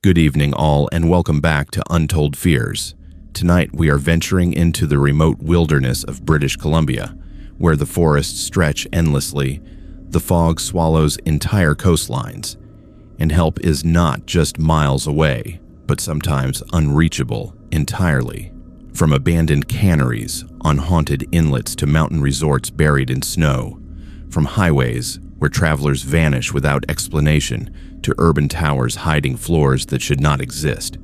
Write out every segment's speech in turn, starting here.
Good evening all, and welcome back to Untold Fears. Tonight we are venturing into the remote wilderness of British Columbia, where the forests stretch endlessly, the fog swallows entire coastlines, and help is not just miles away, but sometimes unreachable entirely. From abandoned canneries on haunted inlets to mountain resorts buried in snow, from highways where travelers vanish without explanation to urban towers hiding floors that should not exist.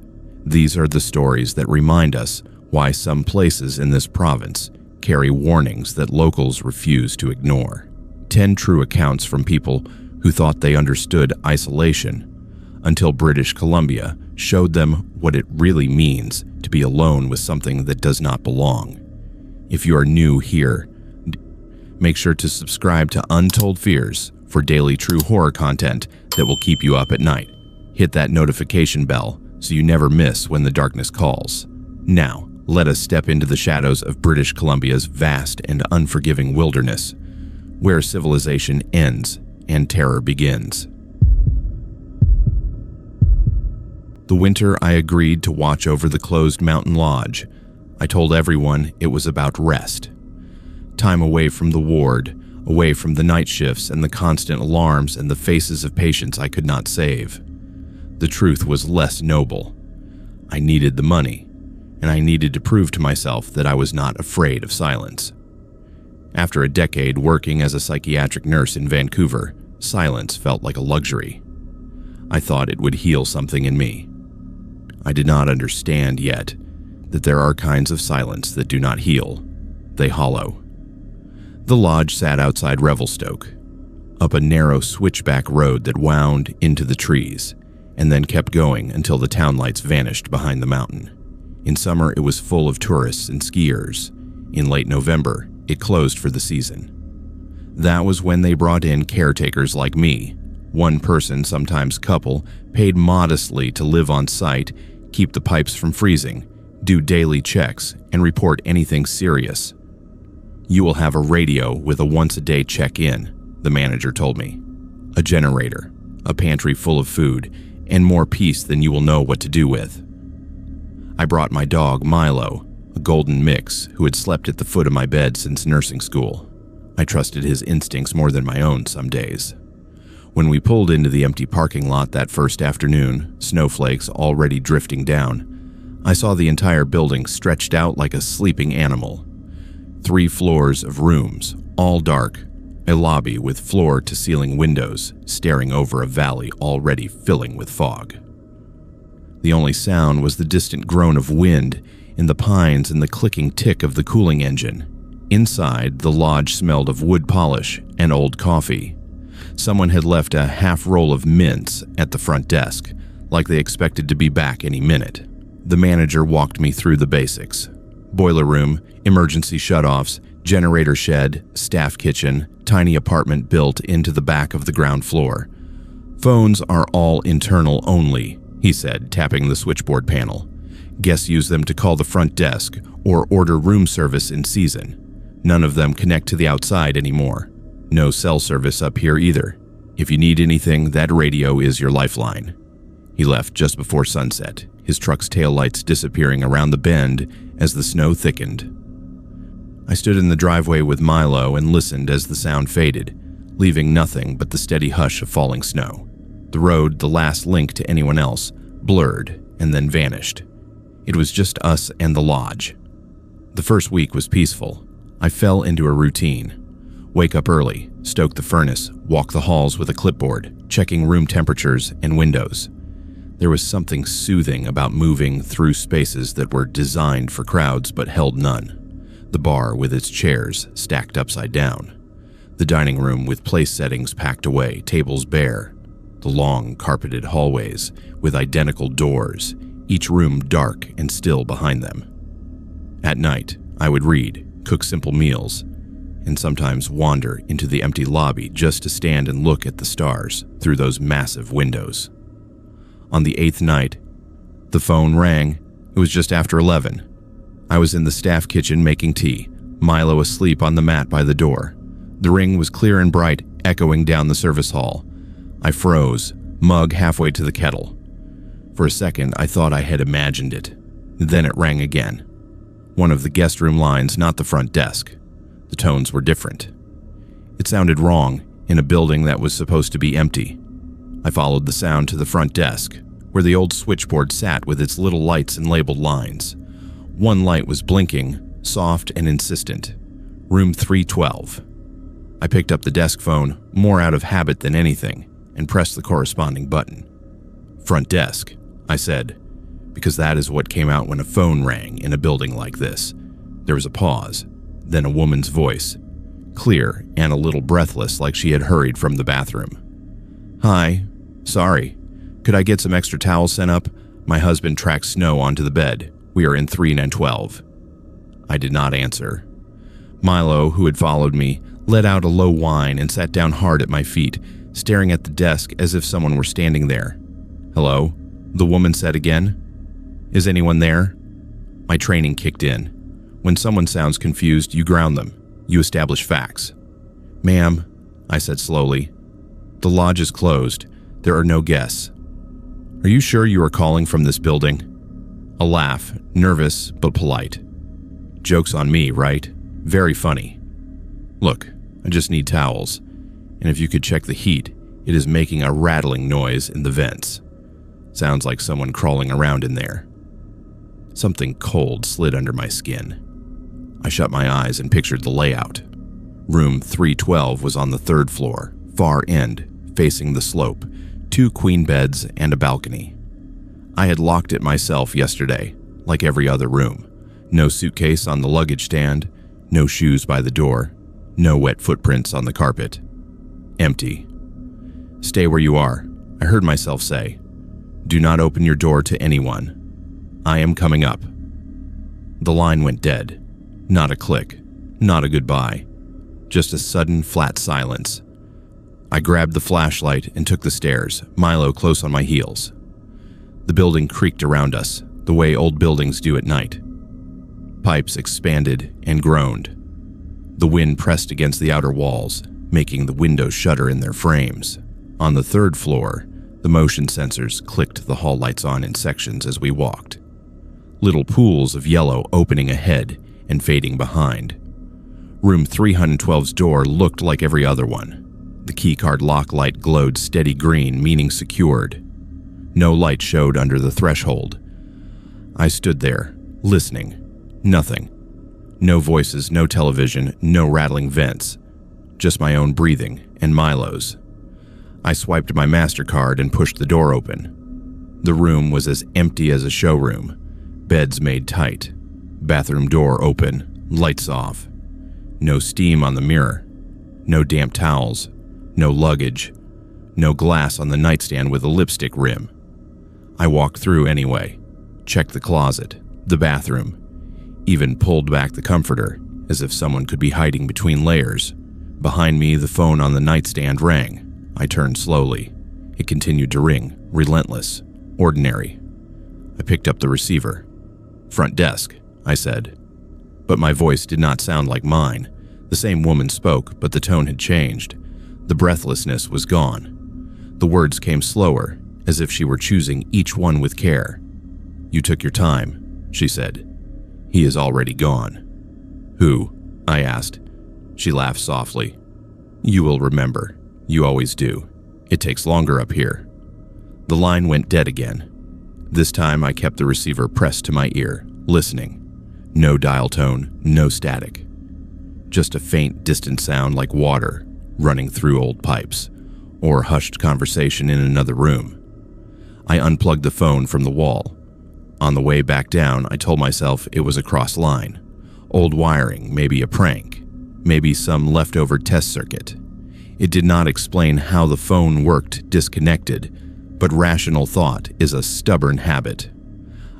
These are the stories that remind us why some places in this province carry warnings that locals refuse to ignore. 10 true accounts from people who thought they understood isolation until British Columbia showed them what it really means to be alone with something that does not belong. If you are new here, make sure to subscribe to Untold Fears for daily true horror content that will keep you up at night. Hit that notification bell so you never miss when the darkness calls. Now, let us step into the shadows of British Columbia's vast and unforgiving wilderness, where civilization ends and terror begins. The winter I agreed to watch over the closed mountain lodge, I told everyone it was about rest. Time away from the ward, away from the night shifts and the constant alarms and the faces of patients I could not save. The truth was less noble. I needed the money, and I needed to prove to myself that I was not afraid of silence. After a decade working as a psychiatric nurse in Vancouver, silence felt like a luxury. I thought it would heal something in me. I did not understand yet that there are kinds of silence that do not heal. They hollow. The lodge sat outside Revelstoke, up a narrow switchback road that wound into the trees, and then kept going until the town lights vanished behind the mountain. In summer, it was full of tourists and skiers. In late November, it closed for the season. That was when they brought in caretakers like me, one person, sometimes couple, paid modestly to live on site, keep the pipes from freezing, do daily checks, and report anything serious. You will have a radio with a once-a-day check-in, the manager told me. A generator, a pantry full of food, and more peace than you will know what to do with. I brought my dog, Milo, a golden mix who had slept at the foot of my bed since nursing school. I trusted his instincts more than my own some days. When we pulled into the empty parking lot that first afternoon, snowflakes already drifting down, I saw the entire building stretched out like a sleeping animal. 3 floors of rooms, all dark, a lobby with floor-to-ceiling windows staring over a valley already filling with fog. The only sound was the distant groan of wind in the pines and the clicking tick of the cooling engine. Inside, the lodge smelled of wood polish and old coffee. Someone had left a half roll of mints at the front desk, like they expected to be back any minute. The manager walked me through the basics. Boiler room, emergency shutoffs, generator shed, staff kitchen, tiny apartment built into the back of the ground floor. Phones are all internal only, he said, tapping the switchboard panel. Guests use them to call the front desk or order room service in season. None of them connect to the outside anymore. No cell service up here either. If you need anything, that radio is your lifeline. He left just before sunset, his truck's taillights disappearing around the bend as the snow thickened. I stood in the driveway with Milo and listened as the sound faded, leaving nothing but the steady hush of falling snow. The road, the last link to anyone else, blurred and then vanished. It was just us and the lodge. The first week was peaceful. I fell into a routine. Wake up early, stoke the furnace, walk the halls with a clipboard, checking room temperatures and windows. There was something soothing about moving through spaces that were designed for crowds but held none. The bar with its chairs stacked upside down. The dining room with place settings packed away, tables bare. The long, carpeted hallways with identical doors, each room dark and still behind them. At night, I would read, cook simple meals, and sometimes wander into the empty lobby just to stand and look at the stars through those massive windows. On the 8th night, the phone rang. It was just after 11. I was in the staff kitchen making tea, Milo asleep on the mat by the door. The ring was clear and bright, echoing down the service hall. I froze, mug halfway to the kettle. For a second, I thought I had imagined it. Then it rang again. One of the guest room lines, not the front desk. The tones were different. It sounded wrong in a building that was supposed to be empty. I followed the sound to the front desk, where the old switchboard sat with its little lights and labeled lines. One light was blinking, soft and insistent. Room 312. I picked up the desk phone, more out of habit than anything, and pressed the corresponding button. Front desk, I said, because that is what came out when a phone rang in a building like this. There was a pause, then a woman's voice, clear and a little breathless like she had hurried from the bathroom. "Hi, sorry. Could I get some extra towels sent up? My husband tracked snow onto the bed. We are in 312. I did not answer. Milo, who had followed me, let out a low whine and sat down hard at my feet, staring at the desk as if someone were standing there. "Hello?" the woman said again. "Is anyone there?" My training kicked in. When someone sounds confused, you ground them. You establish facts. "Ma'am," I said slowly, "the lodge is closed. There are no guests." "Are you sure you are calling from this building?" A laugh, nervous but polite. "Joke's on me, right? Very funny. Look, I just need towels, and if you could check the heat, it is making a rattling noise in the vents. Sounds like someone crawling around in there." Something cold slid under my skin. I shut my eyes and pictured the layout. Room 312 was on the third floor, far end, facing the slope, 2 queen beds and a balcony. I had locked it myself yesterday, like every other room. No suitcase on the luggage stand, no shoes by the door, no wet footprints on the carpet. Empty. "Stay where you are," I heard myself say. "Do not open your door to anyone. I am coming up." The line went dead. Not a click, not a goodbye, just a sudden flat silence. I grabbed the flashlight and took the stairs, Milo close on my heels. The building creaked around us, the way old buildings do at night. Pipes expanded and groaned. The wind pressed against the outer walls, making the windows shudder in their frames. On the third floor, the motion sensors clicked the hall lights on in sections as we walked. Little pools of yellow opening ahead and fading behind. Room 312's door looked like every other one. The keycard lock light glowed steady green, meaning secured. No light showed under the threshold. I stood there, listening. Nothing. No voices, no television, no rattling vents. Just my own breathing and Milo's. I swiped my MasterCard and pushed the door open. The room was as empty as a showroom. Beds made tight. Bathroom door open, lights off. No steam on the mirror. No damp towels. No luggage. No glass on the nightstand with a lipstick rim. I walked through anyway. Checked the closet, the bathroom. Even pulled back the comforter, as if someone could be hiding between layers. Behind me, the phone on the nightstand rang. I turned slowly. It continued to ring, relentless, ordinary. I picked up the receiver. "Front desk," I said. But my voice did not sound like mine. The same woman spoke, but the tone had changed. The breathlessness was gone. The words came slower, as if she were choosing each one with care. "You took your time," she said. "He is already gone." "Who?" I asked. She laughed softly. "You will remember. You always do. It takes longer up here." The line went dead again. This time I kept the receiver pressed to my ear, listening. No dial tone, no static. Just a faint, distant sound like water running through old pipes, or hushed conversation in another room. I unplugged the phone from the wall. On the way back down, I told myself it was a cross line. Old wiring, maybe a prank, maybe some leftover test circuit. It did not explain how the phone worked disconnected, but rational thought is a stubborn habit.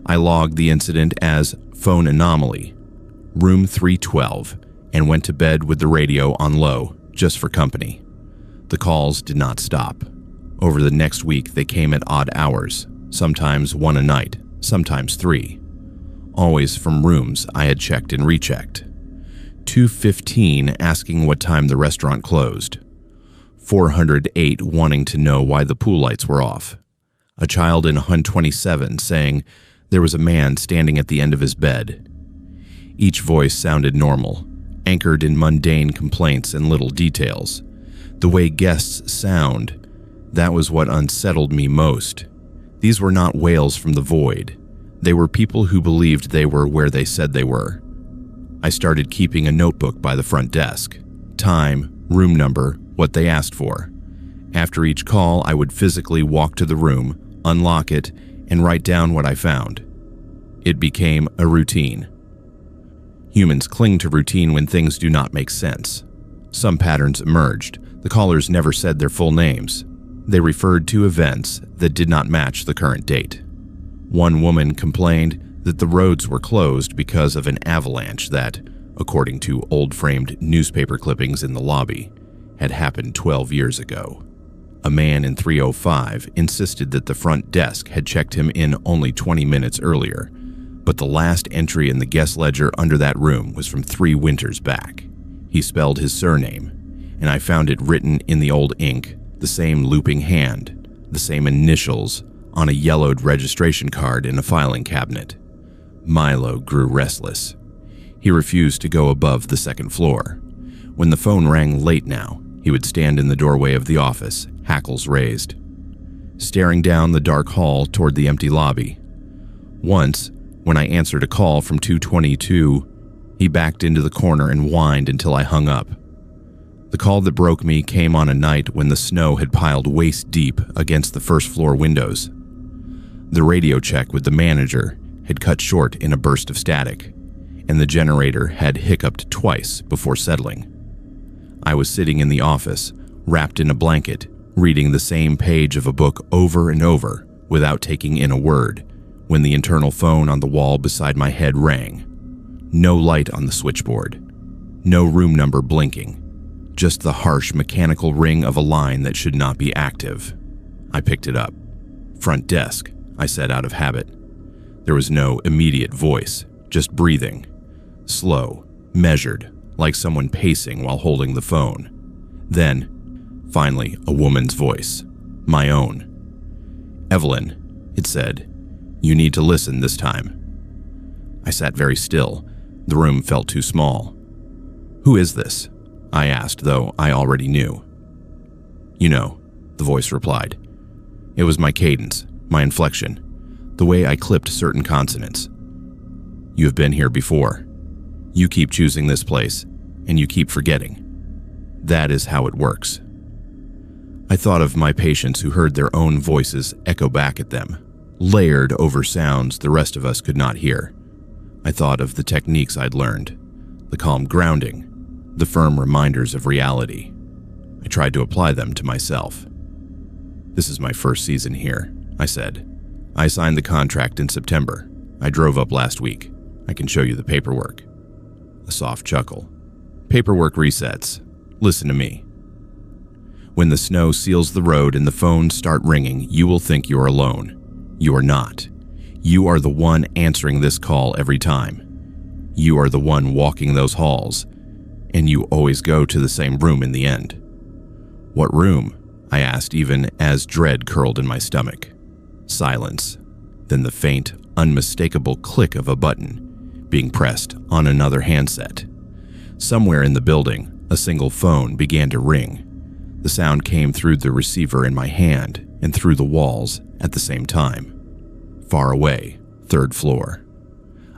I logged the incident as phone anomaly, room 312, and went to bed with the radio on low, just for company. The calls did not stop. Over the next week, they came at odd hours, sometimes 1 a night, sometimes 3. Always from rooms I had checked and rechecked. 215 asking what time the restaurant closed. 408 wanting to know why the pool lights were off. A child in a Hun 27 saying there was a man standing at the end of his bed. Each voice sounded normal, anchored in mundane complaints and little details. The way guests sound, that was what unsettled me most. These were not wails from the void. They were people who believed they were where they said they were. I started keeping a notebook by the front desk. Time, room number, what they asked for. After each call, I would physically walk to the room, unlock it, and write down what I found. It became a routine. Humans cling to routine when things do not make sense. Some patterns emerged. The callers never said their full names. They referred to events that did not match the current date. One woman complained that the roads were closed because of an avalanche that, according to old framed newspaper clippings in the lobby, had happened 12 years ago. A man in 305 insisted that the front desk had checked him in only 20 minutes earlier, but the last entry in the guest ledger under that room was from 3 winters back. He spelled his surname, and I found it written in the old ink, the same looping hand, the same initials on a yellowed registration card in a filing cabinet. Milo grew restless. He refused to go above the second floor. When the phone rang late now, he would stand in the doorway of the office, hackles raised, staring down the dark hall toward the empty lobby. Once, when I answered a call from 222, he backed into the corner and whined until I hung up. The call that broke me came on a night when the snow had piled waist deep against the first floor windows. The radio check with the manager had cut short in a burst of static, and the generator had hiccuped twice before settling. I was sitting in the office, wrapped in a blanket, reading the same page of a book over and over without taking in a word, when the internal phone on the wall beside my head rang. No light on the switchboard. No room number blinking. Just the harsh mechanical ring of a line that should not be active. I picked it up. "Front desk," I said out of habit. There was no immediate voice, just breathing. Slow, measured, like someone pacing while holding the phone. Then, finally, a woman's voice. My own. "Evelyn," it said, "you need to listen this time." I sat very still. The room felt too small. "Who is this?" I asked, though I already knew. "You know," the voice replied. It was my cadence, my inflection, the way I clipped certain consonants. "You have been here before. You keep choosing this place, and you keep forgetting. That is how it works." I thought of my patients who heard their own voices echo back at them, layered over sounds the rest of us could not hear. I thought of the techniques I'd learned, the calm grounding, the firm reminders of reality. I tried to apply them to myself. "This is my first season here," I said. "I signed the contract in September. I drove up last week. I can show you the paperwork." A soft chuckle. "Paperwork resets. Listen to me. When the snow seals the road and the phones start ringing, you will think you are alone. You are not. You are the one answering this call every time. You are the one walking those halls, and you always go to the same room in the end." "What room?" I asked, even as dread curled in my stomach. Silence. Then the faint, unmistakable click of a button being pressed on another handset. Somewhere in the building, a single phone began to ring. The sound came through the receiver in my hand and through the walls at the same time. Far away, 3rd floor.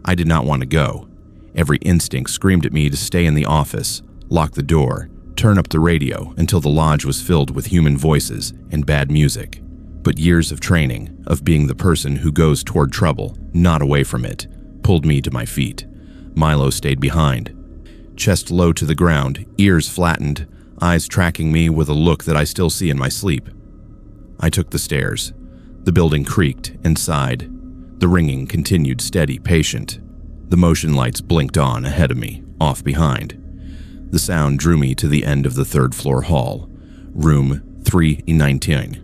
I did not want to go. Every instinct screamed at me to stay in the office, lock the door, turn up the radio until the lodge was filled with human voices and bad music. But years of training, of being the person who goes toward trouble, not away from it, pulled me to my feet. Milo stayed behind, chest low to the ground, ears flattened, eyes tracking me with a look that I still see in my sleep. I took the stairs. The building creaked and sighed. The ringing continued steady, patient. The motion lights blinked on ahead of me, off behind. The sound drew me to the end of the 3rd floor hall, room 319.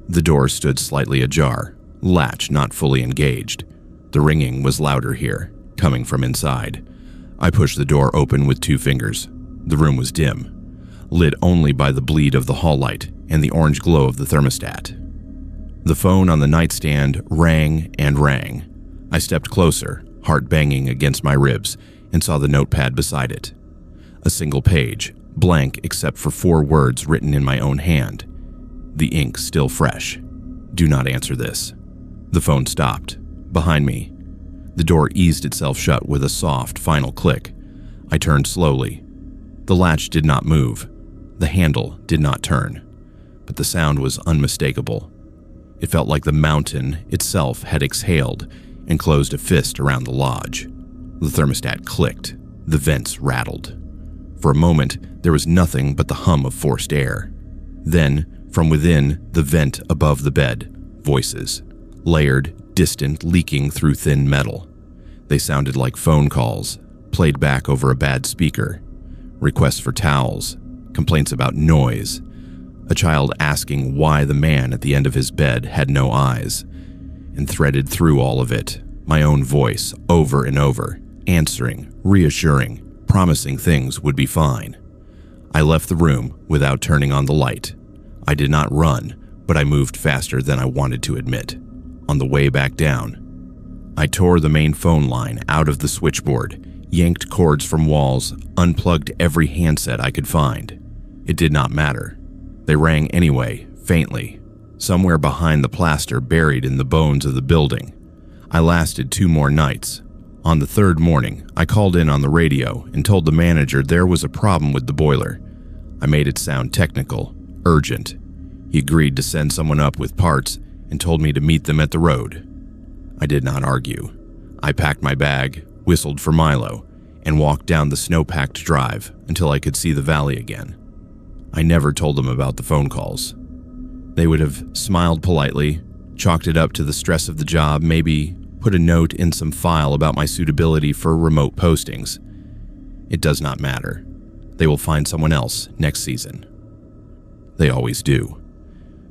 The door stood slightly ajar, latch not fully engaged. The ringing was louder here, coming from inside. I pushed the door open with 2 fingers. The room was dim, lit only by the bleed of the hall light and the orange glow of the thermostat. The phone on the nightstand rang and rang. I stepped closer, heart banging against my ribs, and saw the notepad beside it. A single page, blank except for 4 words written in my own hand. The ink still fresh. Do not answer this. The phone stopped. Behind me. The door eased itself shut with a soft, final click. I turned slowly. The latch did not move. The handle did not turn. But the sound was unmistakable. It felt like the mountain itself had exhaled and closed a fist around the lodge. The thermostat clicked. The vents rattled. For a moment, there was nothing but the hum of forced air. Then, from within the vent above the bed, voices. Layered, distant, leaking through thin metal. They sounded like phone calls, played back over a bad speaker. Requests for towels, complaints about noise. A child asking why the man at the end of his bed had no eyes. And threaded through all of it, my own voice over and over, answering, reassuring, promising things would be fine. I left the room without turning on the light. I did not run, but I moved faster than I wanted to admit. On the way back down, I tore the main phone line out of the switchboard, yanked cords from walls, unplugged every handset I could find. It did not matter. They rang anyway, faintly, somewhere behind the plaster buried in the bones of the building. I lasted 2 more nights. On the 3rd morning, I called in on the radio and told the manager there was a problem with the boiler. I made it sound technical, urgent. He agreed to send someone up with parts and told me to meet them at the road. I did not argue. I packed my bag, whistled for Milo, and walked down the snow-packed drive until I could see the valley again. I never told them about the phone calls. They would have smiled politely, chalked it up to the stress of the job, maybe put a note in some file about my suitability for remote postings. It does not matter. They will find someone else next season. They always do.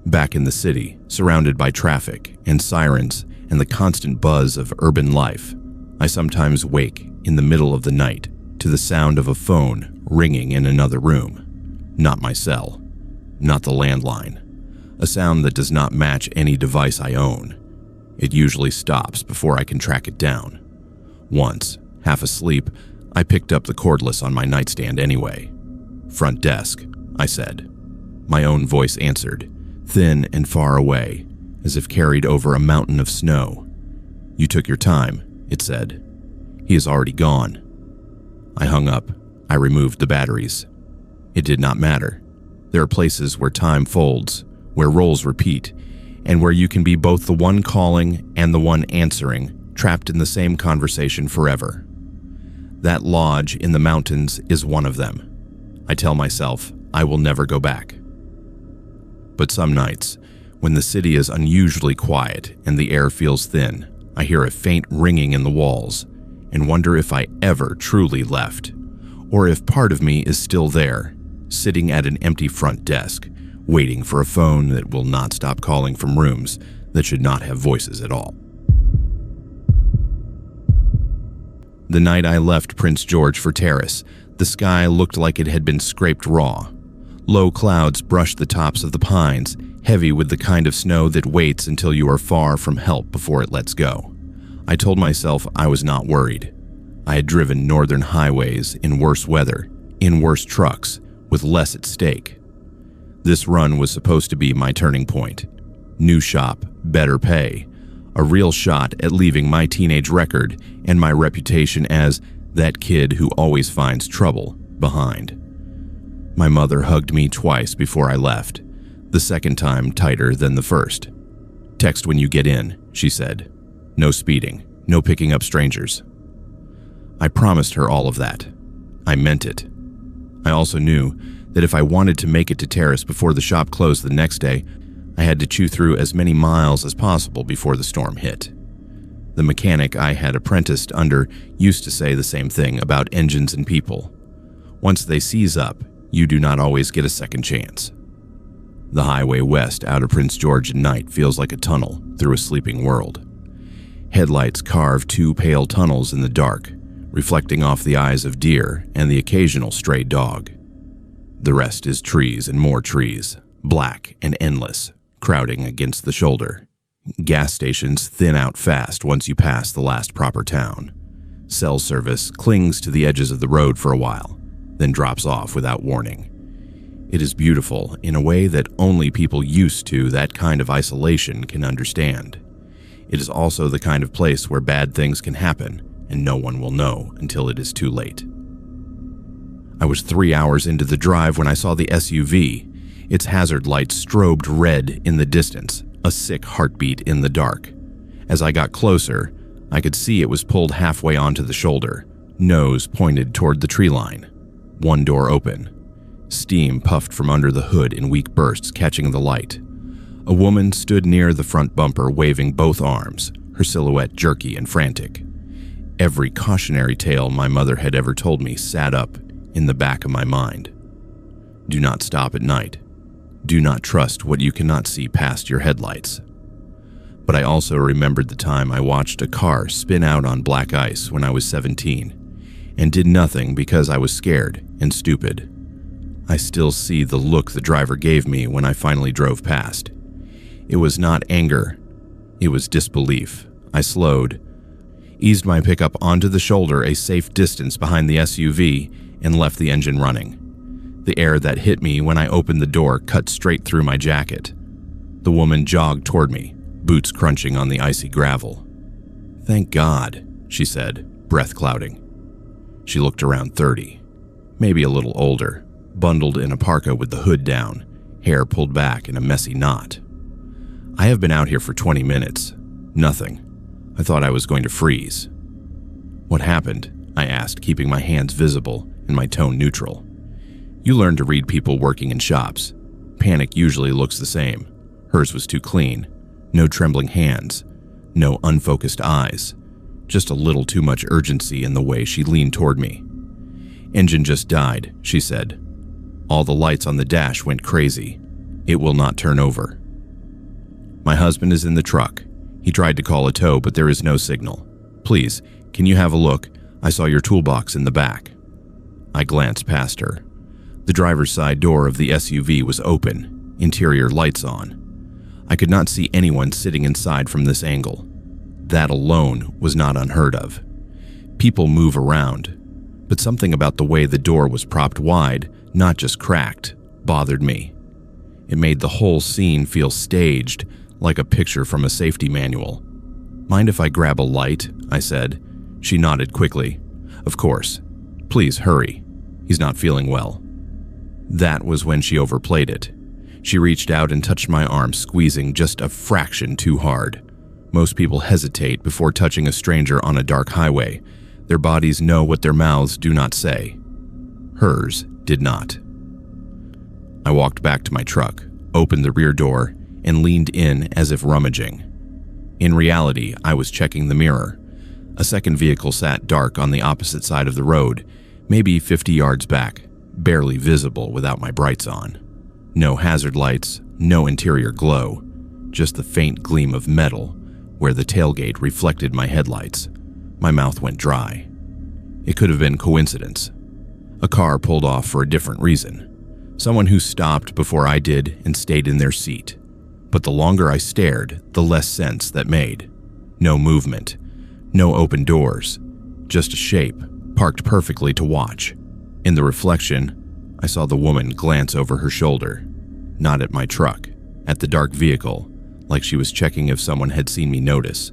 Back in the city, surrounded by traffic and sirens and the constant buzz of urban life, I sometimes wake in the middle of the night to the sound of a phone ringing in another room. Not my cell, not the landline. A sound that does not match any device I own. It usually stops before I can track it down. Once, half asleep, I picked up the cordless on my nightstand anyway. "Front desk," I said. My own voice answered, thin and far away, as if carried over a mountain of snow. "You took your time," it said. "He is already gone." I hung up. I removed the batteries. It did not matter. There are places where time folds, where roles repeat, and where you can be both the one calling and the one answering, trapped in the same conversation forever. That lodge in the mountains is one of them. I tell myself I will never go back. But some nights, when the city is unusually quiet and the air feels thin, I hear a faint ringing in the walls and wonder if I ever truly left, or if part of me is still there, sitting at an empty front desk, waiting for a phone that will not stop calling from rooms that should not have voices at all. The night I left Prince George for Terrace, the sky looked like it had been scraped raw. Low clouds brushed the tops of the pines, heavy with the kind of snow that waits until you are far from help before it lets go. I told myself I was not worried. I had driven northern highways in worse weather, in worse trucks, with less at stake. This run was supposed to be my turning point. New shop, better pay, a real shot at leaving my teenage record and my reputation as that kid who always finds trouble behind. My mother hugged me twice before I left, the second time tighter than the first. "Text when you get in," she said. "No speeding, no picking up strangers." I promised her all of that. I meant it. I also knew that if I wanted to make it to Terrace before the shop closed the next day, I had to chew through as many miles as possible before the storm hit. The mechanic I had apprenticed under used to say the same thing about engines and people. Once they seize up, you do not always get a second chance. The highway west out of Prince George at night feels like a tunnel through a sleeping world. Headlights carve 2 pale tunnels in the dark, reflecting off the eyes of deer and the occasional stray dog. The rest is trees and more trees, black and endless, crowding against the shoulder. Gas stations thin out fast once you pass the last proper town. Cell service clings to the edges of the road for a while, then drops off without warning. It is beautiful in a way that only people used to that kind of isolation can understand. It is also the kind of place where bad things can happen and no one will know until it is too late. I was 3 hours into the drive when I saw the SUV. Its hazard lights strobed red in the distance, a sick heartbeat in the dark. As I got closer, I could see it was pulled halfway onto the shoulder, nose pointed toward the tree line. One door open. Steam puffed from under the hood in weak bursts, catching the light. A woman stood near the front bumper, waving both arms, her silhouette jerky and frantic. Every cautionary tale my mother had ever told me sat up in the back of my mind. Do not stop at night. Do not trust what you cannot see past your headlights. But I also remembered the time I watched a car spin out on black ice when I was 17, and did nothing because I was scared and stupid. I still see the look the driver gave me when I finally drove past. It was not anger. It was disbelief. I slowed, eased my pickup onto the shoulder a safe distance behind the SUV, and left the engine running. The air that hit me when I opened the door cut straight through my jacket. The woman jogged toward me, boots crunching on the icy gravel. "Thank God," she said, breath clouding. She looked around 30, maybe a little older, bundled in a parka with the hood down, hair pulled back in a messy knot. "I have been out here for 20 minutes. Nothing. I thought I was going to freeze." "What happened?" I asked, keeping my hands visible and my tone neutral. "You learn to read people working in shops. Panic usually looks the same. Hers was too clean. No trembling hands. No unfocused eyes. Just a little too much urgency in the way she leaned toward me. Engine just died," she said. "All the lights on the dash went crazy. It will not turn over. My husband is in the truck. He tried to call a tow, but there is no signal. Please, can you have a look? I saw your toolbox in the back." I glanced past her. The driver's side door of the SUV was open, interior lights on. I could not see anyone sitting inside from this angle. That alone was not unheard of. People move around, but something about the way the door was propped wide, not just cracked, bothered me. It made the whole scene feel staged, like a picture from a safety manual. "Mind if I grab a light?" I said. She nodded quickly. "Of course. Please hurry. He's not feeling well." That was when she overplayed it. She reached out and touched my arm, squeezing just a fraction too hard. Most people hesitate before touching a stranger on a dark highway. Their bodies know what their mouths do not say. Hers did not. I walked back to my truck, opened the rear door, and leaned in as if rummaging. In reality, I was checking the mirror. A second vehicle sat dark on the opposite side of the road, maybe 50 yards back, barely visible without my brights on. No hazard lights, no interior glow, just the faint gleam of metal where the tailgate reflected my headlights. My mouth went dry. It could have been coincidence. A car pulled off for a different reason. Someone who stopped before I did and stayed in their seat. But the longer I stared, the less sense that made. No movement, no open doors, just a shape, parked perfectly to watch. In the reflection, I saw the woman glance over her shoulder, not at my truck, at the dark vehicle, like she was checking if someone had seen me notice.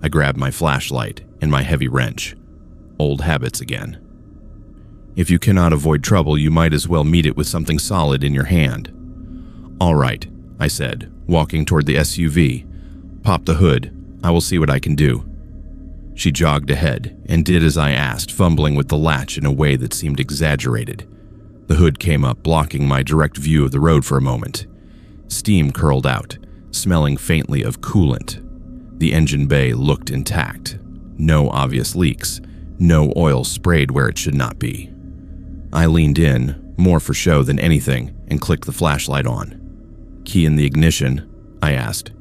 I grabbed my flashlight and my heavy wrench. Old habits again. If you cannot avoid trouble, you might as well meet it with something solid in your hand. "All right," I said, walking toward the SUV. "Pop the hood. I will see what I can do." She jogged ahead and did as I asked, fumbling with the latch in a way that seemed exaggerated. The hood came up, blocking my direct view of the road for a moment. Steam curled out, smelling faintly of coolant. The engine bay looked intact. No obvious leaks. No oil sprayed where it should not be. I leaned in, more for show than anything, and clicked the flashlight on. "Key in the ignition?" I asked.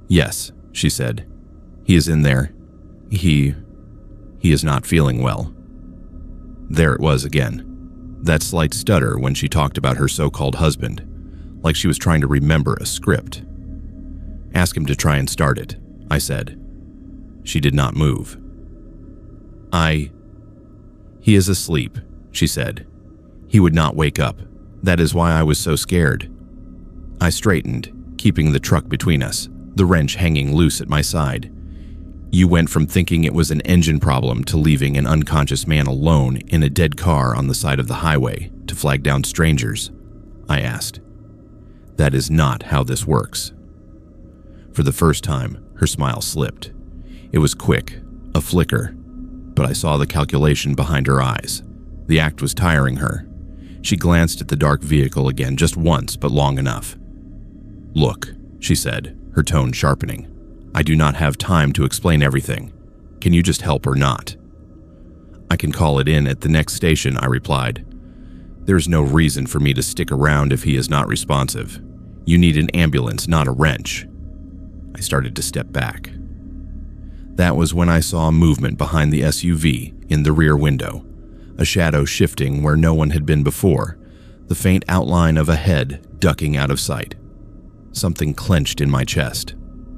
"Yes," she said. "He is in there. He is not feeling well." There it was again. That slight stutter when she talked about her so-called husband, like she was trying to remember a script. Ask him to try and start it, I said. She did not move. He is asleep, she said. He would not wake up. That is why I was so scared. I straightened, keeping the truck between us, the wrench hanging loose at my side. You went from thinking it was an engine problem to leaving an unconscious man alone in a dead car on the side of the highway to flag down strangers, I asked. That is not how this works. For the first time, her smile slipped. It was quick, a flicker, but I saw the calculation behind her eyes. The act was tiring her. She glanced at the dark vehicle again, just once, but long enough. Look, she said, her tone sharpening. I do not have time to explain everything. Can you just help or not? I can call it in at the next station, I replied. There's no reason for me to stick around if he is not responsive. You need an ambulance, not a wrench. I started to step back. That was when I saw movement behind the SUV in the rear window, a shadow shifting where no one had been before, the faint outline of a head ducking out of sight. Something clenched in my chest.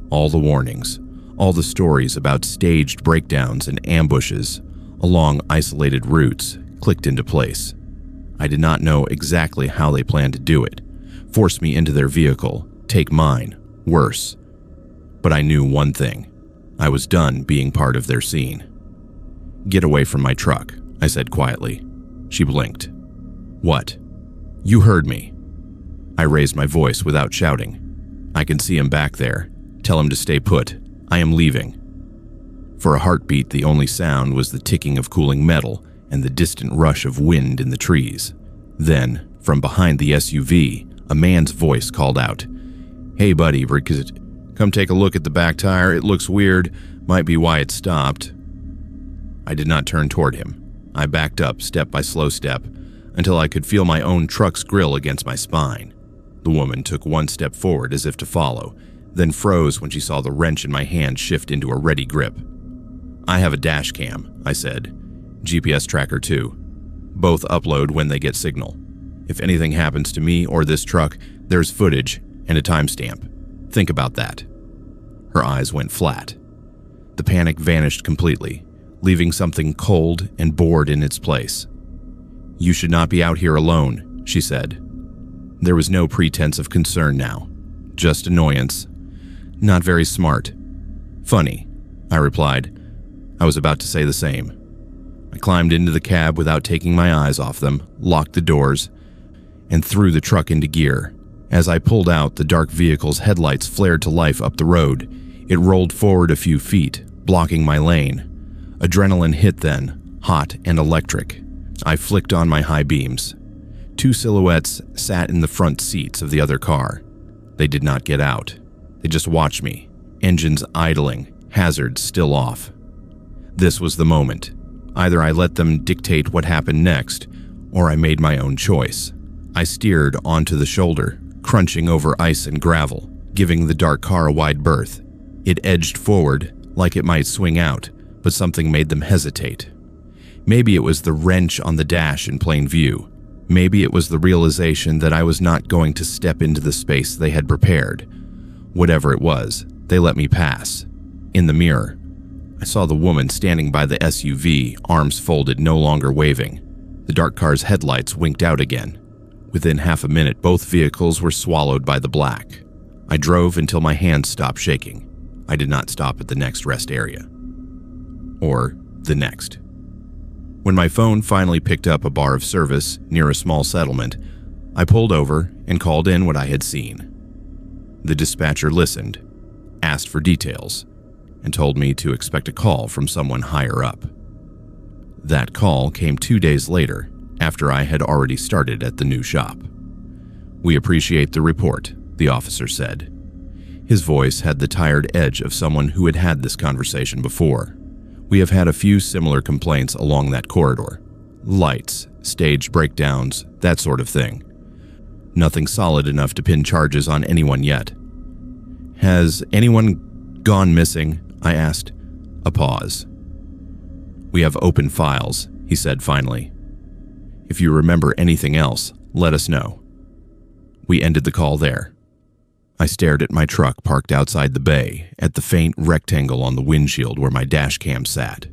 All the warnings, all the stories about staged breakdowns and ambushes along isolated routes clicked into place. I did not know exactly how they planned to do it, force me into their vehicle, take mine, worse. But I knew one thing. I was done being part of their scene. Get away from my truck, I said quietly. She blinked. What? You heard me. I raised my voice without shouting. I can see him back there. Tell him to stay put. I am leaving. For a heartbeat, the only sound was the ticking of cooling metal and the distant rush of wind in the trees. Then, from behind the SUV, a man's voice called out, Hey buddy, come take a look at the back tire. It looks weird. Might be why it stopped. I did not turn toward him. I backed up step by slow step until I could feel my own truck's grill against my spine. The woman took one step forward as if to follow, then froze when she saw the wrench in my hand shift into a ready grip. I have a dash cam, I said. GPS tracker too. Both upload when they get signal. If anything happens to me or this truck, there's footage and a timestamp. Think about that. Her eyes went flat. The panic vanished completely, leaving something cold and bored in its place. You should not be out here alone, she said. There was no pretense of concern now, just annoyance. Not very smart. Funny, I replied. I was about to say the same. I climbed into the cab without taking my eyes off them, locked the doors, and threw the truck into gear. As I pulled out, the dark vehicle's headlights flared to life up the road. It rolled forward a few feet, blocking my lane. Adrenaline hit then, hot and electric. I flicked on my high beams. Two silhouettes sat in the front seats of the other car. They did not get out. They just watched me, engines idling, hazards still off. This was the moment. Either I let them dictate what happened next, or I made my own choice. I steered onto the shoulder, crunching over ice and gravel, giving the dark car a wide berth. It edged forward, like it might swing out, but something made them hesitate. Maybe it was the wrench on the dash in plain view. Maybe it was the realization that I was not going to step into the space they had prepared. Whatever it was, they let me pass. In the mirror, I saw the woman standing by the SUV, arms folded, no longer waving. The dark car's headlights winked out again. Within half a minute, both vehicles were swallowed by the black. I drove until my hands stopped shaking. I did not stop at the next rest area. Or the next. When my phone finally picked up a bar of service near a small settlement, I pulled over and called in what I had seen. The dispatcher listened, asked for details, and told me to expect a call from someone higher up. That call came 2 days later, after I had already started at the new shop. We appreciate the report, the officer said. His voice had the tired edge of someone who had had this conversation before. We have had a few similar complaints along that corridor. Lights, staged breakdowns, that sort of thing. Nothing solid enough to pin charges on anyone yet. Has anyone gone missing? I asked. A pause. We have open files, he said finally. If you remember anything else, let us know. We ended the call there. I stared at my truck parked outside the bay, at the faint rectangle on the windshield where my dash cam sat.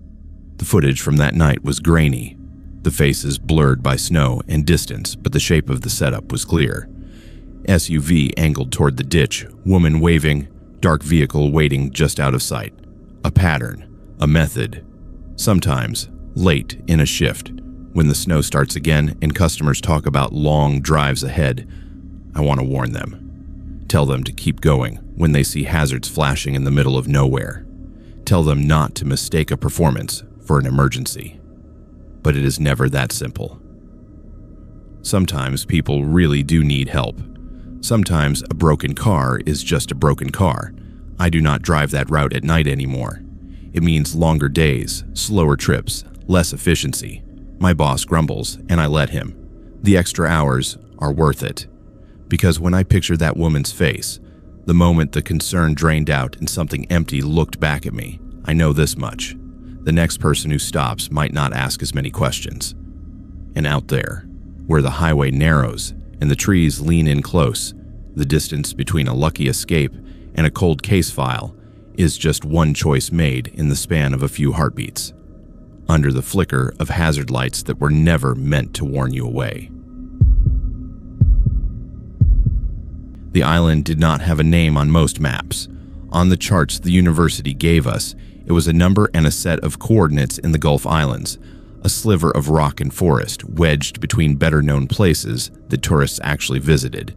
The footage from that night was grainy, the faces blurred by snow and distance, but the shape of the setup was clear. SUV angled toward the ditch, woman waving, dark vehicle waiting just out of sight. A pattern, a method. Sometimes, late in a shift, when the snow starts again and customers talk about long drives ahead, I want to warn them. Tell them to keep going when they see hazards flashing in the middle of nowhere. Tell them not to mistake a performance for an emergency. But it is never that simple. Sometimes people really do need help. Sometimes a broken car is just a broken car. I do not drive that route at night anymore. It means longer days, slower trips, less efficiency. My boss grumbles, and I let him. The extra hours are worth it. Because when I picture that woman's face, the moment the concern drained out and something empty looked back at me, I know this much. The next person who stops might not ask as many questions. And out there, where the highway narrows and the trees lean in close, the distance between a lucky escape and a cold case file is just one choice made in the span of a few heartbeats, under the flicker of hazard lights that were never meant to warn you away. The island did not have a name on most maps. On the charts the university gave us, it was a number and a set of coordinates in the Gulf Islands, a sliver of rock and forest wedged between better-known places that tourists actually visited.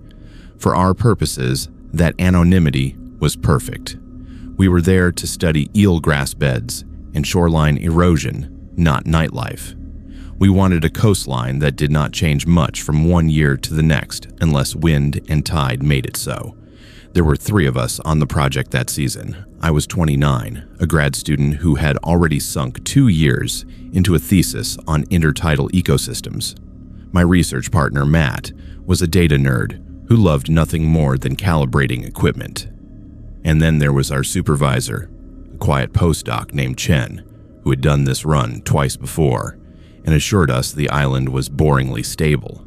For our purposes, that anonymity was perfect. We were there to study eelgrass beds and shoreline erosion, not nightlife. We wanted a coastline that did not change much from one year to the next unless wind and tide made it so. There were 3 of us on the project that season. I was 29, a grad student who had already sunk 2 years into a thesis on intertidal ecosystems. My research partner, Matt, was a data nerd who loved nothing more than calibrating equipment. And then there was our supervisor, a quiet postdoc named Chen, who had done this run twice before and assured us the island was boringly stable.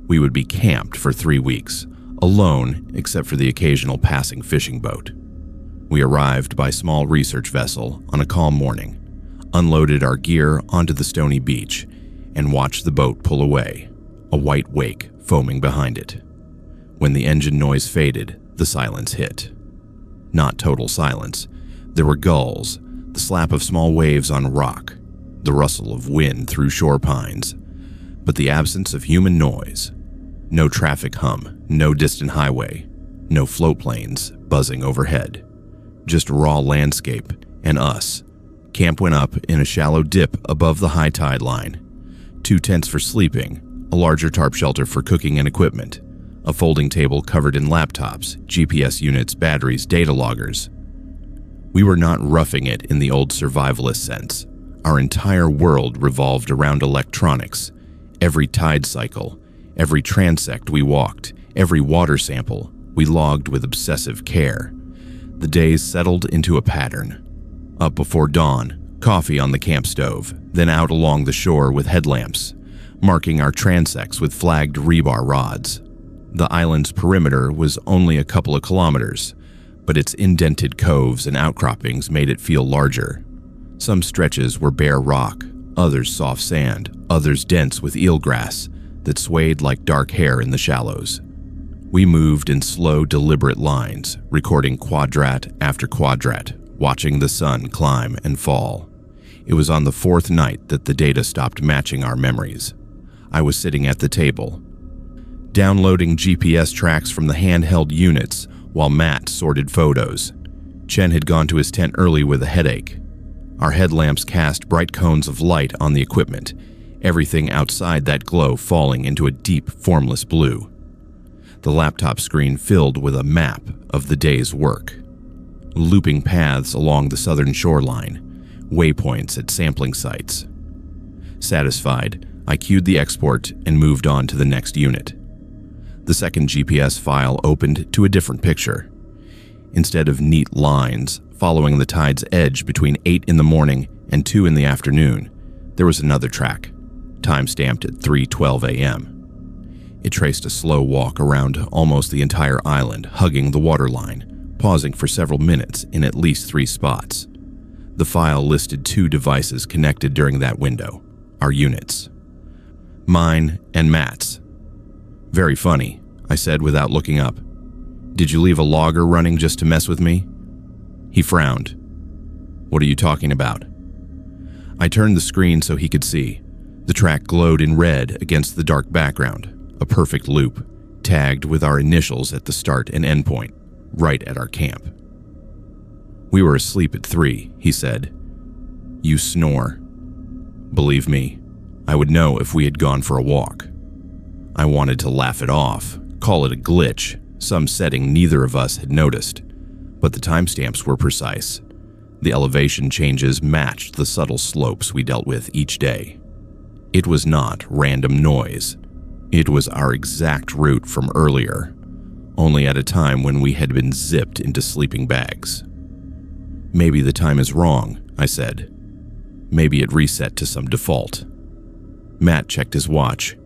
We would be camped for 3 weeks, alone except for the occasional passing fishing boat. We arrived by small research vessel on a calm morning, unloaded our gear onto the stony beach, and watched the boat pull away, a white wake foaming behind it. When the engine noise faded, the silence hit. Not total silence. There were gulls, the slap of small waves on rock, the rustle of wind through shore pines, but the absence of human noise. No traffic hum, no distant highway, no float planes buzzing overhead. Just raw landscape and us. Camp went up in a shallow dip above the high tide line. 2 tents for sleeping, a larger tarp shelter for cooking and equipment, a folding table covered in laptops, GPS units, batteries, data loggers. We were not roughing it in the old survivalist sense. Our entire world revolved around electronics. Every tide cycle, every transect we walked, every water sample we logged with obsessive care. The days settled into a pattern. Up before dawn, coffee on the camp stove, then out along the shore with headlamps, marking our transects with flagged rebar rods. The island's perimeter was only a couple of kilometers, but its indented coves and outcroppings made it feel larger. Some stretches were bare rock, others soft sand, others dense with eelgrass that swayed like dark hair in the shallows. We moved in slow, deliberate lines, recording quadrat after quadrat, watching the sun climb and fall. It was on the 4th night that the data stopped matching our memories. I was sitting at the table, downloading GPS tracks from the handheld units while Matt sorted photos. Chen had gone to his tent early with a headache. Our headlamps cast bright cones of light on the equipment, everything outside that glow falling into a deep, formless blue. The laptop screen filled with a map of the day's work. Looping paths along the southern shoreline, waypoints at sampling sites. Satisfied, I queued the export and moved on to the next unit. The second GPS file opened to a different picture. Instead of neat lines following the tide's edge between 8 in the morning and 2 in the afternoon, there was another track, time-stamped at 3:12 a.m. It traced a slow walk around almost the entire island, hugging the waterline, pausing for several minutes in at least 3 spots. The file listed 2 devices connected during that window, our units. Mine and Matt's. Very funny, I said without looking up. Did you leave a logger running just to mess with me? He frowned. What are you talking about? I turned the screen so he could see. The track glowed in red against the dark background, a perfect loop, tagged with our initials at the start and end point, right at our camp. We were asleep at 3, he said. You snore. Believe me, I would know if we had gone for a walk. I wanted to laugh it off, call it a glitch, some setting neither of us had noticed, but the timestamps were precise. The elevation changes matched the subtle slopes we dealt with each day. It was not random noise. It was our exact route from earlier, only at a time when we had been zipped into sleeping bags. Maybe the time is wrong, I said. Maybe it reset to some default. Matt checked his watch.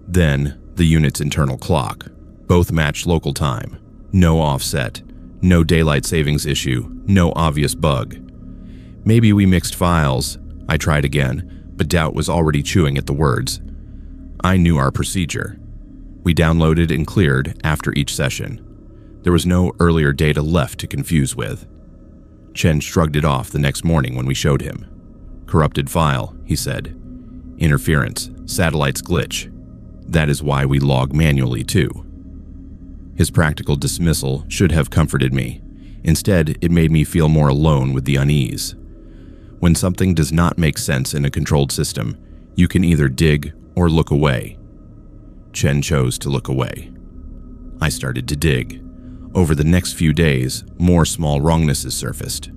Then, the unit's internal clock. Both matched local time. No offset. No daylight savings issue. No obvious bug. Maybe we mixed files. I tried again, but doubt was already chewing at the words. I knew our procedure. We downloaded and cleared after each session. There was no earlier data left to confuse with. Chen shrugged it off the next morning when we showed him. Corrupted file, he said. Interference, satellites glitch. That is why we log manually too. His practical dismissal should have comforted me. Instead, it made me feel more alone with the unease. When something does not make sense in a controlled system, you can either dig or look away. Chen chose to look away. I started to dig. Over the next few days, more small wrongnesses surfaced.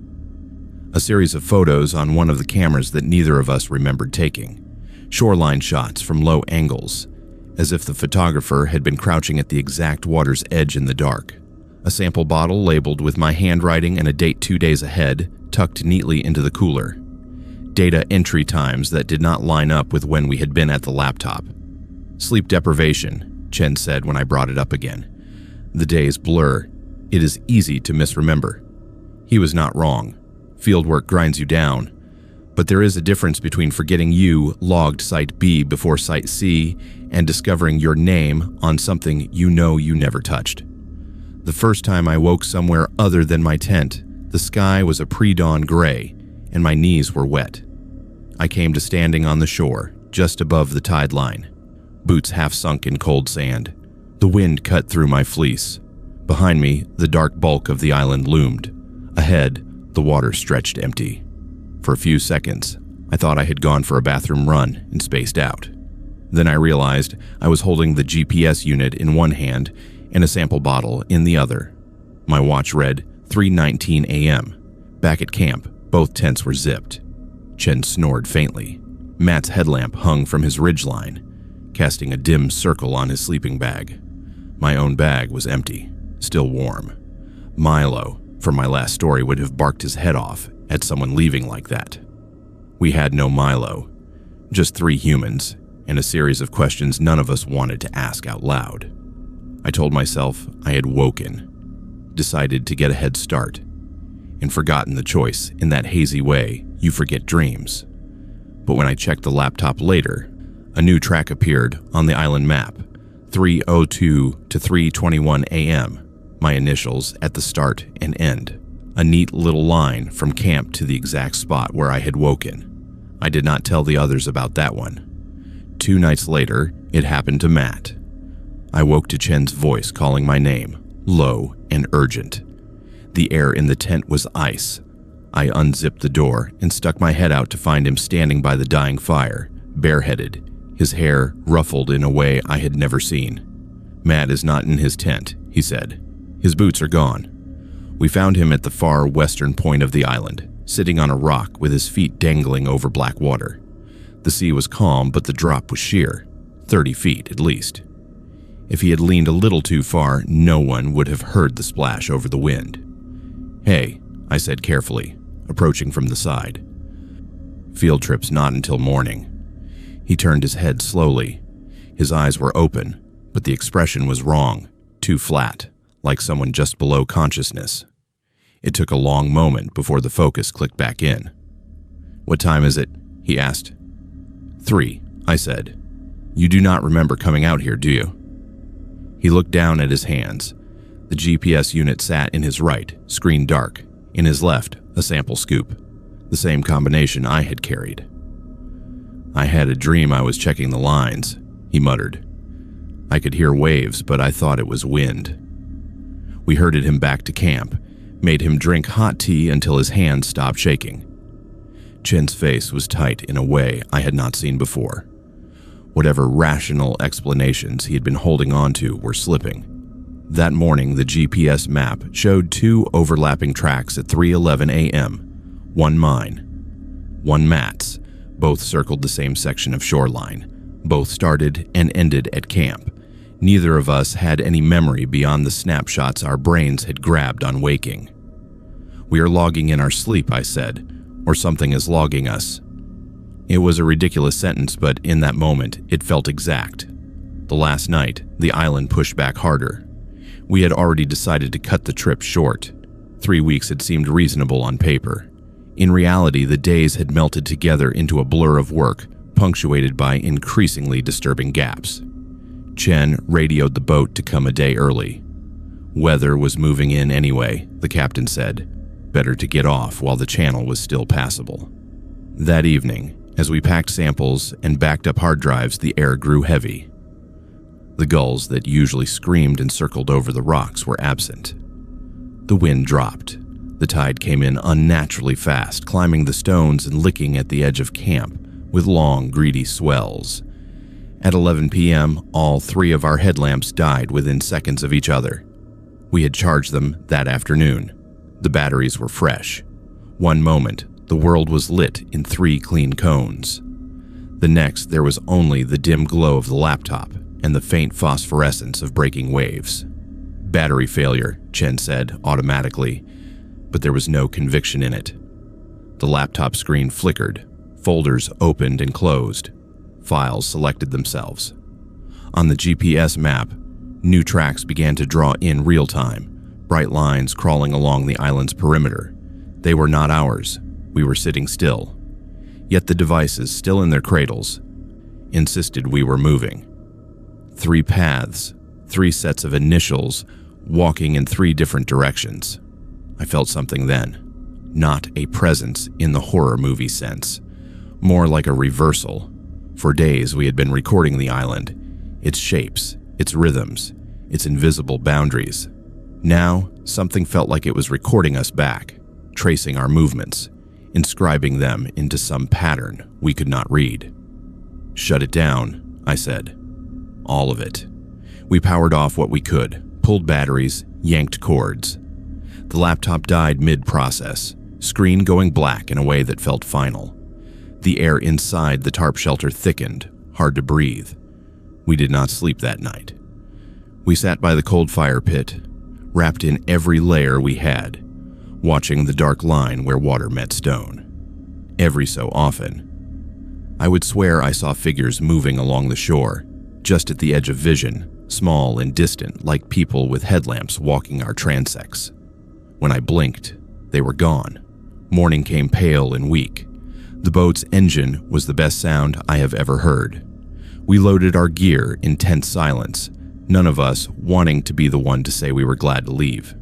A series of photos on one of the cameras that neither of us remembered taking. Shoreline shots from low angles, as if the photographer had been crouching at the exact water's edge in the dark. A sample bottle labeled with my handwriting and a date 2 days ahead, tucked neatly into the cooler. Data entry times that did not line up with when we had been at the laptop. Sleep deprivation, Chen said when I brought it up again. The days blur. It is easy to misremember. He was not wrong. Fieldwork grinds you down. But there is a difference between forgetting you logged Site B before Site C and discovering your name on something you know you never touched. The first time I woke somewhere other than my tent, the sky was a pre-dawn gray, and my knees were wet. I came to standing on the shore, just above the tide line, boots half sunk in cold sand. The wind cut through my fleece. Behind me, the dark bulk of the island loomed. Ahead, the water stretched empty. For a few seconds, I thought I had gone for a bathroom run and spaced out. Then I realized I was holding the GPS unit in one hand and a sample bottle in the other. My watch read 3:19 a.m. Back at camp, both tents were zipped. Chen snored faintly. Matt's headlamp hung from his ridgeline, casting a dim circle on his sleeping bag. My own bag was empty, still warm. Milo, from my last story, would have barked his head off at someone leaving like that. We had no Milo, just 3 humans, and a series of questions none of us wanted to ask out loud. I told myself I had woken, decided to get a head start, and forgotten the choice in that hazy way you forget dreams. But when I checked the laptop later, a new track appeared on the island map, 3:02 to 3:21 a.m., my initials at the start and end. A neat little line from camp to the exact spot where I had woken. I did not tell the others about that one. 2 nights later, it happened to Matt. I woke to Chen's voice calling my name, low and urgent. The air in the tent was ice. I unzipped the door and stuck my head out to find him standing by the dying fire, bareheaded, his hair ruffled in a way I had never seen. Matt is not in his tent, he said. His boots are gone. We found him at the far western point of the island, sitting on a rock with his feet dangling over black water. The sea was calm, but the drop was sheer, 30 feet at least. If he had leaned a little too far, no one would have heard the splash over the wind. Hey, I said carefully, approaching from the side. Field trip's not until morning. He turned his head slowly. His eyes were open, but the expression was wrong, too flat, like someone just below consciousness. It took a long moment before the focus clicked back in. "What time is it?" he asked. "3, I said. "You do not remember coming out here, do you?" He looked down at his hands. The GPS unit sat in his right, screen dark. In his left, a sample scoop. The same combination I had carried. "I had a dream I was checking the lines," he muttered. I could hear waves, but I thought it was wind. We herded him back to camp, made him drink hot tea until his hands stopped shaking. Chen's face was tight in a way I had not seen before. Whatever rational explanations he had been holding on to were slipping. That morning, the GPS map showed 2 overlapping tracks at 3:11 a.m., one mine, one Matt's. Both circled the same section of shoreline. Both started and ended at camp. Neither of us had any memory beyond the snapshots our brains had grabbed on waking. "We are logging in our sleep," I said, "or something is logging us." It was a ridiculous sentence, but in that moment, it felt exact. The last night, the island pushed back harder. We had already decided to cut the trip short. 3 weeks had seemed reasonable on paper. In reality, the days had melted together into a blur of work, punctuated by increasingly disturbing gaps. Chen radioed the boat to come a day early. Weather was moving in anyway, the captain said. Better to get off while the channel was still passable. That evening, as we packed samples and backed up hard drives, the air grew heavy. The gulls that usually screamed and circled over the rocks were absent. The wind dropped. The tide came in unnaturally fast, climbing the stones and licking at the edge of camp with long, greedy swells. At 11 p.m., all 3 of our headlamps died within seconds of each other. We had charged them that afternoon. The batteries were fresh. One moment, the world was lit in 3 clean cones. The next, there was only the dim glow of the laptop and the faint phosphorescence of breaking waves. "Battery failure," Chen said automatically, but there was no conviction in it. The laptop screen flickered. Folders opened and closed. Files selected themselves. On the GPS map, new tracks began to draw in real time, bright lines crawling along the island's perimeter. They were not ours. We were sitting still. Yet the devices, still in their cradles, insisted we were moving. 3 paths, 3 sets of initials, walking in 3 different directions. I felt something then. Not a presence in the horror movie sense. More like a reversal. For days we had been recording the island, its shapes, its rhythms, its invisible boundaries. Now, something felt like it was recording us back, tracing our movements, inscribing them into some pattern we could not read. "Shut it down," I said. All of it. We powered off what we could, pulled batteries, yanked cords. The laptop died mid-process, screen going black in a way that felt final. The air inside the tarp shelter thickened, hard to breathe. We did not sleep that night. We sat by the cold fire pit, wrapped in every layer we had, watching the dark line where water met stone. Every so often, I would swear I saw figures moving along the shore, just at the edge of vision, small and distant, like people with headlamps walking our transects. When I blinked, they were gone. Morning came pale and weak. The boat's engine was the best sound I have ever heard. We loaded our gear in tense silence, none of us wanting to be the one to say we were glad to leave.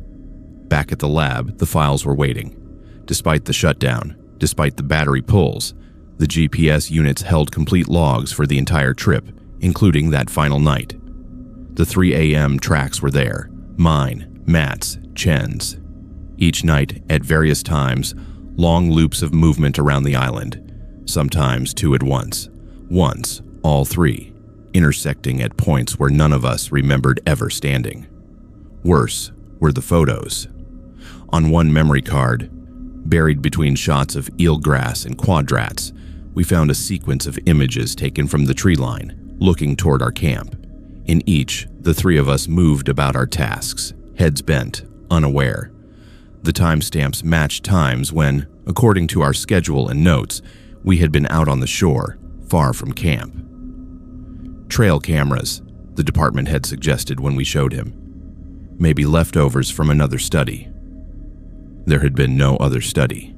Back at the lab, the files were waiting. Despite the shutdown, despite the battery pulls, the GPS units held complete logs for the entire trip, including that final night. The 3 a.m. tracks were there, mine, Matt's, Chen's. Each night, at various times, long loops of movement around the island, sometimes 2 at once, once all 3, intersecting at points where none of us remembered ever standing. Worse were the photos. On one memory card, buried between shots of eelgrass and quadrats, we found a sequence of images taken from the tree line, looking toward our camp. In each, the 3 of us moved about our tasks, heads bent, unaware. The timestamps matched times when, according to our schedule and notes, we had been out on the shore, far from camp. Trail cameras, the department head suggested when we showed him. Maybe leftovers from another study. There had been no other study.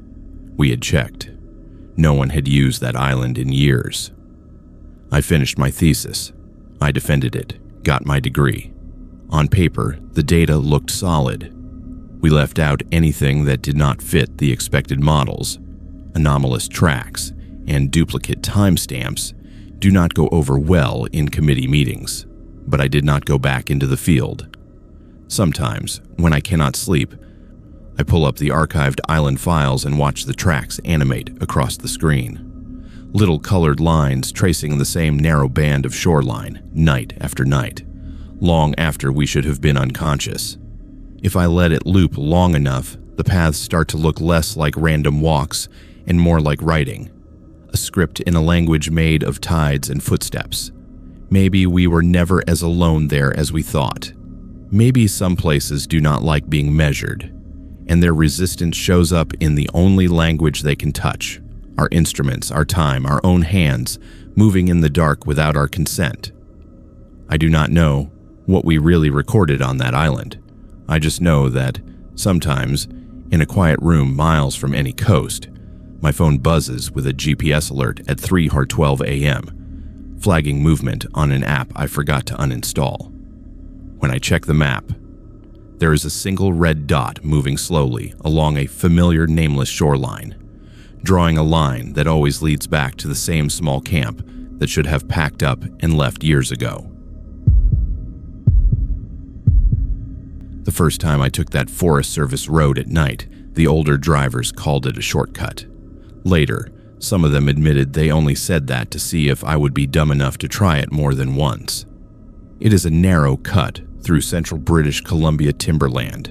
We had checked. No one had used that island in years. I finished my thesis. I defended it, got my degree. On paper, the data looked solid. We left out anything that did not fit the expected models. Anomalous tracks and duplicate timestamps do not go over well in committee meetings, but I did not go back into the field. Sometimes, when I cannot sleep, I pull up the archived island files and watch the tracks animate across the screen. Little colored lines tracing the same narrow band of shoreline, night after night, long after we should have been unconscious. If I let it loop long enough, the paths start to look less like random walks and more like writing, a script in a language made of tides and footsteps. Maybe we were never as alone there as we thought. Maybe some places do not like being measured, and their resistance shows up in the only language they can touch, our instruments, our time, our own hands, moving in the dark without our consent. I do not know what we really recorded on that island. I just know that sometimes, in a quiet room miles from any coast, my phone buzzes with a GPS alert at 3:12 a.m., flagging movement on an app I forgot to uninstall. When I check the map, there is a single red dot moving slowly along a familiar nameless shoreline, drawing a line that always leads back to the same small camp that should have packed up and left years ago. The first time I took that Forest Service road at night, the older drivers called it a shortcut. Later, some of them admitted they only said that to see if I would be dumb enough to try it more than once. It is a narrow cut through central British Columbia timberland,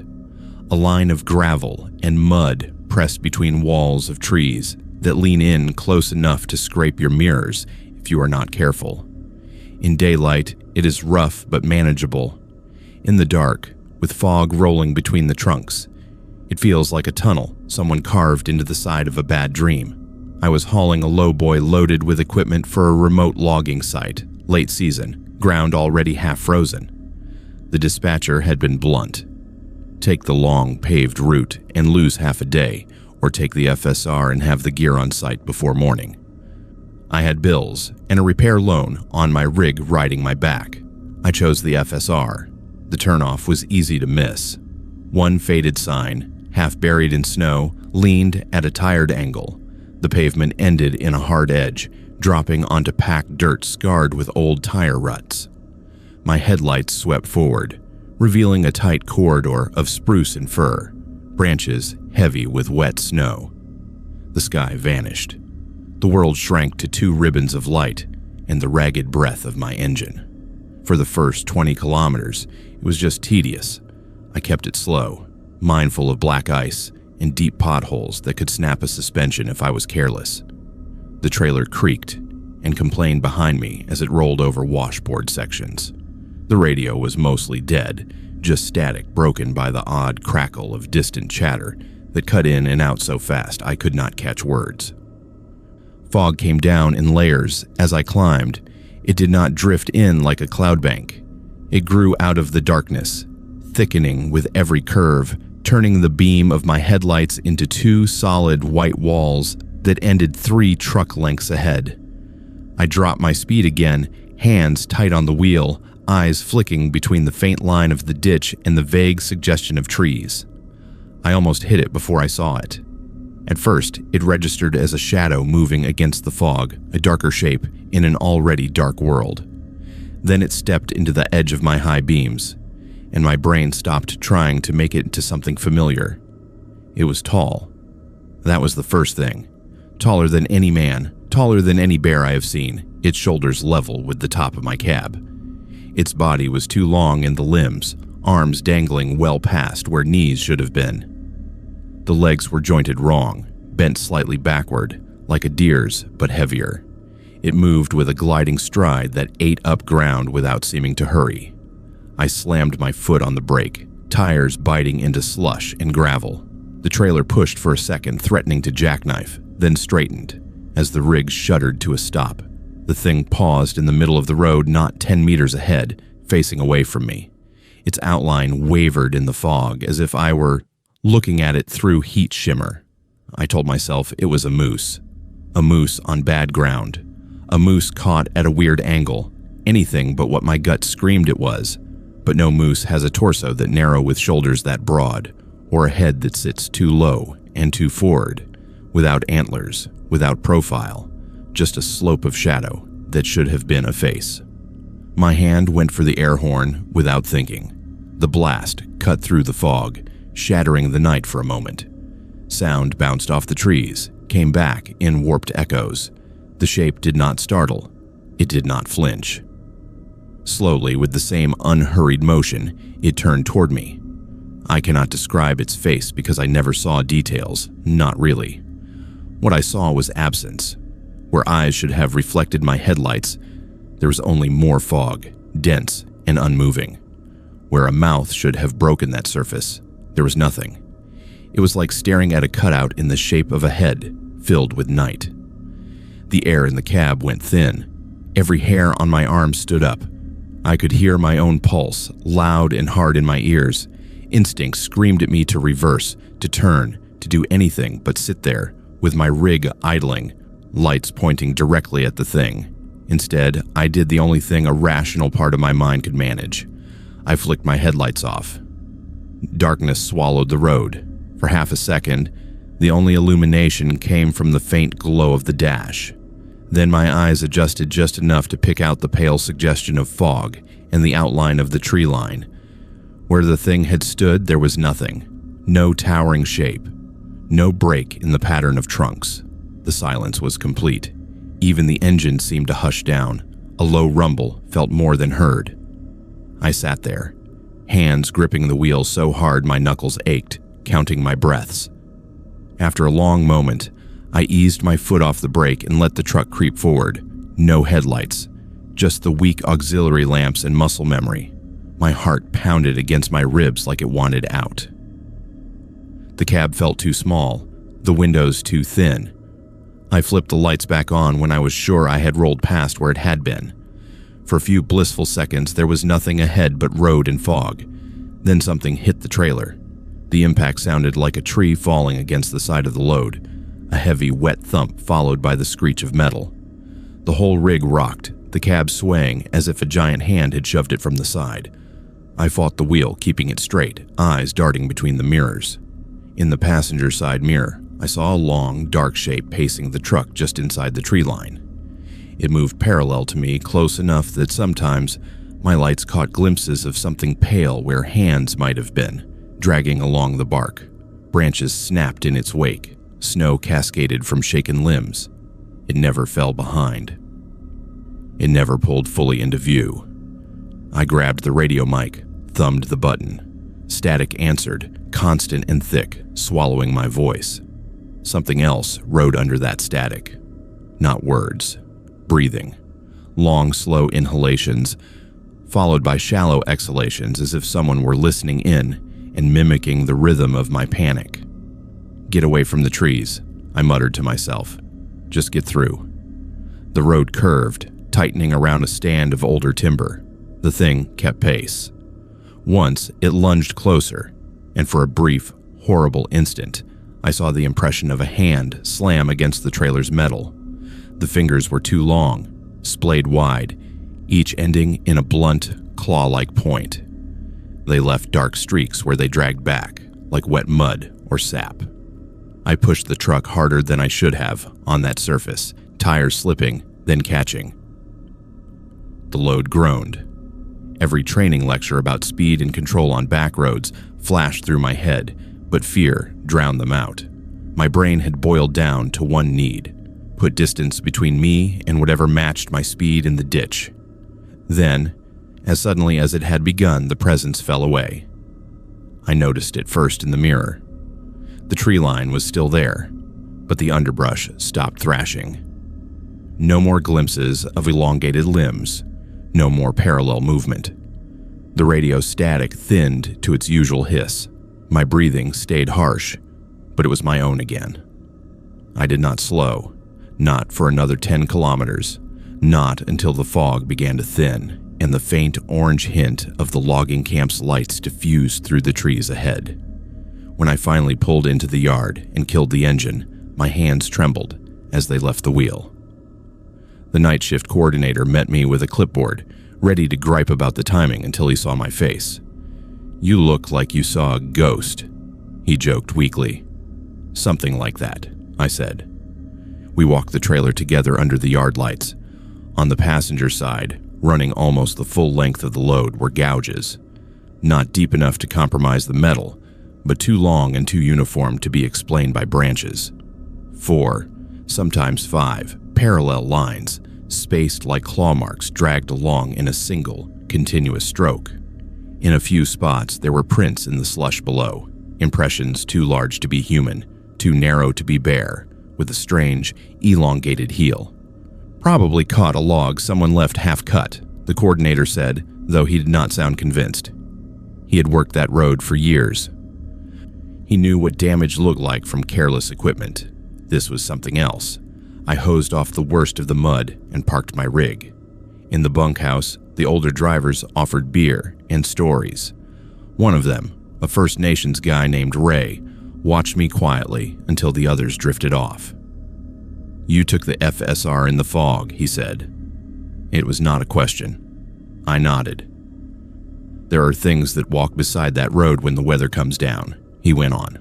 a line of gravel and mud pressed between walls of trees that lean in close enough to scrape your mirrors if you are not careful. In daylight, it is rough but manageable. In the dark, with fog rolling between the trunks, it feels like a tunnel someone carved into the side of a bad dream. I was hauling a lowboy loaded with equipment for a remote logging site, late season, ground already half frozen. The dispatcher had been blunt. Take the long, paved route and lose half a day, or take the FSR and have the gear on site before morning. I had bills and a repair loan on my rig riding my back. I chose the FSR. The turnoff was easy to miss. One faded sign, half buried in snow, leaned at a tired angle. The pavement ended in a hard edge, dropping onto packed dirt scarred with old tire ruts. My headlights swept forward, revealing a tight corridor of spruce and fir, branches heavy with wet snow. The sky vanished. The world shrank to 2 ribbons of light and the ragged breath of my engine. For the first 20 kilometers, it was just tedious. I kept it slow, mindful of black ice and deep potholes that could snap a suspension if I was careless. The trailer creaked and complained behind me as it rolled over washboard sections. The radio was mostly dead, just static broken by the odd crackle of distant chatter that cut in and out so fast I could not catch words. Fog came down in layers as I climbed. It did not drift in like a cloud bank. It grew out of the darkness, thickening with every curve, turning the beam of my headlights into 2 solid white walls that ended 3 truck lengths ahead. I dropped my speed again, hands tight on the wheel, eyes flicking between the faint line of the ditch and the vague suggestion of trees. I almost hit it before I saw it. At first, it registered as a shadow moving against the fog, a darker shape in an already dark world. Then it stepped into the edge of my high beams, and my brain stopped trying to make it into something familiar. It was tall. That was the first thing. Taller than any man, taller than any bear I have seen, its shoulders level with the top of my cab. Its body was too long in the limbs, arms dangling well past where knees should have been. The legs were jointed wrong, bent slightly backward, like a deer's, but heavier. It moved with a gliding stride that ate up ground without seeming to hurry. I slammed my foot on the brake, tires biting into slush and gravel. The trailer pushed for a second, threatening to jackknife, then straightened. As the rig shuddered to a stop, the thing paused in the middle of the road not 10 meters ahead, facing away from me. Its outline wavered in the fog as if I were looking at it through heat shimmer. I told myself it was a moose on bad ground, a moose caught at a weird angle, anything but what my gut screamed it was. But no moose has a torso that narrow with shoulders that broad, or a head that sits too low and too forward, without antlers, without profile, just a slope of shadow that should have been a face. My hand went for the air horn without thinking. The blast cut through the fog, shattering the night for a moment. Sound bounced off the trees, came back in warped echoes. The shape did not startle. It did not flinch. Slowly, with the same unhurried motion, it turned toward me. I cannot describe its face because I never saw details, not really. What I saw was absence. Where eyes should have reflected my headlights, there was only more fog, dense and unmoving. Where a mouth should have broken that surface, there was nothing. It was like staring at a cutout in the shape of a head, filled with night. The air in the cab went thin. Every hair on my arm stood up. I could hear my own pulse, loud and hard in my ears. Instinct screamed at me to reverse, to turn, to do anything but sit there, with my rig idling, lights pointing directly at the thing. Instead, I did the only thing a rational part of my mind could manage. I flicked my headlights off. Darkness swallowed the road. For half a second, the only illumination came from the faint glow of the dash. Then my eyes adjusted just enough to pick out the pale suggestion of fog and the outline of the tree line. Where the thing had stood, there was nothing. No towering shape. No break in the pattern of trunks. The silence was complete. Even the engine seemed to hush down. A low rumble felt more than heard. I sat there, hands gripping the wheel so hard my knuckles ached, counting my breaths. After a long moment, I eased my foot off the brake and let the truck creep forward. No headlights, just the weak auxiliary lamps and muscle memory. My heart pounded against my ribs like it wanted out. The cab felt too small, the windows too thin. I flipped the lights back on when I was sure I had rolled past where it had been. For a few blissful seconds, there was nothing ahead but road and fog. Then something hit the trailer. The impact sounded like a tree falling against the side of the load, a heavy, wet thump followed by the screech of metal. The whole rig rocked, the cab swaying as if a giant hand had shoved it from the side. I fought the wheel, keeping it straight, eyes darting between the mirrors. In the passenger side mirror, I saw a long, dark shape pacing the truck just inside the tree line. It moved parallel to me, close enough that sometimes my lights caught glimpses of something pale where hands might have been, dragging along the bark. Branches snapped in its wake. Snow cascaded from shaken limbs. It never fell behind. It never pulled fully into view. I grabbed the radio mic, thumbed the button. Static answered, constant and thick, swallowing my voice. Something else rode under that static. Not words. Breathing. Long, slow inhalations, followed by shallow exhalations as if someone were listening in and mimicking the rhythm of my panic. Get away from the trees, I muttered to myself. Just get through. The road curved, tightening around a stand of older timber. The thing kept pace. Once, it lunged closer, and for a brief, horrible instant, I saw the impression of a hand slam against the trailer's metal. The fingers were too long, splayed wide, each ending in a blunt, claw-like point. They left dark streaks where they dragged back, like wet mud or sap. I pushed the truck harder than I should have on that surface, tires slipping, then catching. The load groaned. Every training lecture about speed and control on back roads flashed through my head, but fear drowned them out. My brain had boiled down to one need: put distance between me and whatever matched my speed in the ditch. Then, as suddenly as it had begun, the presence fell away. I noticed it first in the mirror. The tree line was still there, but the underbrush stopped thrashing. No more glimpses of elongated limbs, no more parallel movement. The radio static thinned to its usual hiss. My breathing stayed harsh, but it was my own again. I did not slow, not for another 10 kilometers, not until the fog began to thin. and the faint orange hint of the logging camp's lights diffused through the trees ahead. When I finally pulled into the yard and killed the engine, my hands trembled as they left the wheel. The night shift coordinator met me with a clipboard, ready to gripe about the timing until he saw my face. "You look like you saw a ghost," he joked weakly. "Something like that," I said. We walked the trailer together under the yard lights. On the passenger side, running almost the full length of the load, were gouges. Not deep enough to compromise the metal, but too long and too uniform to be explained by branches. 4, sometimes 5, parallel lines, spaced like claw marks dragged along in a single, continuous stroke. In a few spots, there were prints in the slush below, impressions too large to be human, too narrow to be bare, with a strange, elongated heel. "Probably caught a log someone left half-cut," the coordinator said, though he did not sound convinced. He had worked that road for years. He knew what damage looked like from careless equipment. This was something else. I hosed off the worst of the mud and parked my rig. In the bunkhouse, the older drivers offered beer and stories. One of them, a First Nations guy named Ray, watched me quietly until the others drifted off. "You took the FSR in the fog," he said. It was not a question. I nodded. "There are things that walk beside that road when the weather comes down," he went on.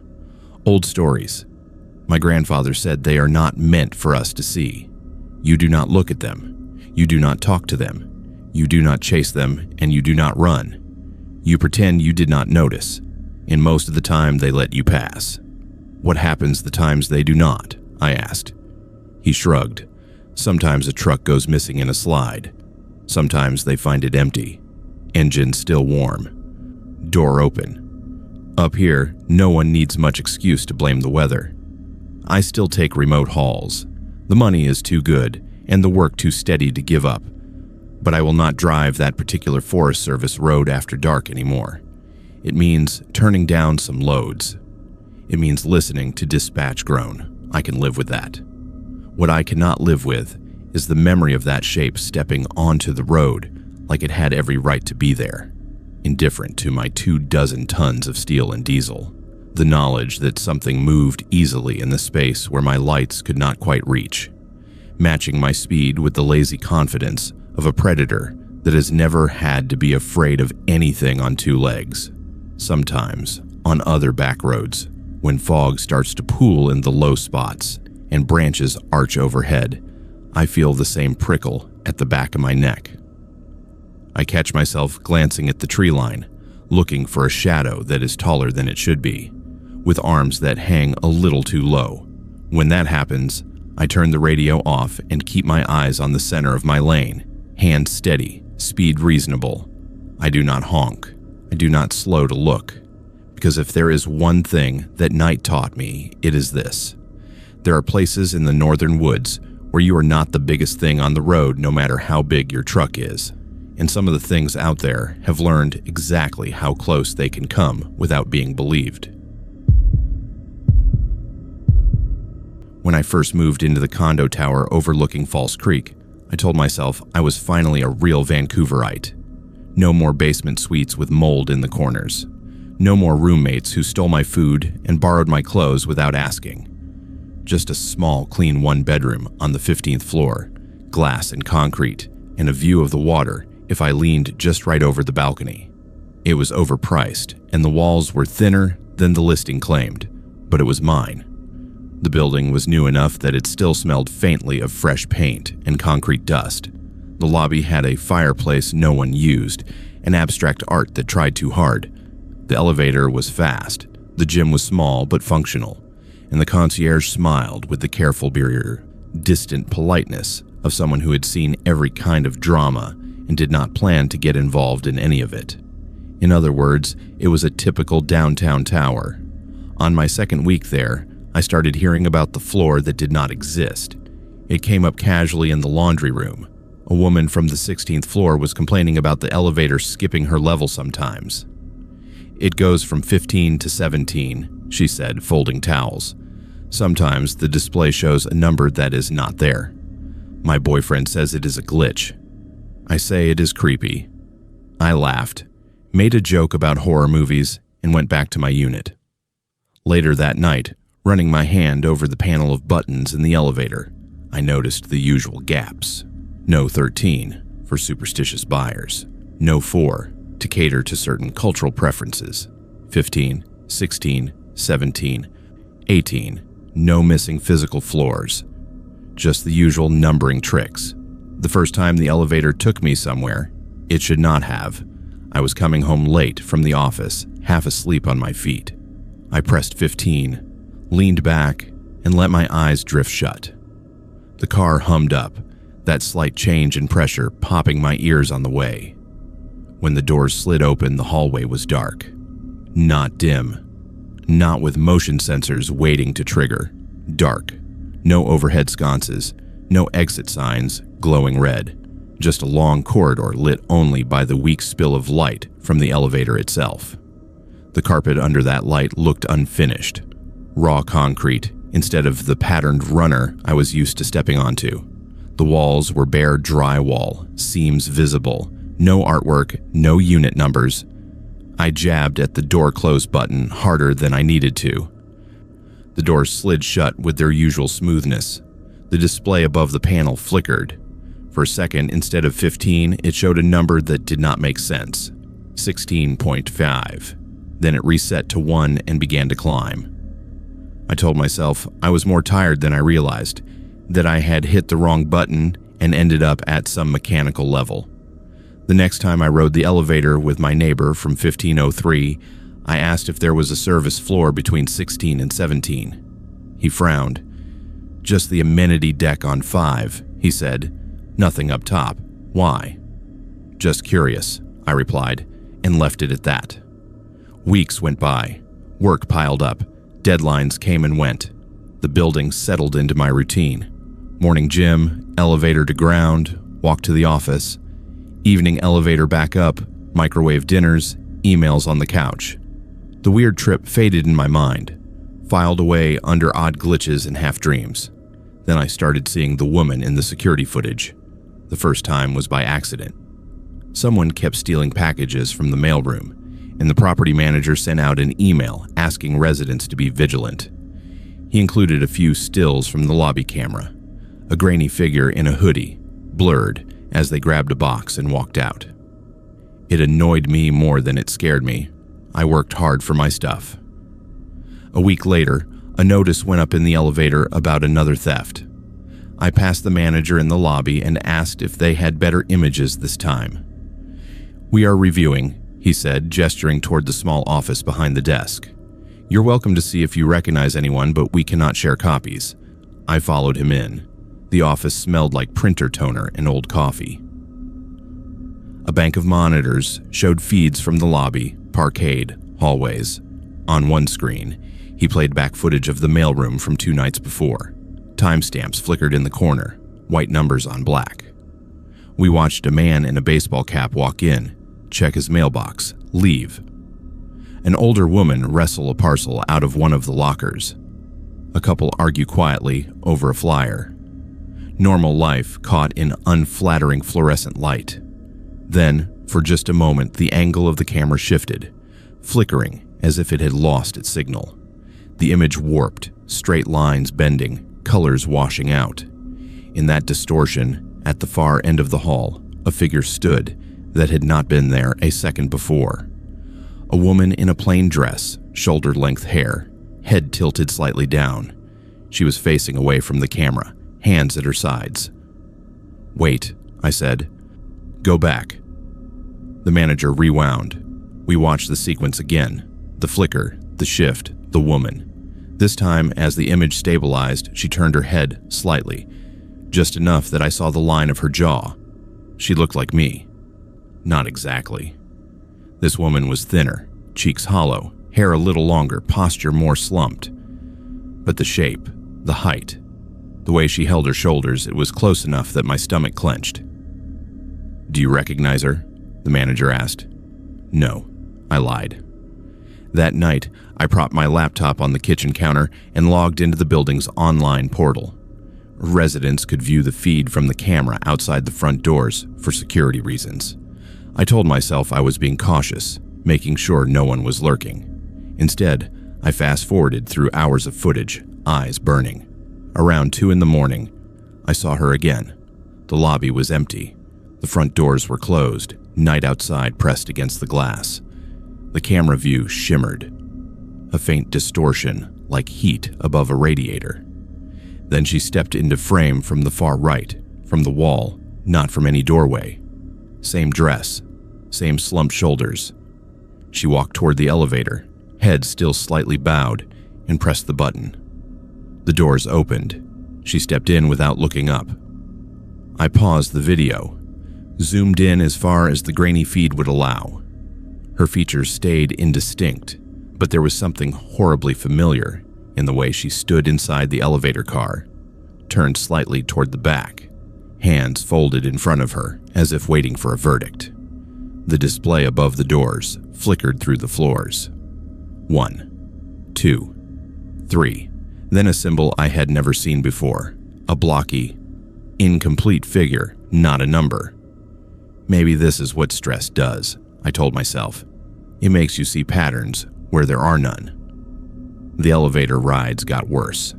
"Old stories. My grandfather said they are not meant for us to see. You do not look at them. You do not talk to them. You do not chase them, and you do not run. You pretend you did not notice, and most of the time they let you pass." "What happens the times they do not?" I asked. He shrugged. "Sometimes a truck goes missing in a slide. Sometimes they find it empty. Engine still warm. Door open. Up here, no one needs much excuse to blame the weather. I still take remote hauls. The money is too good, and the work too steady to give up. But I will not drive that particular Forest Service road after dark anymore. It means turning down some loads. It means listening to dispatch groan. I can live with that. What I cannot live with is the memory of that shape stepping onto the road like it had every right to be there, indifferent to my 24 tons of steel and diesel. The knowledge that something moved easily in the space where my lights could not quite reach, matching my speed with the lazy confidence of a predator that has never had to be afraid of anything on 2 legs. Sometimes, on other back roads, when fog starts to pool in the low spots and branches arch overhead, I feel the same prickle at the back of my neck. I catch myself glancing at the tree line, looking for a shadow that is taller than it should be, with arms that hang a little too low. When that happens, I turn the radio off and keep my eyes on the center of my lane, hands steady, speed reasonable. I do not honk. I do not slow to look. Because if there is one thing that night taught me, it is this. There are places in the northern woods where you are not the biggest thing on the road no matter how big your truck is. And some of the things out there have learned exactly how close they can come without being believed. When I first moved into the condo tower overlooking False Creek, I told myself I was finally a real Vancouverite. No more basement suites with mold in the corners. No more roommates who stole my food and borrowed my clothes without asking. Just a small, clean 1-bedroom on the 15th floor, glass and concrete, and a view of the water if I leaned just right over the balcony. It was overpriced, and the walls were thinner than the listing claimed, but it was mine. The building was new enough that it still smelled faintly of fresh paint and concrete dust. The lobby had a fireplace no one used, and abstract art that tried too hard. The elevator was fast, the gym was small but functional, and the concierge smiled with the careful distant politeness of someone who had seen every kind of drama and did not plan to get involved in any of it. In other words, it was a typical downtown tower. On my second week there, I started hearing about the floor that did not exist. It came up casually in the laundry room. A woman from the 16th floor was complaining about the elevator skipping her level sometimes. "It goes from 15 to 17, she said, folding towels. "Sometimes the display shows a number that is not there. My boyfriend says it is a glitch." I say it is creepy. I laughed, made a joke about horror movies, and went back to my unit. Later that night, running my hand over the panel of buttons in the elevator, I noticed the usual gaps. No 13 for superstitious buyers. No 4 to cater to certain cultural preferences. 15, 16, 17, 18. No missing physical floors. Just the usual numbering tricks. The first time the elevator took me somewhere, it should not have. I was coming home late from the office, half asleep on my feet. I pressed 15, leaned back, and let my eyes drift shut. The car hummed up, that slight change in pressure popping my ears on the way. When the doors slid open, the hallway was dark. Not dim. Not with motion sensors waiting to trigger. Dark. No overhead sconces. No exit signs, glowing red. Just a long corridor lit only by the weak spill of light from the elevator itself. The carpet under that light looked unfinished. Raw concrete instead of the patterned runner I was used to stepping onto. The walls were bare drywall, seams visible, no artwork, no unit numbers. I jabbed at the door close button harder than I needed to. The doors slid shut with their usual smoothness. The display above the panel flickered. For a second, instead of 15, it showed a number that did not make sense. 16.5. Then it reset to 1 and began to climb. I told myself I was more tired than I realized, that I had hit the wrong button and ended up at some mechanical level. The next time I rode the elevator with my neighbor from 1503, I asked if there was a service floor between 16 and 17. He frowned. Just the amenity deck on 5, he said. Nothing up top. Why? Just curious, I replied, and left it at that. Weeks went by. Work piled up. Deadlines came and went. The building settled into my routine. Morning gym, elevator to ground, walk to the office. Evening elevator back up, microwave dinners, emails on the couch. The weird trip faded in my mind, filed away under odd glitches and half-dreams. Then I started seeing the woman in the security footage. The first time was by accident. Someone kept stealing packages from the mailroom, and the property manager sent out an email asking residents to be vigilant. He included a few stills from the lobby camera, a grainy figure in a hoodie, blurred as they grabbed a box and walked out. It annoyed me more than it scared me. I worked hard for my stuff. A week later, a notice went up in the elevator about another theft. I passed the manager in the lobby and asked if they had better images this time. "We are reviewing," he said, gesturing toward the small office behind the desk. "You're welcome to see if you recognize anyone, but we cannot share copies." I followed him in. The office smelled like printer toner and old coffee. A bank of monitors showed feeds from the lobby, parkade, hallways. On one screen, he played back footage of the mailroom from 2 nights before. Timestamps flickered in the corner, white numbers on black. We watched a man in a baseball cap walk in, check his mailbox, leave. An older woman wrestle a parcel out of one of the lockers. A couple argue quietly over a flyer. Normal life caught in unflattering fluorescent light. Then, for just a moment, the angle of the camera shifted, flickering as if it had lost its signal. The image warped, straight lines bending, colors washing out. In that distortion, at the far end of the hall, a figure stood that had not been there a second before. A woman in a plain dress, shoulder-length hair, head tilted slightly down. She was facing away from the camera, hands at her sides. "Wait," I said. "Go back." The manager rewound. We watched the sequence again. The flicker, the shift, the woman. This time, as the image stabilized, she turned her head slightly, just enough that I saw the line of her jaw. She looked like me. Not exactly. This woman was thinner, cheeks hollow, hair a little longer, posture more slumped. But the shape, the height, the way she held her shoulders, it was close enough that my stomach clenched. "Do you recognize her?" the manager asked. "No," I lied. That night, I propped my laptop on the kitchen counter and logged into the building's online portal. Residents could view the feed from the camera outside the front doors for security reasons. I told myself I was being cautious, making sure no one was lurking. Instead, I fast-forwarded through hours of footage, eyes burning. Around 2 a.m, I saw her again. The lobby was empty. The front doors were closed, night outside pressed against the glass. The camera view shimmered, a faint distortion like heat above a radiator. Then she stepped into frame from the far right, from the wall, not from any doorway. Same dress, same slumped shoulders. She walked toward the elevator, head still slightly bowed, and pressed the button. The doors opened. She stepped in without looking up. I paused the video, zoomed in as far as the grainy feed would allow. Her features stayed indistinct, but there was something horribly familiar in the way she stood inside the elevator car, turned slightly toward the back, hands folded in front of her as if waiting for a verdict. The display above the doors flickered through the floors. 1, 2, 3. Then a symbol I had never seen before, a blocky, incomplete figure, not a number. Maybe this is what stress does, I told myself. It makes you see patterns where there are none. The elevator rides got worse.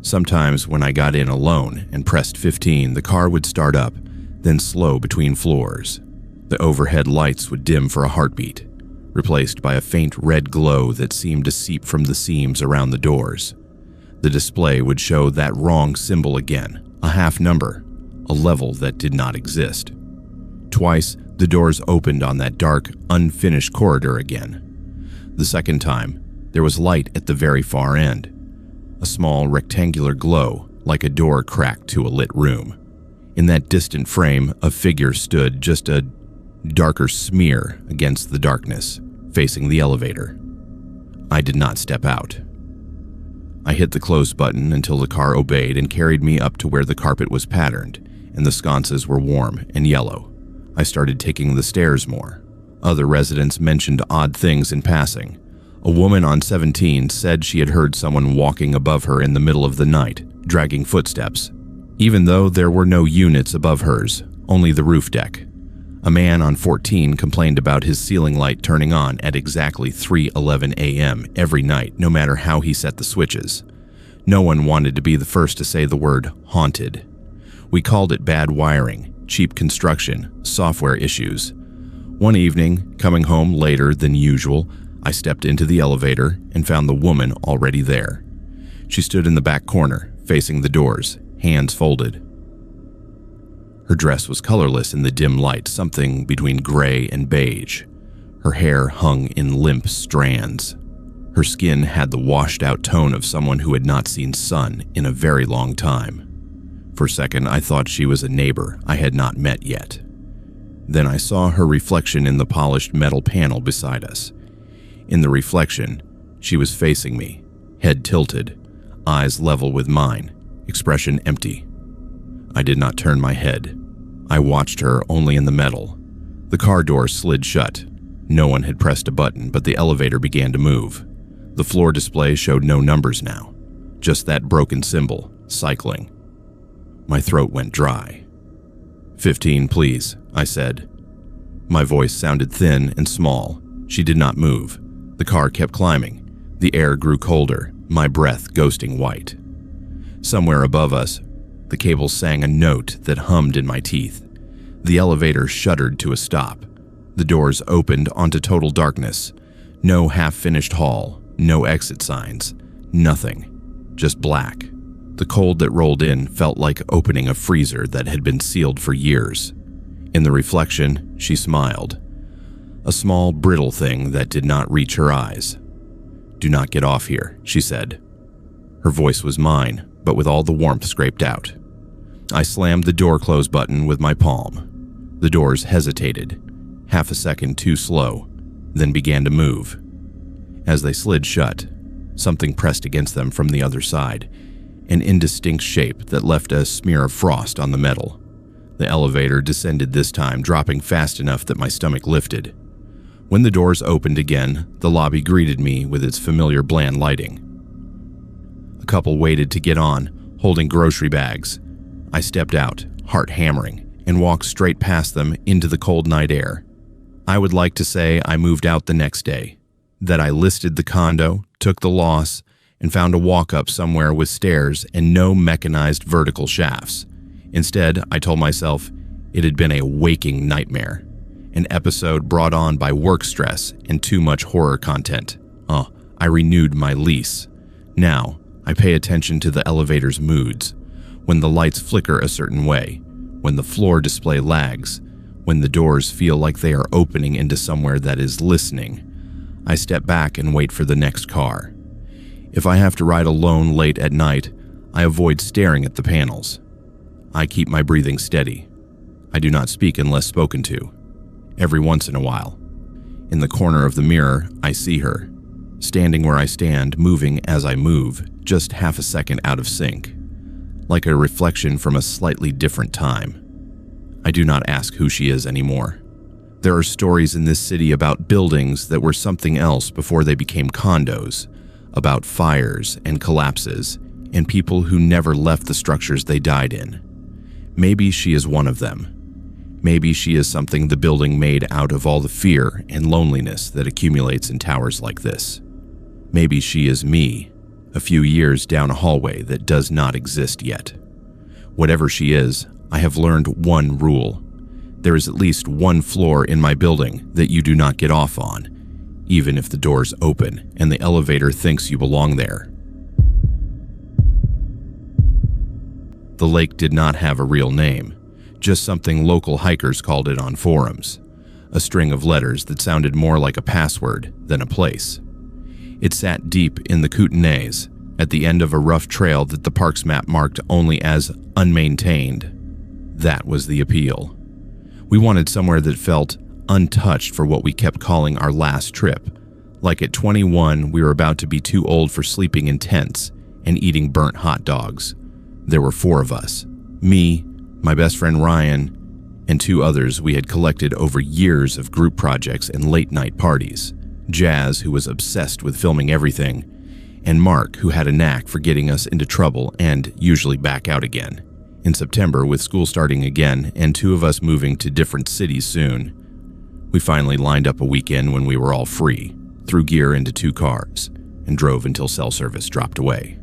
Sometimes when I got in alone and pressed 15, the car would start up, then slow between floors. The overhead lights would dim for a heartbeat, replaced by a faint red glow that seemed to seep from the seams around the doors. The display would show that wrong symbol again, a half number, a level that did not exist. Twice, the doors opened on that dark, unfinished corridor again. The second time, there was light at the very far end, a small rectangular glow like a door cracked to a lit room. In that distant frame, a figure stood, just a darker smear against the darkness, facing the elevator. I did not step out. I hit the close button until the car obeyed and carried me up to where the carpet was patterned and the sconces were warm and yellow. I started taking the stairs more. Other residents mentioned odd things in passing. A woman on 17 said she had heard someone walking above her in the middle of the night, dragging footsteps, even though there were no units above hers, only the roof deck. A man on 14 complained about his ceiling light turning on at exactly 3:11 a.m. every night, no matter how he set the switches. No one wanted to be the first to say the word haunted. We called it bad wiring, cheap construction, software issues. One evening, coming home later than usual, I stepped into the elevator and found the woman already there. She stood in the back corner, facing the doors, hands folded. Her dress was colorless in the dim light, something between gray and beige. Her hair hung in limp strands. Her skin had the washed-out tone of someone who had not seen sun in a very long time. For a second, I thought she was a neighbor I had not met yet. Then I saw her reflection in the polished metal panel beside us. In the reflection, she was facing me, head tilted, eyes level with mine, expression empty. I did not turn my head. I watched her only in the metal. The car door slid shut. No one had pressed a button, but the elevator began to move. The floor display showed no numbers now, just that broken symbol, cycling. My throat went dry. 15, please, I said. My voice sounded thin and small. She did not move. The car kept climbing. The air grew colder, my breath ghosting white. Somewhere above us, the cable sang a note that hummed in my teeth. The elevator shuddered to a stop. The doors opened onto total darkness. No half-finished hall, no exit signs, nothing, just black. The cold that rolled in felt like opening a freezer that had been sealed for years. In the reflection, she smiled. A small, brittle thing that did not reach her eyes. "Do not get off here," she said. Her voice was mine, but with all the warmth scraped out. I slammed the door close button with my palm. The doors hesitated, half a second too slow, then began to move. As they slid shut, something pressed against them from the other side, an indistinct shape that left a smear of frost on the metal. The elevator descended this time, dropping fast enough that my stomach lifted. When the doors opened again, the lobby greeted me with its familiar bland lighting. A couple waited to get on, holding grocery bags. I stepped out, heart hammering, and walked straight past them into the cold night air. I would like to say I moved out the next day, that I listed the condo, took the loss, and found a walk-up somewhere with stairs and no mechanized vertical shafts. Instead, I told myself it had been a waking nightmare, an episode brought on by work stress and too much horror content. I renewed my lease. Now, I pay attention to the elevator's moods, when the lights flicker a certain way, when the floor display lags, when the doors feel like they are opening into somewhere that is listening. I step back and wait for the next car. If I have to ride alone late at night, I avoid staring at the panels. I keep my breathing steady. I do not speak unless spoken to. Every once in a while. In the corner of the mirror, I see her, standing where I stand, moving as I move, just half a second out of sync, like a reflection from a slightly different time. I do not ask who she is anymore. There are stories in this city about buildings that were something else before they became condos, about fires and collapses, and people who never left the structures they died in. Maybe she is one of them. Maybe she is something the building made out of all the fear and loneliness that accumulates in towers like this. Maybe she is me, a few years down a hallway that does not exist yet. Whatever she is, I have learned one rule. There is at least one floor in my building that you do not get off on, even if the doors open and the elevator thinks you belong there. The lake did not have a real name, just something local hikers called it on forums, a string of letters that sounded more like a password than a place. It sat deep in the Kootenays, at the end of a rough trail that the park's map marked only as unmaintained. That was the appeal. We wanted somewhere that felt untouched for what we kept calling our last trip. Like at 21, we were about to be too old for sleeping in tents and eating burnt hot dogs. There were 4 of us, me, my best friend Ryan, and 2 others we had collected over years of group projects and late-night parties. Jazz, who was obsessed with filming everything, and Mark, who had a knack for getting us into trouble and usually back out again. In September, with school starting again and 2 of us moving to different cities soon, we finally lined up a weekend when we were all free, threw gear into 2 cars, and drove until cell service dropped away.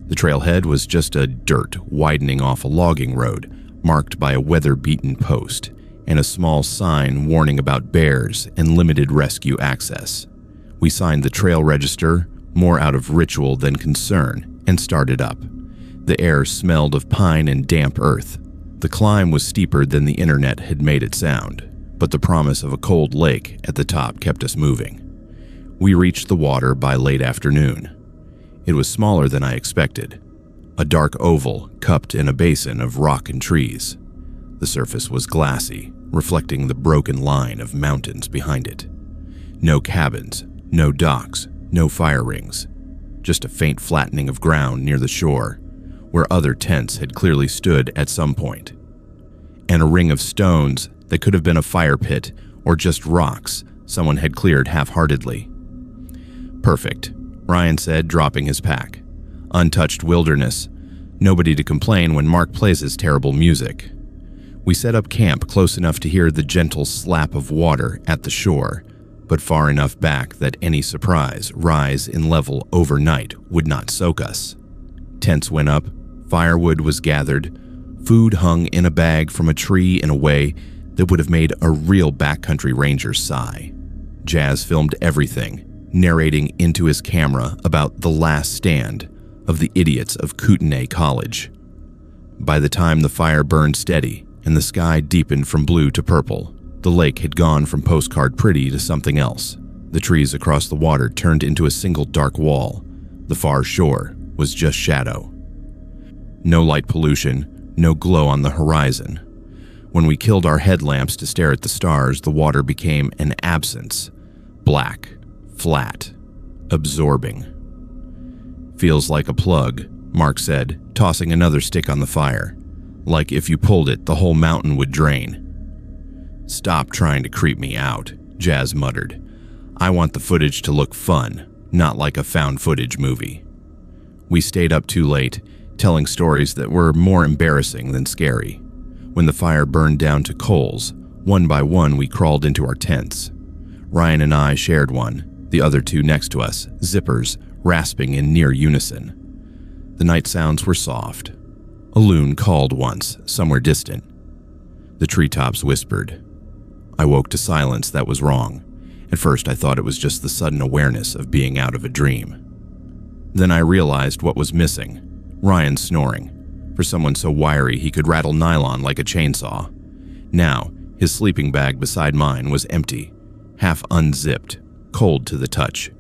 The trailhead was just a dirt widening off a logging road, marked by a weather-beaten post and a small sign warning about bears and limited rescue access. We signed the trail register, more out of ritual than concern, and started up. The air smelled of pine and damp earth. The climb was steeper than the internet had made it sound, but the promise of a cold lake at the top kept us moving. We reached the water by late afternoon. It was smaller than I expected, a dark oval cupped in a basin of rock and trees. The surface was glassy, reflecting the broken line of mountains behind it. No cabins, no docks, no fire rings, just a faint flattening of ground near the shore, where other tents had clearly stood at some point, and a ring of stones that could have been a fire pit or just rocks someone had cleared half-heartedly. Perfect, Ryan said, dropping his pack. Untouched wilderness, nobody to complain when Mark plays his terrible music. We set up camp close enough to hear the gentle slap of water at the shore, but far enough back that any surprise rise in level overnight would not soak us. Tents went up, firewood was gathered, food hung in a bag from a tree in a way that would have made a real backcountry ranger sigh. Jazz filmed everything, narrating into his camera about the last stand of the idiots of Kootenai College. By the time the fire burned steady and the sky deepened from blue to purple, the lake had gone from postcard pretty to something else. The trees across the water turned into a single dark wall. The far shore was just shadow. No light pollution, no glow on the horizon. When we killed our headlamps to stare at the stars, the water became an absence. Black, flat, absorbing. Feels like a plug, Mark said, tossing another stick on the fire. Like if you pulled it, the whole mountain would drain. Stop trying to creep me out, Jazz muttered. I want the footage to look fun, not like a found footage movie. We stayed up too late, telling stories that were more embarrassing than scary. When the fire burned down to coals, one by one we crawled into our tents. Ryan and I shared one, the other two next to us, zippers rasping in near unison. The night sounds were soft. A loon called once, somewhere distant. The treetops whispered. I woke to silence that was wrong. At first I thought it was just the sudden awareness of being out of a dream. Then I realized what was missing. Ryan snoring. For someone so wiry he could rattle nylon like a chainsaw. Now, his sleeping bag beside mine was empty, half unzipped, cold to the touch.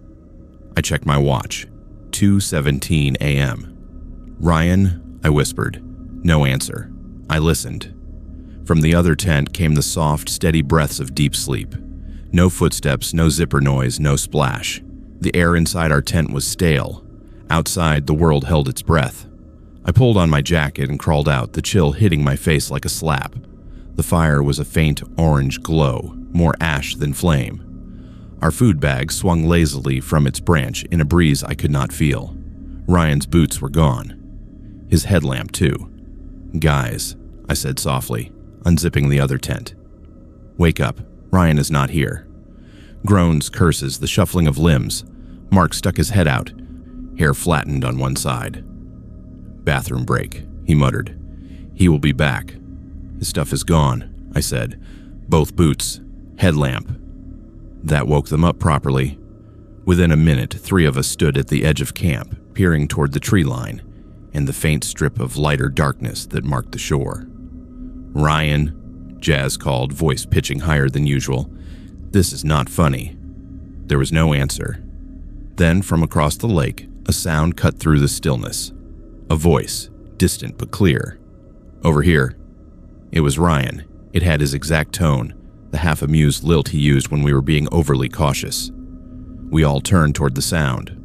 I checked my watch. 2:17 a.m. Ryan, I whispered. No answer. I listened. From the other tent came the soft, steady breaths of deep sleep. No footsteps, no zipper noise, no splash. The air inside our tent was stale. Outside, the world held its breath. I pulled on my jacket and crawled out, the chill hitting my face like a slap. The fire was a faint orange glow, more ash than flame. Our food bag swung lazily from its branch in a breeze I could not feel. Ryan's boots were gone. His headlamp, too. Guys, I said softly, unzipping the other tent. Wake up. Ryan is not here. Groans, curses, the shuffling of limbs. Mark stuck his head out, hair flattened on one side. Bathroom break, he muttered. He will be back. His stuff is gone, I said. Both boots, headlamp. That woke them up properly. Within a minute, 3 of us stood at the edge of camp, peering toward the tree line and the faint strip of lighter darkness that marked the shore. Ryan, Jazz called, voice pitching higher than usual. This is not funny. There was no answer. Then, from across the lake, a sound cut through the stillness. A voice, distant but clear. Over here. It was Ryan. It had his exact tone, the half-amused lilt he used when we were being overly cautious. We all turned toward the sound.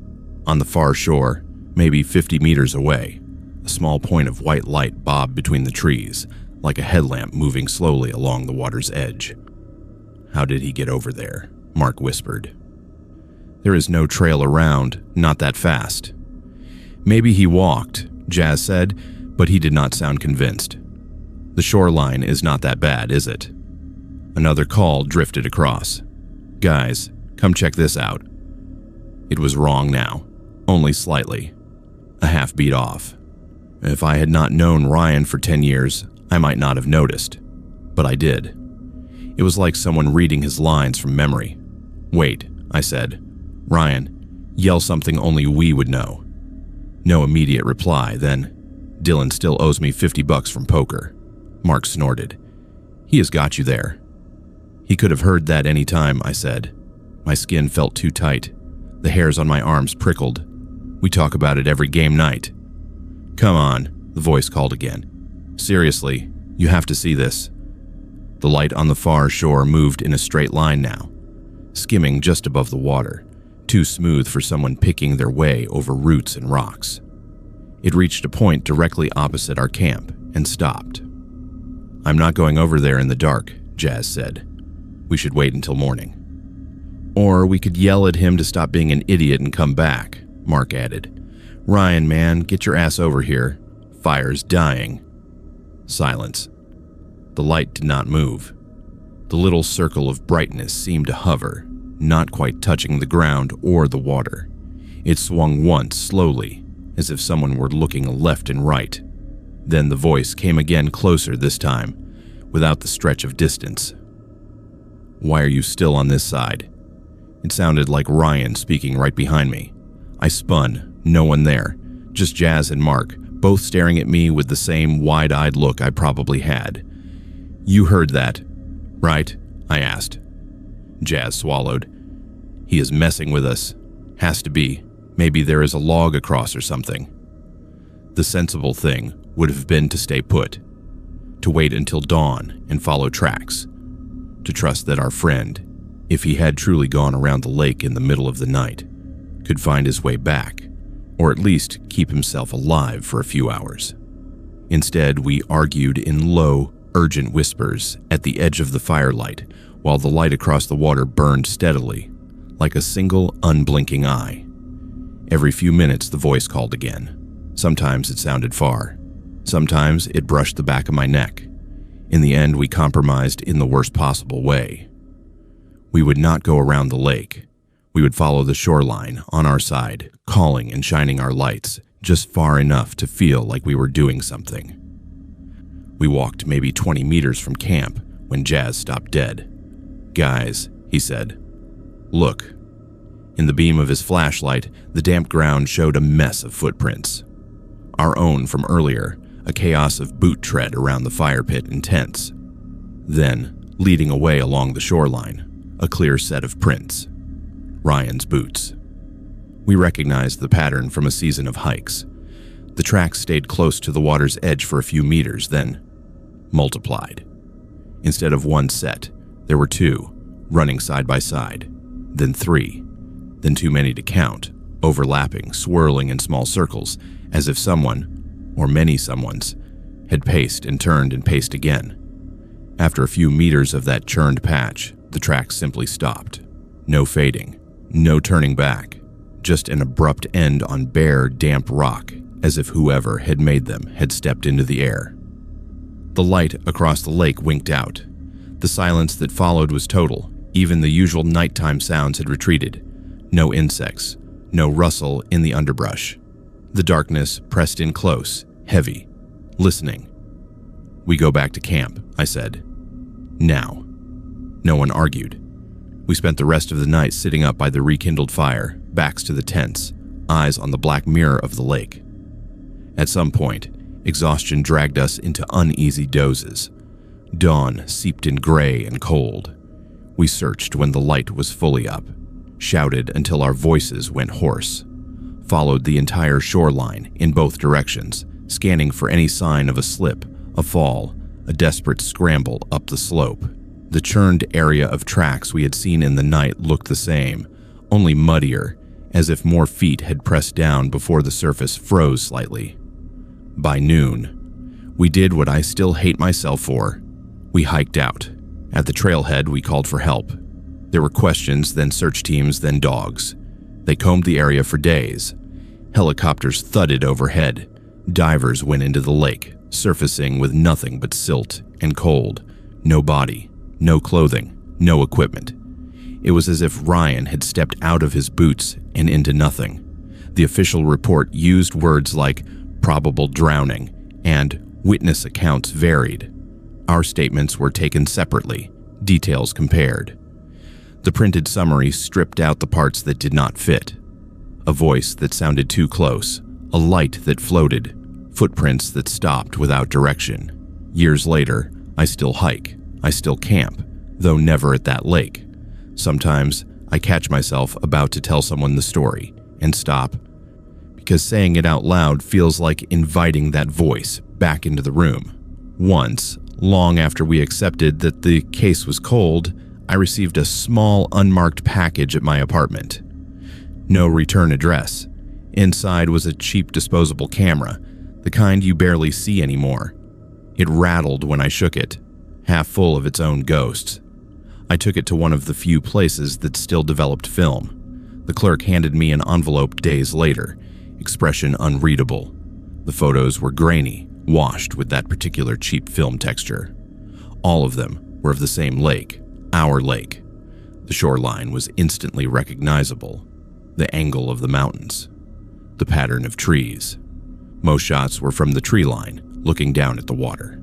On the far shore, maybe 50 meters away, a small point of white light bobbed between the trees, like a headlamp moving slowly along the water's edge. How did he get over there? Mark whispered. There is no trail around, not that fast. Maybe he walked, Jazz said, but he did not sound convinced. The shoreline is not that bad, is it? Another call drifted across. Guys, come check this out. It was wrong now, only slightly. A half beat off. If I had not known Ryan for 10 years, I might not have noticed. But I did. It was like someone reading his lines from memory. Wait, I said. Ryan, yell something only we would know. No immediate reply, then, Dylan still owes me $50 from poker. Mark snorted. He has got you there. He could have heard that any time, I said. My skin felt too tight. The hairs on my arms prickled. We talk about it every game night. Come on, the voice called again. Seriously, you have to see this. The light on the far shore moved in a straight line now, skimming just above the water, too smooth for someone picking their way over roots and rocks. It reached a point directly opposite our camp and stopped. I'm not going over there in the dark, Jazz said. We should wait until morning. Or we could yell at him to stop being an idiot and come back, Mark added. Ryan, man, get your ass over here. Fire's dying. Silence. The light did not move. The little circle of brightness seemed to hover, not quite touching the ground or the water. It swung once, slowly, as if someone were looking left and right. Then the voice came again, closer this time, without the stretch of distance. Why are you still on this side? It sounded like Ryan speaking right behind me. I spun, no one there, just Jazz and Mark, both staring at me with the same wide-eyed look I probably had. You heard that, right? I asked. Jazz swallowed. He is messing with us. Has to be. Maybe there is a log across or something. The sensible thing would have been to stay put, to wait until dawn and follow tracks, to trust that our friend, if he had truly gone around the lake in the middle of the night, could find his way back, or at least keep himself alive for a few hours. Instead, we argued in low, urgent whispers at the edge of the firelight while the light across the water burned steadily, like a single unblinking eye. Every few minutes the voice called again. Sometimes it sounded far. Sometimes it brushed the back of my neck. In the end, we compromised in the worst possible way. We would not go around the lake. We would follow the shoreline on our side, calling and shining our lights just far enough to feel like we were doing something. We walked maybe 20 meters from camp when Jazz stopped dead. "Guys," he said, "look." In the beam of his flashlight, the damp ground showed a mess of footprints. Our own from earlier, a chaos of boot tread around the fire pit and tents. Then, leading away along the shoreline, a clear set of prints. Ryan's boots. We recognized the pattern from a season of hikes. The tracks stayed close to the water's edge for a few meters, then multiplied. Instead of one set, there were two, running side by side, then three, then too many to count, overlapping, swirling in small circles, as if someone, or many someones, had paced and paced again. After a few meters of that churned patch, the tracks simply stopped. No fading, no turning back, just an abrupt end on bare, damp rock, as if whoever had made them had stepped into the air. The light across the lake winked out. The silence that followed was total. Even the usual nighttime sounds had retreated. No insects, no rustle in the underbrush. The darkness pressed in close, heavy, listening. "We go back to camp," I said. "Now." No one argued. We spent the rest of the night sitting up by the rekindled fire, backs to the tents, eyes on the black mirror of the lake. At some point, exhaustion dragged us into uneasy dozes. Dawn seeped in gray and cold. We searched when the light was fully up, shouted until our voices went hoarse, followed the entire shoreline in both directions, scanning for any sign of a slip, a fall, a desperate scramble up the slope. The churned area of tracks we had seen in the night looked the same, only muddier, as if more feet had pressed down before the surface froze slightly. By noon, we did what I still hate myself for. We hiked out. At the trailhead, we called for help. There were questions, then search teams, then dogs. They combed the area for days. Helicopters thudded overhead. Divers went into the lake, surfacing with nothing but silt and cold. No body, no clothing, no equipment. It was as if Ryan had stepped out of his boots and into nothing. The official report used words like probable drowning and witness accounts varied. Our statements were taken separately, details compared. The printed summary stripped out the parts that did not fit. A voice that sounded too close, a light that floated, footprints that stopped without direction. Years later, I still hike, I still camp, though never at that lake. Sometimes I catch myself about to tell someone the story and stop, because saying it out loud feels like inviting that voice back into the room. Once, long after we accepted that the case was cold, I received a small unmarked package at my apartment. No return address. Inside was a cheap disposable camera, the kind you barely see anymore. It rattled when I shook it, half full of its own ghosts. I took it to one of the few places that still developed film. The clerk handed me an envelope days later, expression unreadable. The photos were grainy, washed with that particular cheap film texture. All of them were of the same lake, our lake. The shoreline was instantly recognizable. The angle of the mountains. The pattern of trees. Most shots were from the tree line, looking down at the water.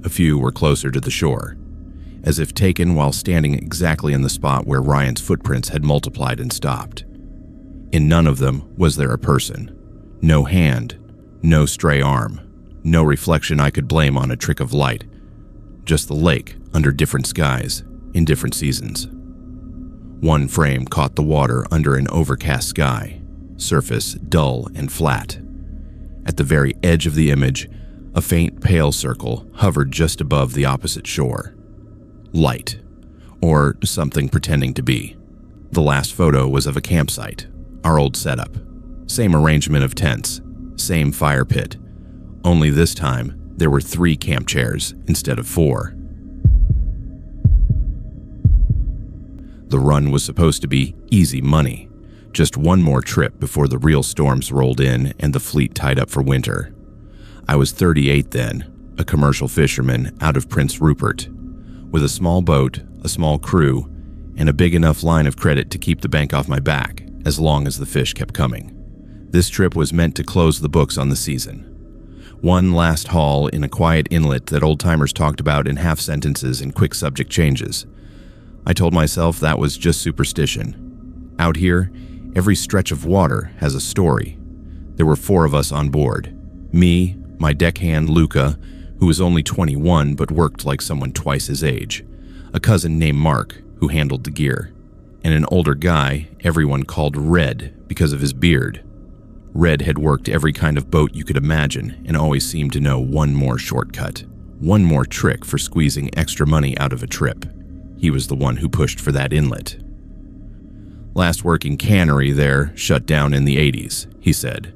A few were closer to the shore, as if taken while standing exactly in the spot where Ryan's footprints had multiplied and stopped. In none of them was there a person. No hand, no stray arm, no reflection I could blame on a trick of light. Just the lake under different skies, in different seasons. One frame caught the water under an overcast sky, surface dull and flat. At the very edge of the image, a faint pale circle hovered just above the opposite shore. Light, or something pretending to be. The last photo was of a campsite, our old setup. Same arrangement of tents, same fire pit. Only this time, there were 3 camp chairs instead of 4. The run was supposed to be easy money. Just one more trip before the real storms rolled in and the fleet tied up for winter. I was 38 then, a commercial fisherman out of Prince Rupert, with a small boat, a small crew, and a big enough line of credit to keep the bank off my back as long as the fish kept coming. This trip was meant to close the books on the season. One last haul in a quiet inlet that old-timers talked about in half sentences and quick subject changes. I told myself that was just superstition. Out here, every stretch of water has a story. There were 4 of us on board. Me, my deckhand Luca, who was only 21 but worked like someone twice his age, a cousin named Mark, who handled the gear, and an older guy everyone called Red because of his beard. Red had worked every kind of boat you could imagine and always seemed to know one more shortcut, one more trick for squeezing extra money out of a trip. He was the one who pushed for that inlet. Last working cannery there shut down in the 80s, he said.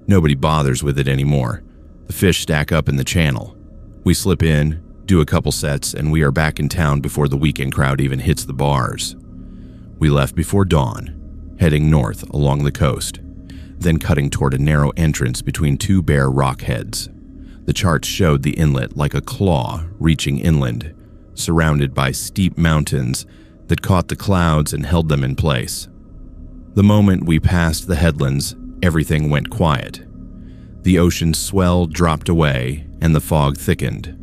Nobody bothers with it anymore. The fish stack up in the channel. We slip in, do a couple sets, and we are back in town before the weekend crowd even hits the bars. We left before dawn, heading north along the coast, then cutting toward a narrow entrance between 2 bare rock heads. The charts showed the inlet like a claw reaching inland, surrounded by steep mountains that caught the clouds and held them in place. The moment we passed the headlands, everything went quiet. The ocean's swell dropped away and the fog thickened,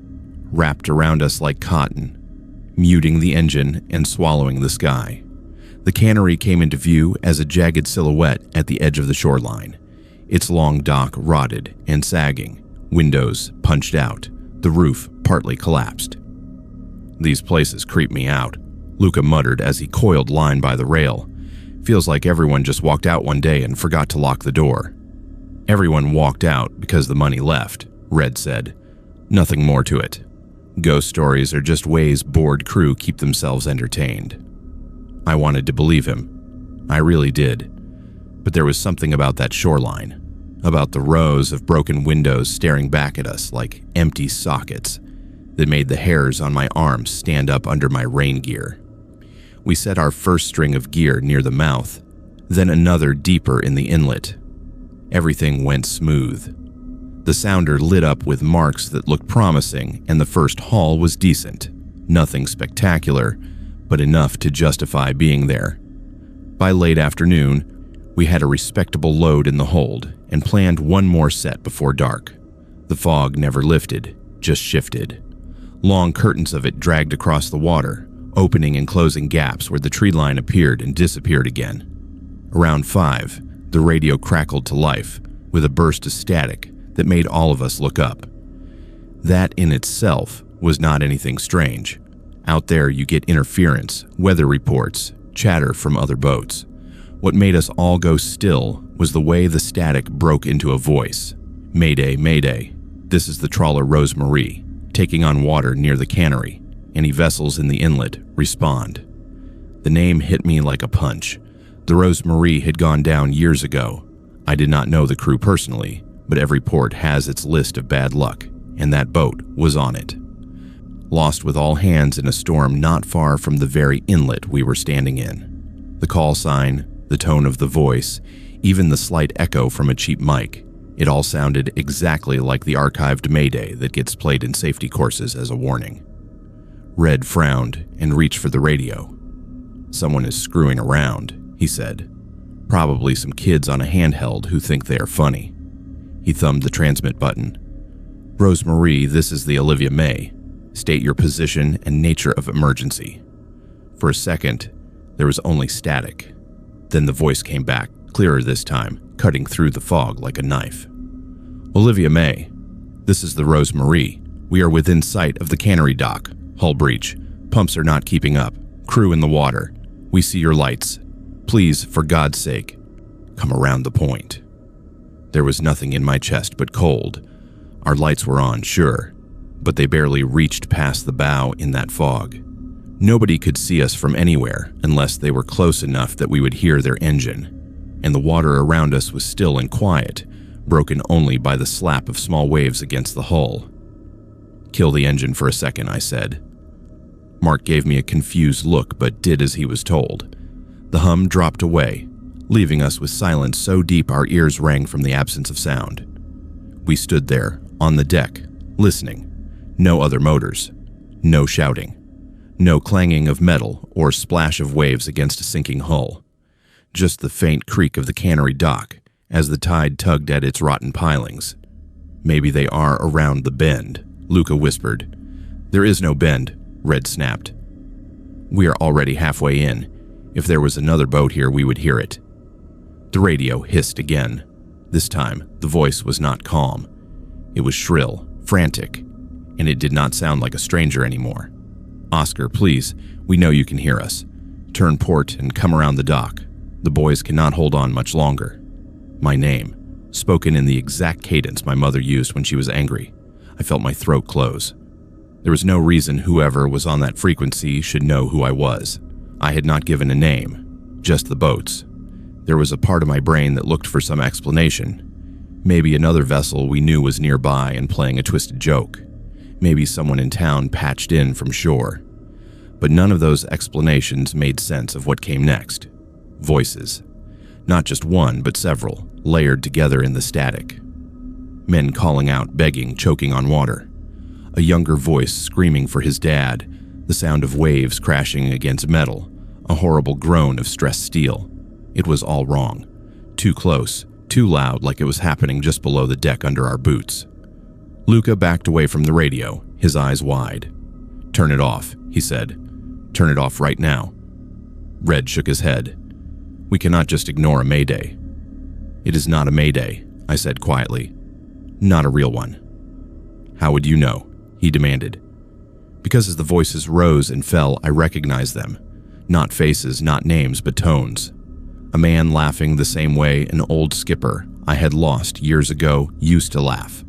wrapped around us like cotton, muting the engine and swallowing the sky. The cannery came into view as a jagged silhouette at the edge of the shoreline, its long dock rotted and sagging, windows punched out, the roof partly collapsed. "These places creep me out," Luca muttered as he coiled line by the rail. "Feels like everyone just walked out one day and forgot to lock the door." "Everyone walked out because the money left," Red said. "Nothing more to it. Ghost stories are just ways bored crew keep themselves entertained." I wanted to believe him. I really did. But there was something about that shoreline, about the rows of broken windows staring back at us like empty sockets, that made the hairs on my arms stand up under my rain gear. We set our first string of gear near the mouth, then another deeper in the inlet. Everything went smooth. The sounder lit up with marks that looked promising, and the first haul was decent. Nothing spectacular, but enough to justify being there. By late afternoon, we had a respectable load in the hold and planned one more set before dark. The fog never lifted, just shifted. Long curtains of it dragged across the water, opening and closing gaps where the tree line appeared and disappeared again. Around 5, the radio crackled to life with a burst of static that made all of us look up. That in itself was not anything strange. Out there you get interference, weather reports, chatter from other boats. What made us all go still was the way the static broke into a voice. "Mayday, mayday. This is the trawler Rosemarie, taking on water near the cannery. Any vessels in the inlet, respond." The name hit me like a punch. The Rosemarie had gone down years ago. I did not know the crew personally, but every port has its list of bad luck, and that boat was on it. Lost with all hands in a storm not far from the very inlet we were standing in. The call sign, the tone of the voice, even the slight echo from a cheap mic, it all sounded exactly like the archived Mayday that gets played in safety courses as a warning. Red frowned and reached for the radio. "Someone is screwing around," he said. "Probably some kids on a handheld who think they are funny." He thumbed the transmit button. "Rosemarie, this is the Olivia May. State your position and nature of emergency." For a second, there was only static. Then the voice came back, clearer this time, cutting through the fog like a knife. "Olivia May, this is the Rosemarie. We are within sight of the cannery dock. Hull breach. Pumps are not keeping up. Crew in the water. We see your lights. Please, for God's sake, come around the point." There was nothing in my chest but cold. Our lights were on, sure, but they barely reached past the bow in that fog. Nobody could see us from anywhere unless they were close enough that we would hear their engine, and the water around us was still and quiet, broken only by the slap of small waves against the hull. "Kill the engine for a second," I said. Mark gave me a confused look but did as he was told. The hum dropped away. leaving us with silence so deep our ears rang from the absence of sound. We stood there, on the deck, listening. No other motors. No shouting. No clanging of metal or splash of waves against a sinking hull. Just the faint creak of the cannery dock as the tide tugged at its rotten pilings. "Maybe they are around the bend," Luca whispered. "There is no bend," Red snapped. "We are already halfway in. If there was another boat here, we would hear it." The radio hissed again. This time, the voice was not calm. It was shrill, frantic, and it did not sound like a stranger anymore. "Oscar, please, we know you can hear us. Turn port and come around the dock. The boys cannot hold on much longer." My name, spoken in the exact cadence my mother used when she was angry. I felt my throat close. There was no reason whoever was on that frequency should know who I was. I had not given a name, just the boats. There was a part of my brain that looked for some explanation. Maybe another vessel we knew was nearby and playing a twisted joke. Maybe someone in town patched in from shore. But none of those explanations made sense of what came next. Voices. Not just one, but several, layered together in the static. Men calling out, begging, choking on water. A younger voice screaming for his dad, the sound of waves crashing against metal, a horrible groan of stressed steel. It was all wrong. Too close, too loud, like it was happening just below the deck under our boots. Luca backed away from the radio, his eyes wide. "Turn it off," he said. "Turn it off right now." Red shook his head. "We cannot just ignore a mayday." "It is not a mayday," I said quietly. "Not a real one." "How would you know?" he demanded. Because as the voices rose and fell, I recognized them. Not faces, not names, but tones. A man laughing the same way an old skipper I had lost years ago used to laugh,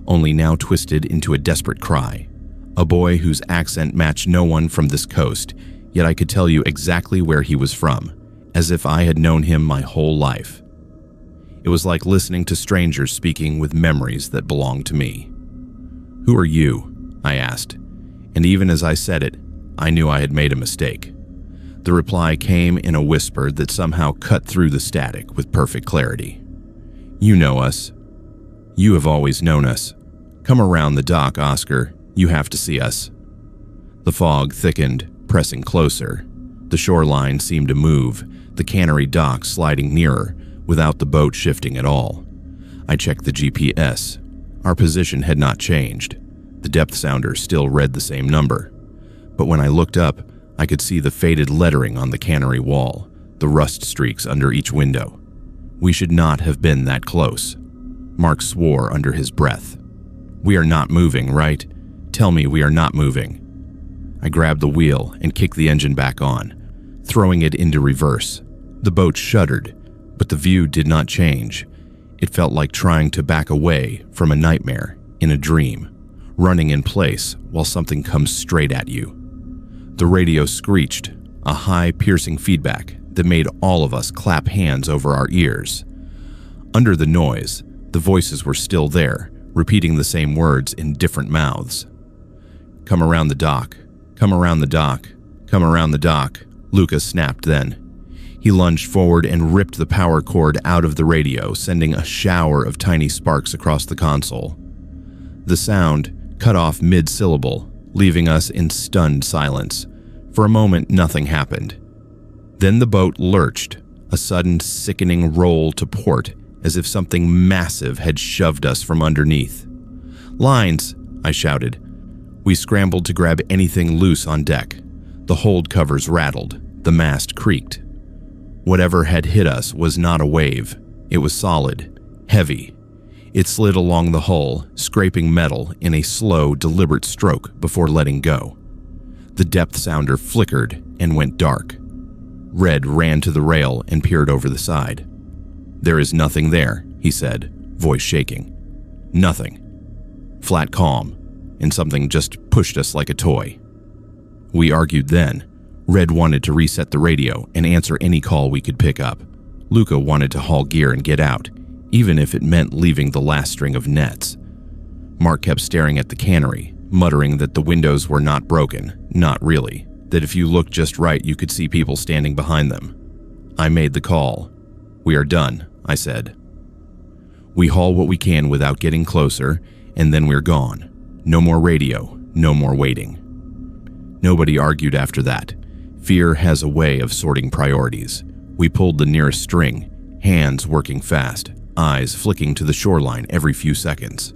only now twisted into a desperate cry. A boy whose accent matched no one from this coast, yet I could tell you exactly where he was from, as if I had known him my whole life. It was like listening to strangers speaking with memories that belonged to me. "Who are you?" I asked, and even as I said it, I knew I had made a mistake. The reply came in a whisper that somehow cut through the static with perfect clarity. "You know us. You have always known us. Come around the dock, Oscar. You have to see us." The fog thickened, pressing closer. The shoreline seemed to move, the cannery dock sliding nearer, without the boat shifting at all. I checked the GPS. Our position had not changed. The depth sounder still read the same number. But when I looked up, I could see the faded lettering on the cannery wall, the rust streaks under each window. We should not have been that close. Mark swore under his breath. "We are not moving, right? Tell me we are not moving." I grabbed the wheel and kicked the engine back on, throwing it into reverse. The boat shuddered, but the view did not change. It felt like trying to back away from a nightmare in a dream, running in place while something comes straight at you. The radio screeched, a high, piercing feedback that made all of us clap hands over our ears. Under the noise, the voices were still there, repeating the same words in different mouths. "Come around the dock. Come around the dock. Come around the dock," Luca snapped then. He lunged forward and ripped the power cord out of the radio, sending a shower of tiny sparks across the console. The sound cut off mid-syllable, leaving us in stunned silence. For a moment, nothing happened. Then the boat lurched, a sudden sickening roll to port, as if something massive had shoved us from underneath. "Lines!" I shouted. We scrambled to grab anything loose on deck. The hold covers rattled, the mast creaked. Whatever had hit us was not a wave. It was solid, heavy. It slid along the hull, scraping metal in a slow, deliberate stroke before letting go. The depth sounder flickered and went dark. Red ran to the rail and peered over the side. "There is nothing there," he said, voice shaking. "Nothing." Flat calm, and something just pushed us like a toy. We argued then. Red wanted to reset the radio and answer any call we could pick up. Luca wanted to haul gear and get out, even if it meant leaving the last string of nets. Mark kept staring at the cannery, muttering that the windows were not broken, not really, that if you looked just right you could see people standing behind them. I made the call. "We are done," I said. "We haul what we can without getting closer, and then we're gone. No more radio, no more waiting." Nobody argued after that. Fear has a way of sorting priorities. We pulled the nearest string, hands working fast, eyes flicking to the shoreline every few seconds.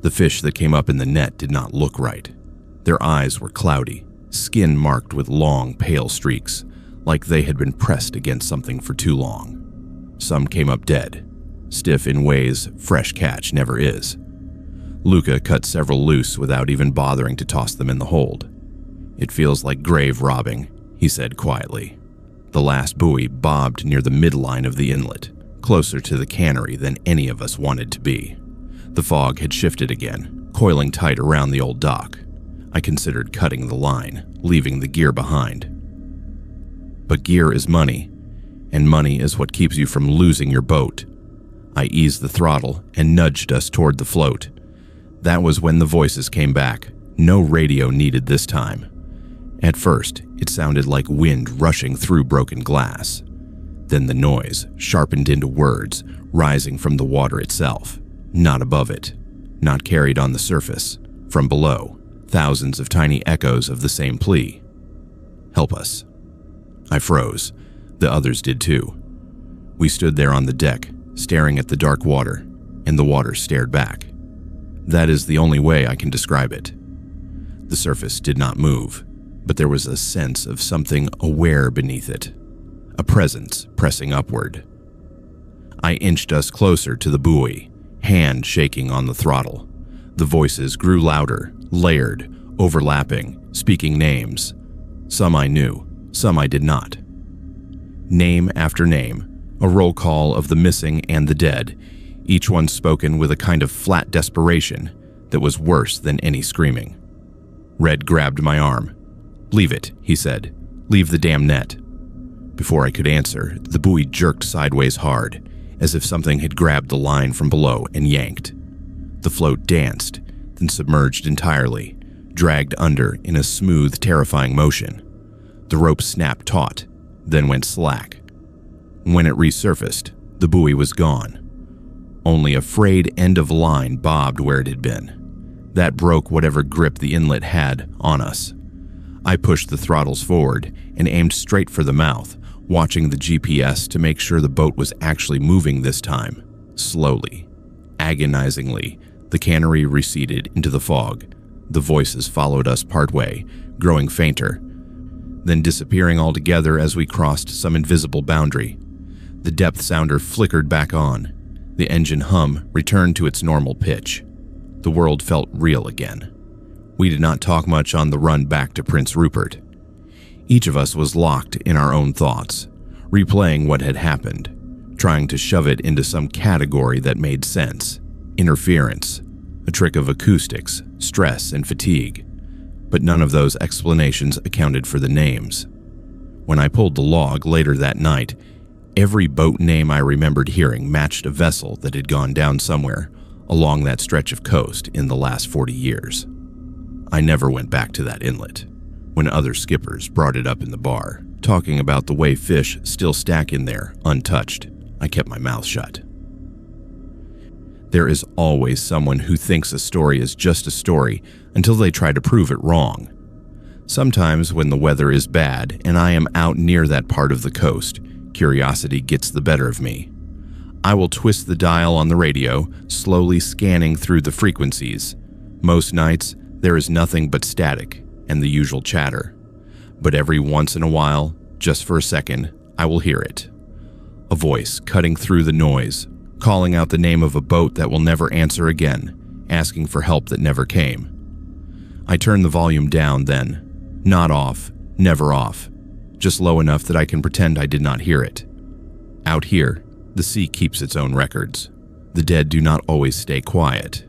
The fish that came up in the net did not look right. Their eyes were cloudy, skin marked with long, pale streaks, like they had been pressed against something for too long. Some came up dead, stiff in ways fresh catch never is. Luca cut several loose without even bothering to toss them in the hold. "It feels like grave robbing," he said quietly. The last buoy bobbed near the midline of the inlet, closer to the cannery than any of us wanted to be. The fog had shifted again, coiling tight around the old dock. I considered cutting the line, leaving the gear behind. But gear is money, and money is what keeps you from losing your boat. I eased the throttle and nudged us toward the float. That was when the voices came back. No radio needed this time. At first, it sounded like wind rushing through broken glass. Then the noise sharpened into words, rising from the water itself, not above it, not carried on the surface. From below, thousands of tiny echoes of the same plea. "Help us." I froze. The others did too. We stood there on the deck, staring at the dark water, and the water stared back. That is the only way I can describe it. The surface did not move, but there was a sense of something aware beneath it, a presence pressing upward. I inched us closer to the buoy, hand shaking on the throttle. The voices grew louder, layered, overlapping, speaking names. Some I knew, some I did not. Name after name, a roll call of the missing and the dead, each one spoken with a kind of flat desperation that was worse than any screaming. Red grabbed my arm. "Leave it," he said. "Leave the damn net." Before I could answer, the buoy jerked sideways hard, as if something had grabbed the line from below and yanked. The float danced, then submerged entirely, dragged under in a smooth, terrifying motion. The rope snapped taut, then went slack. When it resurfaced, the buoy was gone. Only a frayed end of line bobbed where it had been. That broke whatever grip the inlet had on us. I pushed the throttles forward and aimed straight for the mouth, watching the GPS to make sure the boat was actually moving this time. Slowly, agonizingly, the cannery receded into the fog. The voices followed us partway, growing fainter, then disappearing altogether as we crossed some invisible boundary. The depth sounder flickered back on. The engine hum returned to its normal pitch. The world felt real again. We did not talk much on the run back to Prince Rupert. Each of us was locked in our own thoughts, replaying what had happened, trying to shove it into some category that made sense. Interference, a trick of acoustics, stress, and fatigue. But none of those explanations accounted for the names. When I pulled the log later that night, every boat name I remembered hearing matched a vessel that had gone down somewhere along that stretch of coast in the last 40 years. I never went back to that inlet. When other skippers brought it up in the bar, talking about the way fish still stack in there, untouched, I kept my mouth shut. There is always someone who thinks a story is just a story until they try to prove it wrong. Sometimes when the weather is bad and I am out near that part of the coast, curiosity gets the better of me. I will twist the dial on the radio, slowly scanning through the frequencies. Most nights, there is nothing but static and the usual chatter. But every once in a while, just for a second, I will hear it. A voice cutting through the noise, calling out the name of a boat that will never answer again, asking for help that never came. I turn the volume down then, not off, never off, just low enough that I can pretend I did not hear it. Out here, the sea keeps its own records. The dead do not always stay quiet.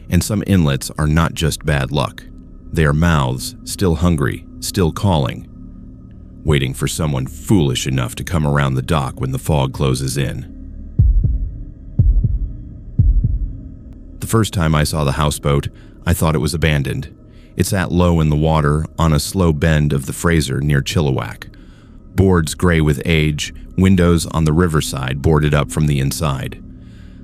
And some inlets are not just bad luck. They are mouths, still hungry, still calling, waiting for someone foolish enough to come around the dock when the fog closes in. The first time I saw the houseboat, I thought it was abandoned. It sat low in the water on a slow bend of the Fraser near Chilliwack. Boards gray with age, windows on the riverside boarded up from the inside.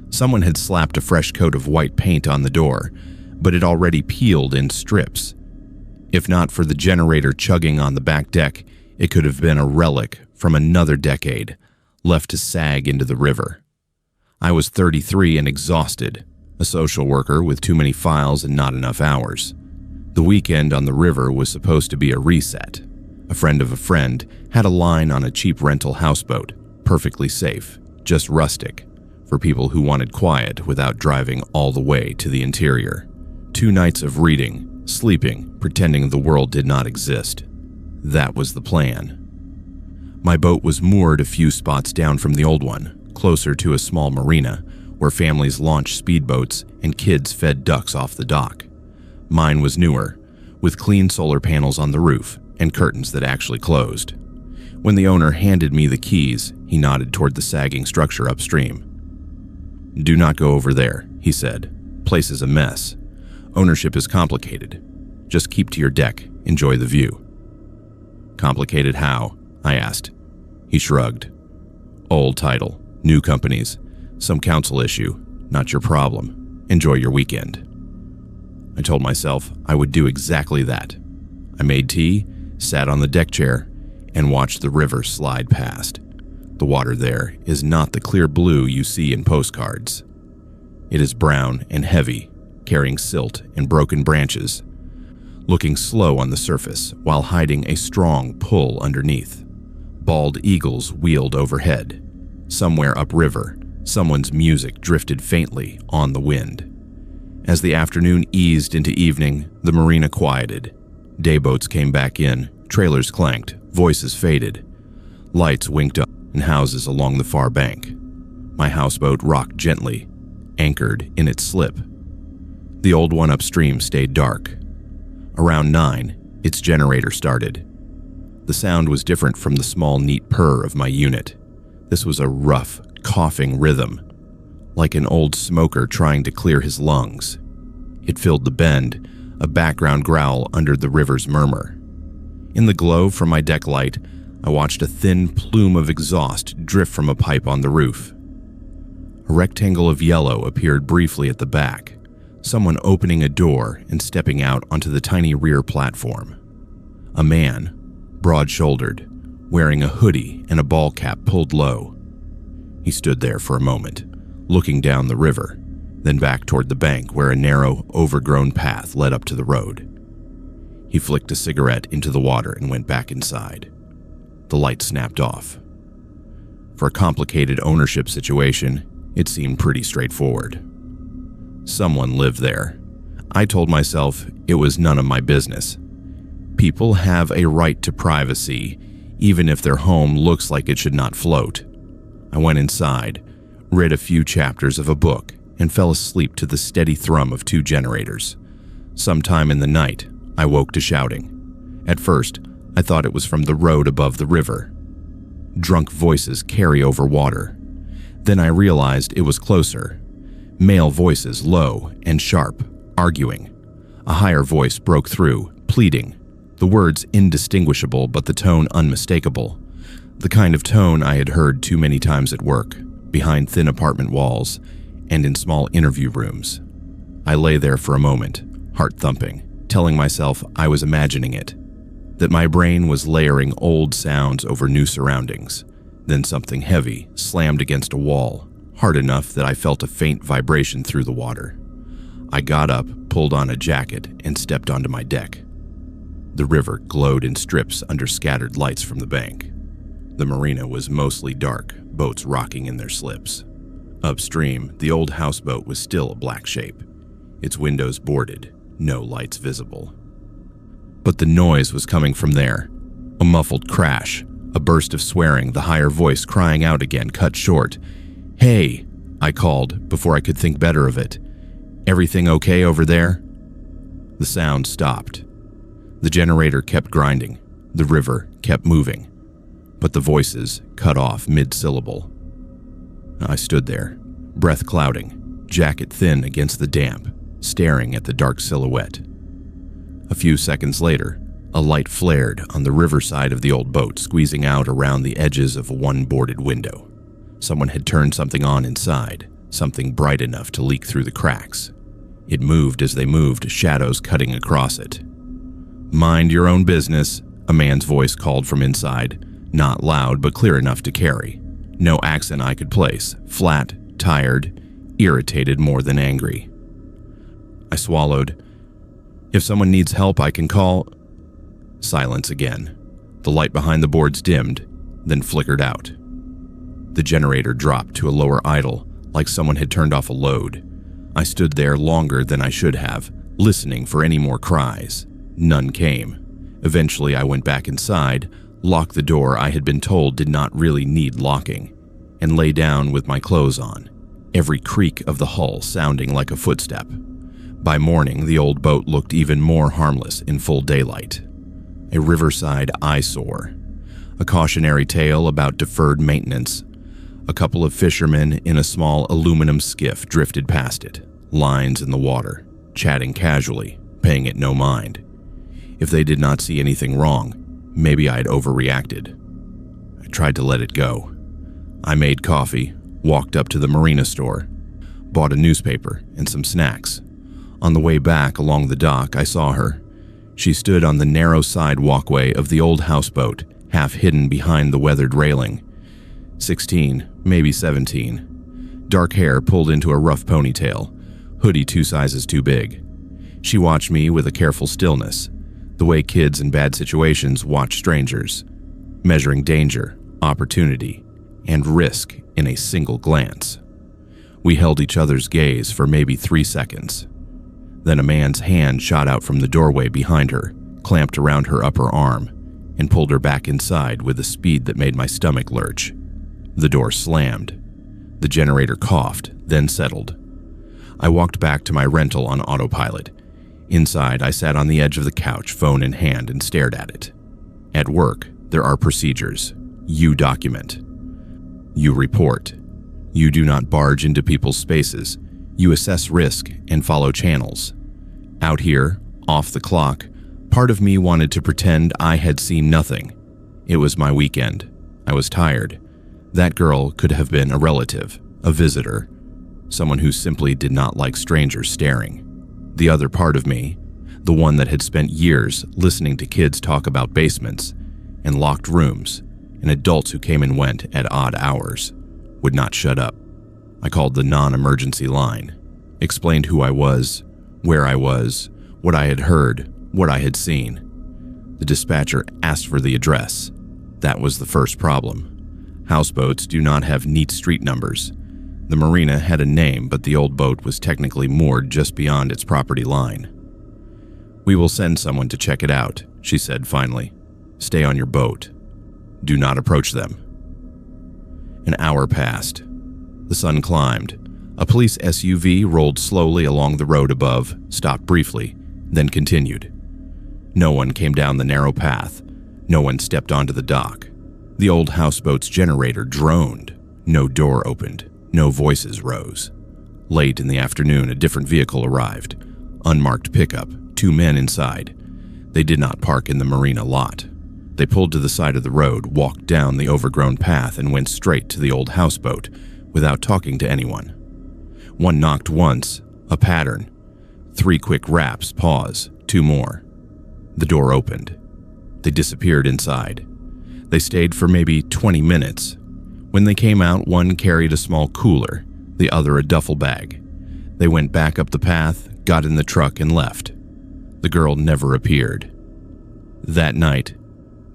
Someone had slapped a fresh coat of white paint on the door, but it already peeled in strips. If not for the generator chugging on the back deck, it could have been a relic from another decade, left to sag into the river. I was 33 and exhausted, a social worker with too many files and not enough hours. The weekend on the river was supposed to be a reset. A friend of a friend had a line on a cheap rental houseboat, perfectly safe, just rustic, for people who wanted quiet without driving all the way to the interior. 2 nights of reading, sleeping, pretending the world did not exist. That was the plan. My boat was moored a few spots down from the old one, closer to a small marina where families launched speedboats and kids fed ducks off the dock. Mine was newer, with clean solar panels on the roof and curtains that actually closed. When the owner handed me the keys, he nodded toward the sagging structure upstream. "Do not go over there," he said. "Place is a mess. Ownership is complicated. Just keep to your deck, enjoy the view." "Complicated how?" I asked. He shrugged. "Old title, new companies, some council issue, not your problem. Enjoy your weekend." I told myself I would do exactly that. I made tea, sat on the deck chair, and watched the river slide past. The water there is not the clear blue you see in postcards. It is brown and heavy, carrying silt and broken branches, looking slow on the surface while hiding a strong pull underneath. Bald eagles wheeled overhead. Somewhere upriver, someone's music drifted faintly on the wind. As the afternoon eased into evening, the marina quieted. Dayboats came back in, trailers clanked, voices faded. Lights winked up in houses along the far bank. My houseboat rocked gently, anchored in its slip. The old one upstream stayed dark. Around 9, its generator started. The sound was different from the small, neat purr of my unit. This was a rough, coughing rhythm, like an old smoker trying to clear his lungs. It filled the bend, a background growl under the river's murmur. In the glow from my deck light, I watched a thin plume of exhaust drift from a pipe on the roof. A rectangle of yellow appeared briefly at the back, someone opening a door and stepping out onto the tiny rear platform. A man, broad-shouldered, wearing a hoodie and a ball cap pulled low. He stood there for a moment, looking down the river, then back toward the bank where a narrow, overgrown path led up to the road. He flicked a cigarette into the water and went back inside. The light snapped off. For a complicated ownership situation, it seemed pretty straightforward. Someone lived there. I told myself it was none of my business. People have a right to privacy, even if their home looks like it should not float. I went inside, read a few chapters of a book, and fell asleep to the steady thrum of 2 generators. Sometime in the night, I woke to shouting. At first, I thought it was from the road above the river. Drunk voices carry over water. Then I realized it was closer. Male voices, low and sharp, arguing. A higher voice broke through, pleading. The words indistinguishable, but the tone unmistakable. The kind of tone I had heard too many times at work, behind thin apartment walls, and in small interview rooms. I lay there for a moment, heart thumping, telling myself I was imagining it, that my brain was layering old sounds over new surroundings. Then something heavy slammed against a wall, hard enough that I felt a faint vibration through the water. I got up, pulled on a jacket, and stepped onto my deck. The river glowed in strips under scattered lights from the bank. The marina was mostly dark, boats rocking in their slips. Upstream, the old houseboat was still a black shape, its windows boarded, no lights visible. But the noise was coming from there. A muffled crash, a burst of swearing, the higher voice crying out again, cut short. "Hey," I called before I could think better of it. "Everything okay over there?" The sound stopped. The generator kept grinding. The river kept moving. But the voices cut off mid-syllable. I stood there, breath clouding, jacket thin against the damp, staring at the dark silhouette. A few seconds later, A light flared on the riverside of the old boat, squeezing out around the edges of one boarded window. Someone had turned something on inside, something bright enough to leak through the cracks. It moved as they moved, shadows cutting across it. "Mind your own business," a man's voice called from inside, not loud but clear enough to carry. No accent I could place, flat, tired, irritated more than angry. I swallowed. "If someone needs help, I can call—" Silence again. The light behind the boards dimmed, then flickered out. The generator dropped to a lower idle, like someone had turned off a load. I stood there longer than I should have, listening for any more cries. None came. Eventually, I went back inside, locked the door I had been told did not really need locking, and lay down with my clothes on, every creak of the hull sounding like a footstep. By morning, the old boat looked even more harmless in full daylight. A riverside eyesore. A cautionary tale about deferred maintenance. A couple of fishermen in a small aluminum skiff drifted past it, lines in the water, chatting casually, paying it no mind. If they did not see anything wrong, maybe I'd overreacted. I tried to let it go. I made coffee, walked up to the marina store, bought a newspaper and some snacks. On the way back along the dock, I saw her. She stood on the narrow side walkway of the old houseboat, half hidden behind the weathered railing. 16, maybe 17. Dark hair pulled into a rough ponytail, hoodie 2 sizes too big. She watched me with a careful stillness, the way kids in bad situations watch strangers, measuring danger, opportunity, and risk in a single glance. We held each other's gaze for maybe 3 seconds. Then a man's hand shot out from the doorway behind her, clamped around her upper arm, and pulled her back inside with a speed that made my stomach lurch. The door slammed. The generator coughed, then settled. I walked back to my rental on autopilot. Inside, I sat on the edge of the couch, phone in hand, and stared at it. At work, there are procedures. You document. You report. You do not barge into people's spaces. You assess risk and follow channels. Out here, off the clock, part of me wanted to pretend I had seen nothing. It was my weekend. I was tired. That girl could have been a relative, a visitor, someone who simply did not like strangers staring. The other part of me, the one that had spent years listening to kids talk about basements and locked rooms and adults who came and went at odd hours, would not shut up. I called the non-emergency line, explained who I was, where I was, what I had heard, what I had seen. The dispatcher asked for the address. That was the first problem. Houseboats do not have neat street numbers. The marina had a name, but the old boat was technically moored just beyond its property line. "We will send someone to check it out," she said finally. "Stay on your boat. Do not approach them." An hour passed. The sun climbed. A police SUV rolled slowly along the road above, stopped briefly, then continued. No one came down the narrow path. No one stepped onto the dock. The old houseboat's generator droned. No door opened. No voices rose. Late in the afternoon, a different vehicle arrived. Unmarked pickup, 2 men inside. They did not park in the marina lot. They pulled to the side of the road, walked down the overgrown path, and went straight to the old houseboat without talking to anyone. One knocked once, a pattern. 3 quick raps, pause, 2 more. The door opened. They disappeared inside. They stayed for maybe 20 minutes. When they came out, one carried a small cooler, the other a duffel bag. They went back up the path, got in the truck, and left. The girl never appeared. That night,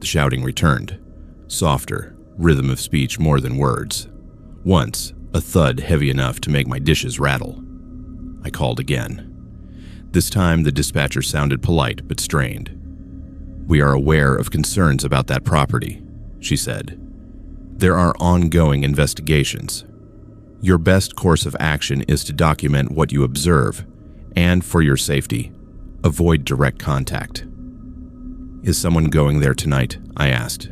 the shouting returned. Softer, rhythm of speech more than words. Once, a thud heavy enough to make my dishes rattle. I called again. This time, the dispatcher sounded polite but strained. "We are aware of concerns about that property," she said. "There are ongoing investigations. Your best course of action is to document what you observe, and for your safety, avoid direct contact." "Is someone going there tonight?" I asked.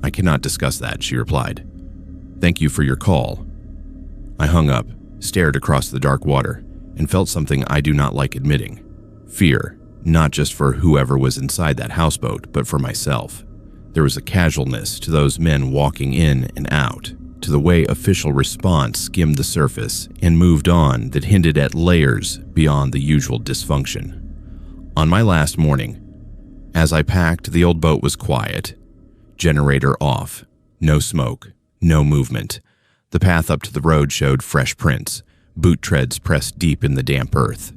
"I cannot discuss that," she replied. "Thank you for your call." I hung up, stared across the dark water, and felt something I do not like admitting: fear, not just for whoever was inside that houseboat, but for myself. There was a casualness to those men walking in and out, to the way official response skimmed the surface and moved on that hinted at layers beyond the usual dysfunction. On my last morning, as I packed, the old boat was quiet. Generator off. No smoke. No movement. The path up to the road showed fresh prints, boot treads pressed deep in the damp earth.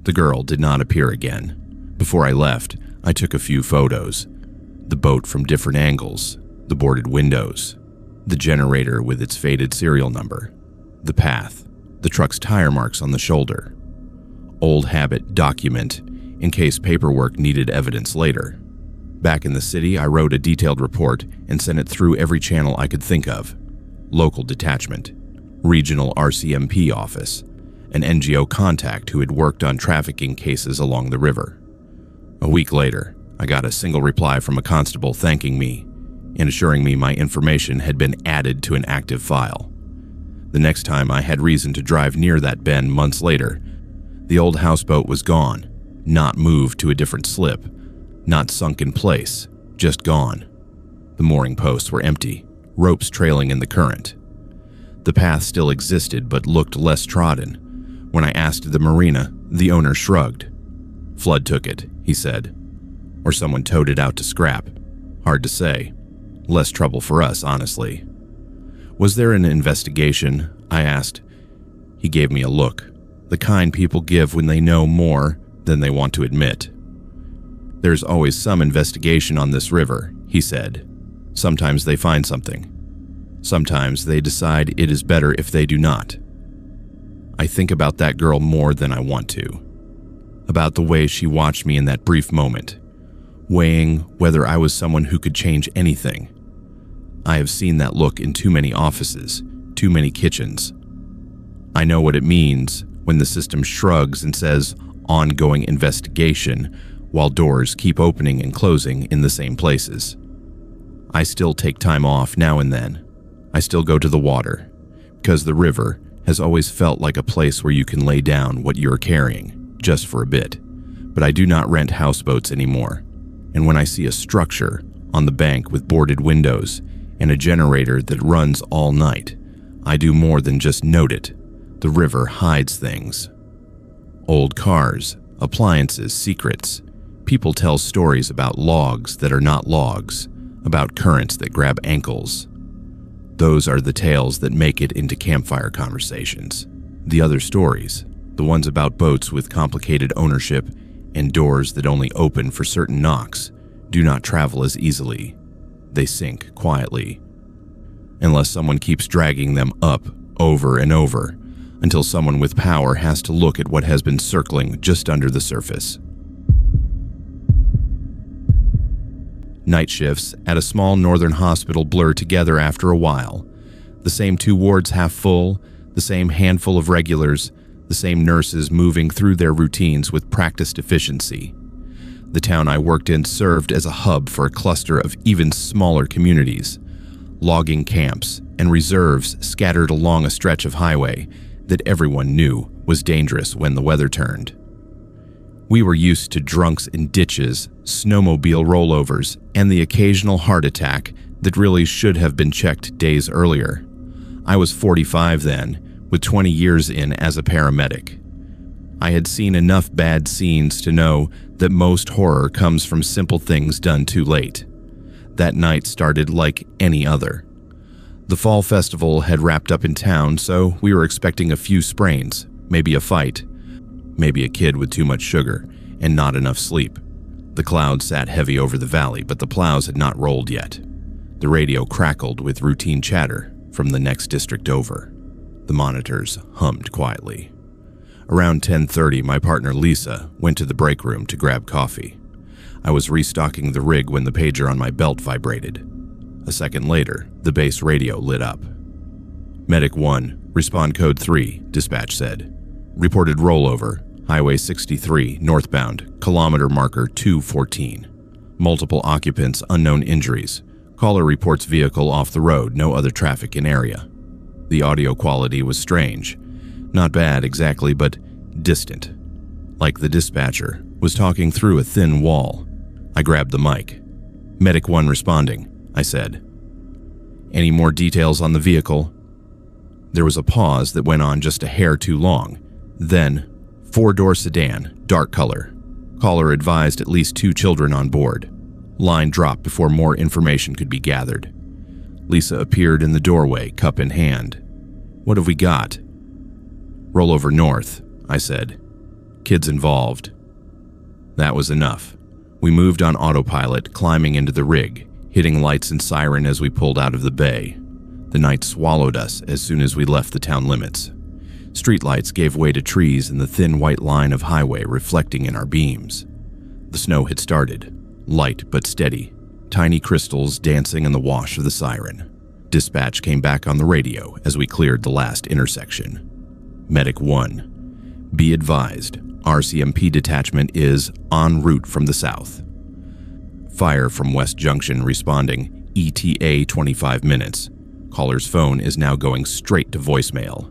The girl did not appear again. Before I left, I took a few photos. The boat from different angles, the boarded windows, the generator with its faded serial number, the path, the truck's tire marks on the shoulder. Old habit document in case paperwork needed evidence later. Back in the city, I wrote a detailed report and sent it through every channel I could think of. Local detachment, regional RCMP office, an NGO contact who had worked on trafficking cases along the river. A week later, I got a single reply from a constable thanking me and assuring me my information had been added to an active file. The next time I had reason to drive near that bend months later, the old houseboat was gone, not moved to a different slip, not sunk in place, just gone. The mooring posts were empty, ropes trailing in the current. The path still existed but looked less trodden. When I asked the marina, the owner shrugged. "Flood took it," he said. Or someone towed it out to scrap. Hard to say. Less trouble for us, honestly. "Was there an investigation?" I asked. He gave me a look, the kind people give when they know more than they want to admit. "There's always some investigation on this river," he said. "Sometimes they find something. Sometimes they decide it is better if they do not." I think about that girl more than I want to. About the way she watched me in that brief moment, weighing whether I was someone who could change anything. I have seen that look in too many offices, too many kitchens. I know what it means when the system shrugs and says, "ongoing investigation," while doors keep opening and closing in the same places. I still take time off now and then. I still go to the water, because the river has always felt like a place where you can lay down what you're carrying, just for a bit. But I do not rent houseboats anymore, and when I see a structure on the bank with boarded windows and a generator that runs all night, I do more than just note it. The river hides things. Old cars, appliances, secrets. People tell stories about logs that are not logs, about currents that grab ankles. Those are the tales that make it into campfire conversations. The other stories, the ones about boats with complicated ownership and doors that only open for certain knocks, do not travel as easily. They sink quietly, unless someone keeps dragging them up over and over, until someone with power has to look at what has been circling just under the surface. Night shifts at a small northern hospital blur together after a while. The same 2 wards half full, the same handful of regulars, the same nurses moving through their routines with practiced efficiency. The town I worked in served as a hub for a cluster of even smaller communities, logging camps and reserves scattered along a stretch of highway that everyone knew was dangerous when the weather turned. We were used to drunks in ditches, snowmobile rollovers, and the occasional heart attack that really should have been checked days earlier. I was 45 then, with 20 years in as a paramedic. I had seen enough bad scenes to know that most horror comes from simple things done too late. That night started like any other. The fall festival had wrapped up in town, so we were expecting a few sprains, maybe a fight, maybe a kid with too much sugar and not enough sleep. The clouds sat heavy over the valley, but the plows had not rolled yet. The radio crackled with routine chatter from the next district over. The monitors hummed quietly. Around 10:30, my partner Lisa went to the break room to grab coffee. I was restocking the rig when the pager on my belt vibrated. A second later, the base radio lit up. "Medic 1, respond code 3, dispatch said. Reported rollover, Highway 63, northbound, kilometer marker 214. Multiple occupants, unknown injuries. Caller reports vehicle off the road, no other traffic in area." The audio quality was strange. Not bad exactly, but distant. Like the dispatcher was talking through a thin wall. I grabbed the mic. "Medic 1 responding," I said. "Any more details on the vehicle?" There was a pause that went on just a hair too long. Then, 4-door sedan, dark color. Caller advised at least 2 children on board. Line dropped before more information could be gathered. Lisa appeared in the doorway, cup in hand. "What have we got?" "Roll over north," I said. "Kids involved." That was enough. We moved on autopilot, climbing into the rig, hitting lights and siren as we pulled out of the bay. The night swallowed us as soon as we left the town limits. Streetlights gave way to trees and the thin white line of highway reflecting in our beams. The snow had started, light but steady, tiny crystals dancing in the wash of the siren. Dispatch came back on the radio as we cleared the last intersection. "Medic 1, be advised, RCMP detachment is en route from the south." Fire from West Junction responding, ETA 25 minutes. Caller's phone is now going straight to voicemail.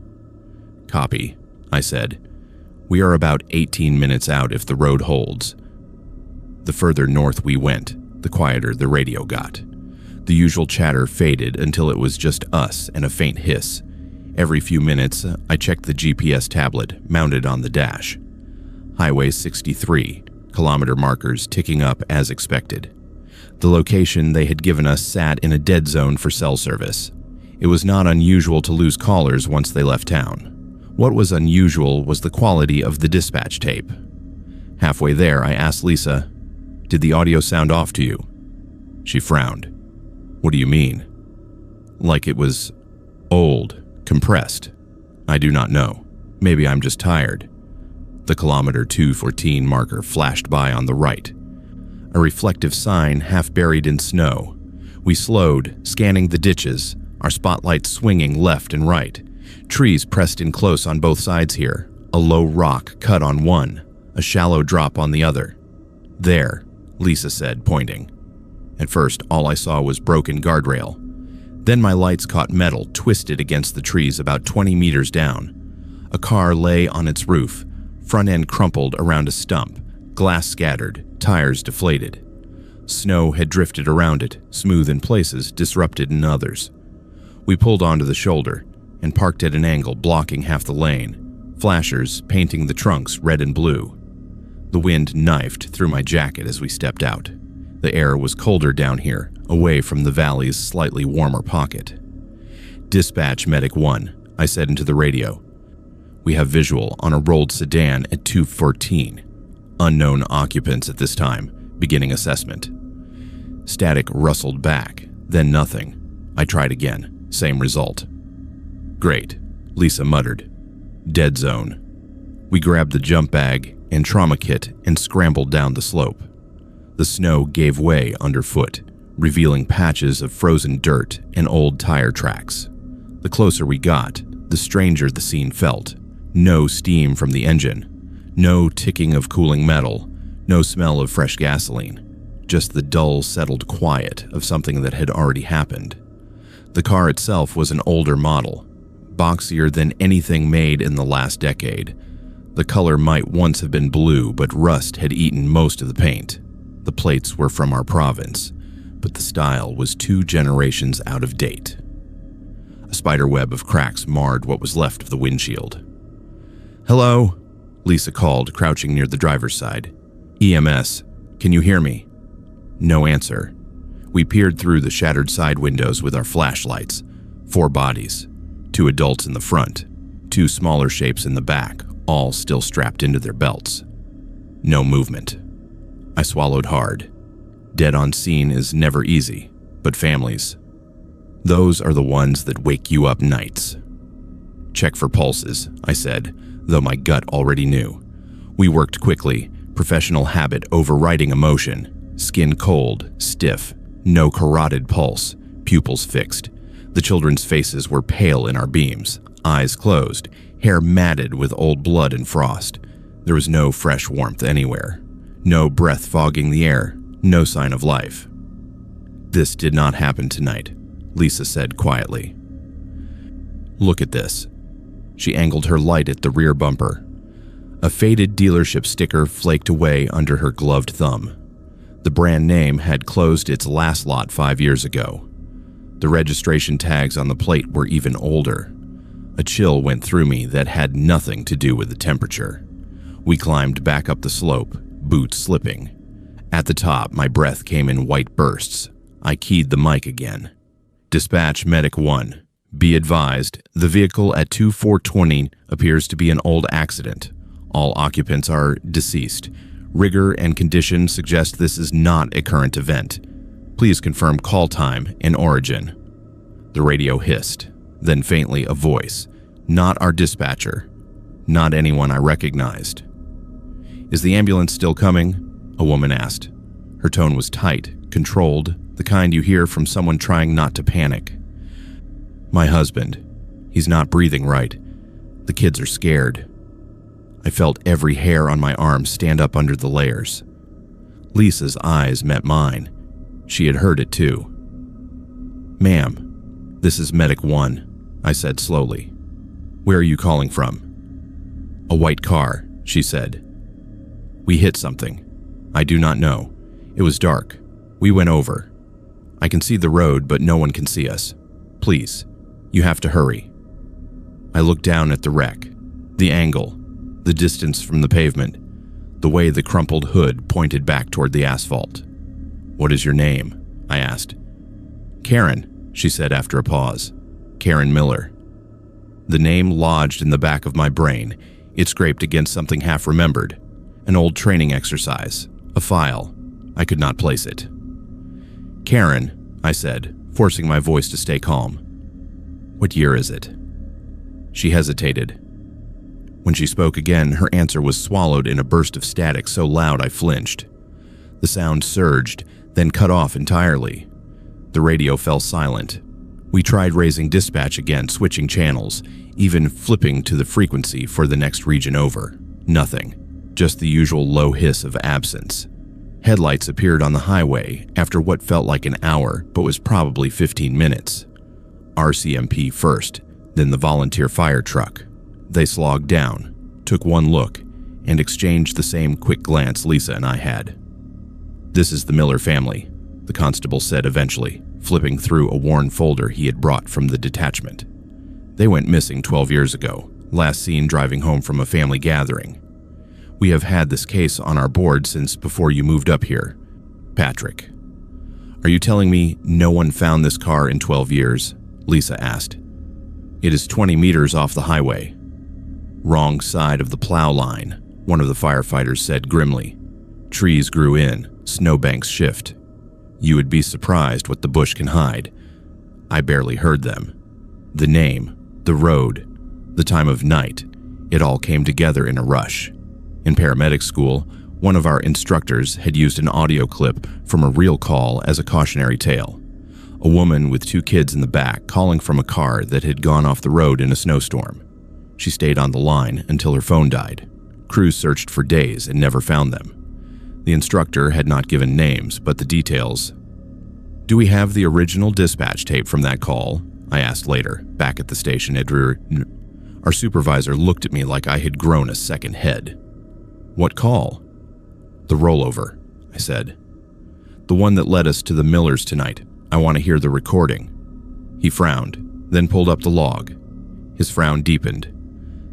"Copy," I said. "We are about 18 minutes out if the road holds." The further north we went, the quieter the radio got. The usual chatter faded until it was just us and a faint hiss. Every few minutes, I checked the GPS tablet mounted on the dash. Highway 63, kilometer markers ticking up as expected. The location they had given us sat in a dead zone for cell service. It was not unusual to lose callers once they left town. What was unusual was the quality of the dispatch tape. Halfway there, I asked Lisa, "Did the audio sound off to you?" She frowned. "What do you mean?" "Like it was old, compressed. I do not know. Maybe I'm just tired." The kilometer 214 marker flashed by on the right. A reflective sign half buried in snow. We slowed, scanning the ditches, our spotlight swinging left and right. Trees pressed in close on both sides here, a low rock cut on one, a shallow drop on the other. "There," Lisa said, pointing. At first, all I saw was broken guardrail. Then my lights caught metal twisted against the trees about 20 meters down. A car lay on its roof, front end crumpled around a stump, glass scattered, tires deflated. Snow had drifted around it, smooth in places, disrupted in others. We pulled onto the shoulder and parked at an angle blocking half the lane, flashers painting the trunks red and blue. The wind knifed through my jacket as we stepped out. The air was colder down here, away from the valley's slightly warmer pocket. "Dispatch Medic 1, I said into the radio. "We have visual on a rolled sedan at 214. Unknown occupants at this time, beginning assessment." Static rustled back, then nothing. I tried again, same result. "Great," Lisa muttered. "Dead zone." We grabbed the jump bag and trauma kit and scrambled down the slope. The snow gave way underfoot, revealing patches of frozen dirt and old tire tracks. The closer we got, the stranger the scene felt. No steam from the engine, no ticking of cooling metal, no smell of fresh gasoline, just the dull, settled quiet of something that had already happened. The car itself was an older model, boxier than anything made in the last decade. The color might once have been blue, but rust had eaten most of the paint. The plates were from our province, but the style was 2 generations out of date. A spiderweb of cracks marred what was left of the windshield. "Hello?" Lisa called, crouching near the driver's side. "EMS, can you hear me?" No answer. We peered through the shattered side windows with our flashlights. 4 bodies, 2 adults in the front, 2 smaller shapes in the back, all still strapped into their belts. No movement. I swallowed hard. Dead on scene is never easy, but families, those are the ones that wake you up nights. "Check for pulses," I said, though my gut already knew. We worked quickly, professional habit overriding emotion. Skin cold, stiff, no carotid pulse, pupils fixed. The children's faces were pale in our beams, eyes closed, hair matted with old blood and frost. There was no fresh warmth anywhere. No breath fogging the air, no sign of life. "This did not happen tonight," Lisa said quietly. "Look at this." She angled her light at the rear bumper. A faded dealership sticker flaked away under her gloved thumb. The brand name had closed its last lot 5 years ago. The registration tags on the plate were even older. A chill went through me that had nothing to do with the temperature. We climbed back up the slope, boots slipping. At the top, my breath came in white bursts. I keyed the mic again. Dispatch Medic 1. Be advised, the vehicle at 2420 appears to be an old accident. All occupants are deceased. Rigor and condition suggest this is not a current event. Please confirm call time and origin. The radio hissed, then faintly a voice. Not our dispatcher. Not anyone I recognized. Is the ambulance still coming? A woman asked. Her tone was tight, controlled, the kind you hear from someone trying not to panic. My husband. He's not breathing right. The kids are scared. I felt every hair on my arm stand up under the layers. Lisa's eyes met mine. She had heard it too. Ma'am, this is Medic 1, I said slowly. Where are you calling from? A white car, she said. We hit something. I do not know. It was dark. We went over. I can see the road, but no one can see us. Please, you have to hurry. I looked down at the wreck, the angle, the distance from the pavement, the way the crumpled hood pointed back toward the asphalt. What is your name? I asked. Karen, she said after a pause. Karen Miller. The name lodged in the back of my brain. It scraped against something half remembered. An old training exercise. A file. I could not place it. Karen, I said, forcing my voice to stay calm. What year is it? She hesitated. When she spoke again, her answer was swallowed in a burst of static so loud I flinched. The sound surged, then cut off entirely. The radio fell silent. We tried raising dispatch again, switching channels, even flipping to the frequency for the next region over. Nothing. Just the usual low hiss of absence. Headlights appeared on the highway after what felt like an hour, but was probably 15 minutes. RCMP first, then the volunteer fire truck. They slogged down, took one look, and exchanged the same quick glance Lisa and I had. This is the Miller family, the constable said eventually, flipping through a worn folder he had brought from the detachment. They went missing 12 years ago, last seen driving home from a family gathering. We have had this case on our board since before you moved up here. Patrick. Are you telling me no one found this car in 12 years? Lisa asked. It is 20 meters off the highway. Wrong side of the plow line, one of the firefighters said grimly. Trees grew in, snowbanks shift. You would be surprised what the bush can hide. I barely heard them. The name, the road, the time of night, it all came together in a rush. In paramedic school, one of our instructors had used an audio clip from a real call as a cautionary tale. A woman with 2 kids in the back calling from a car that had gone off the road in a snowstorm. She stayed on the line until her phone died. Crews searched for days and never found them. The instructor had not given names, but the details. Do we have the original dispatch tape from that call? I asked later, back at the station at Our supervisor looked at me like I had grown a second head. What call? The rollover, I said. The one that led us to the Millers tonight. I want to hear the recording. He frowned, then pulled up the log. His frown deepened.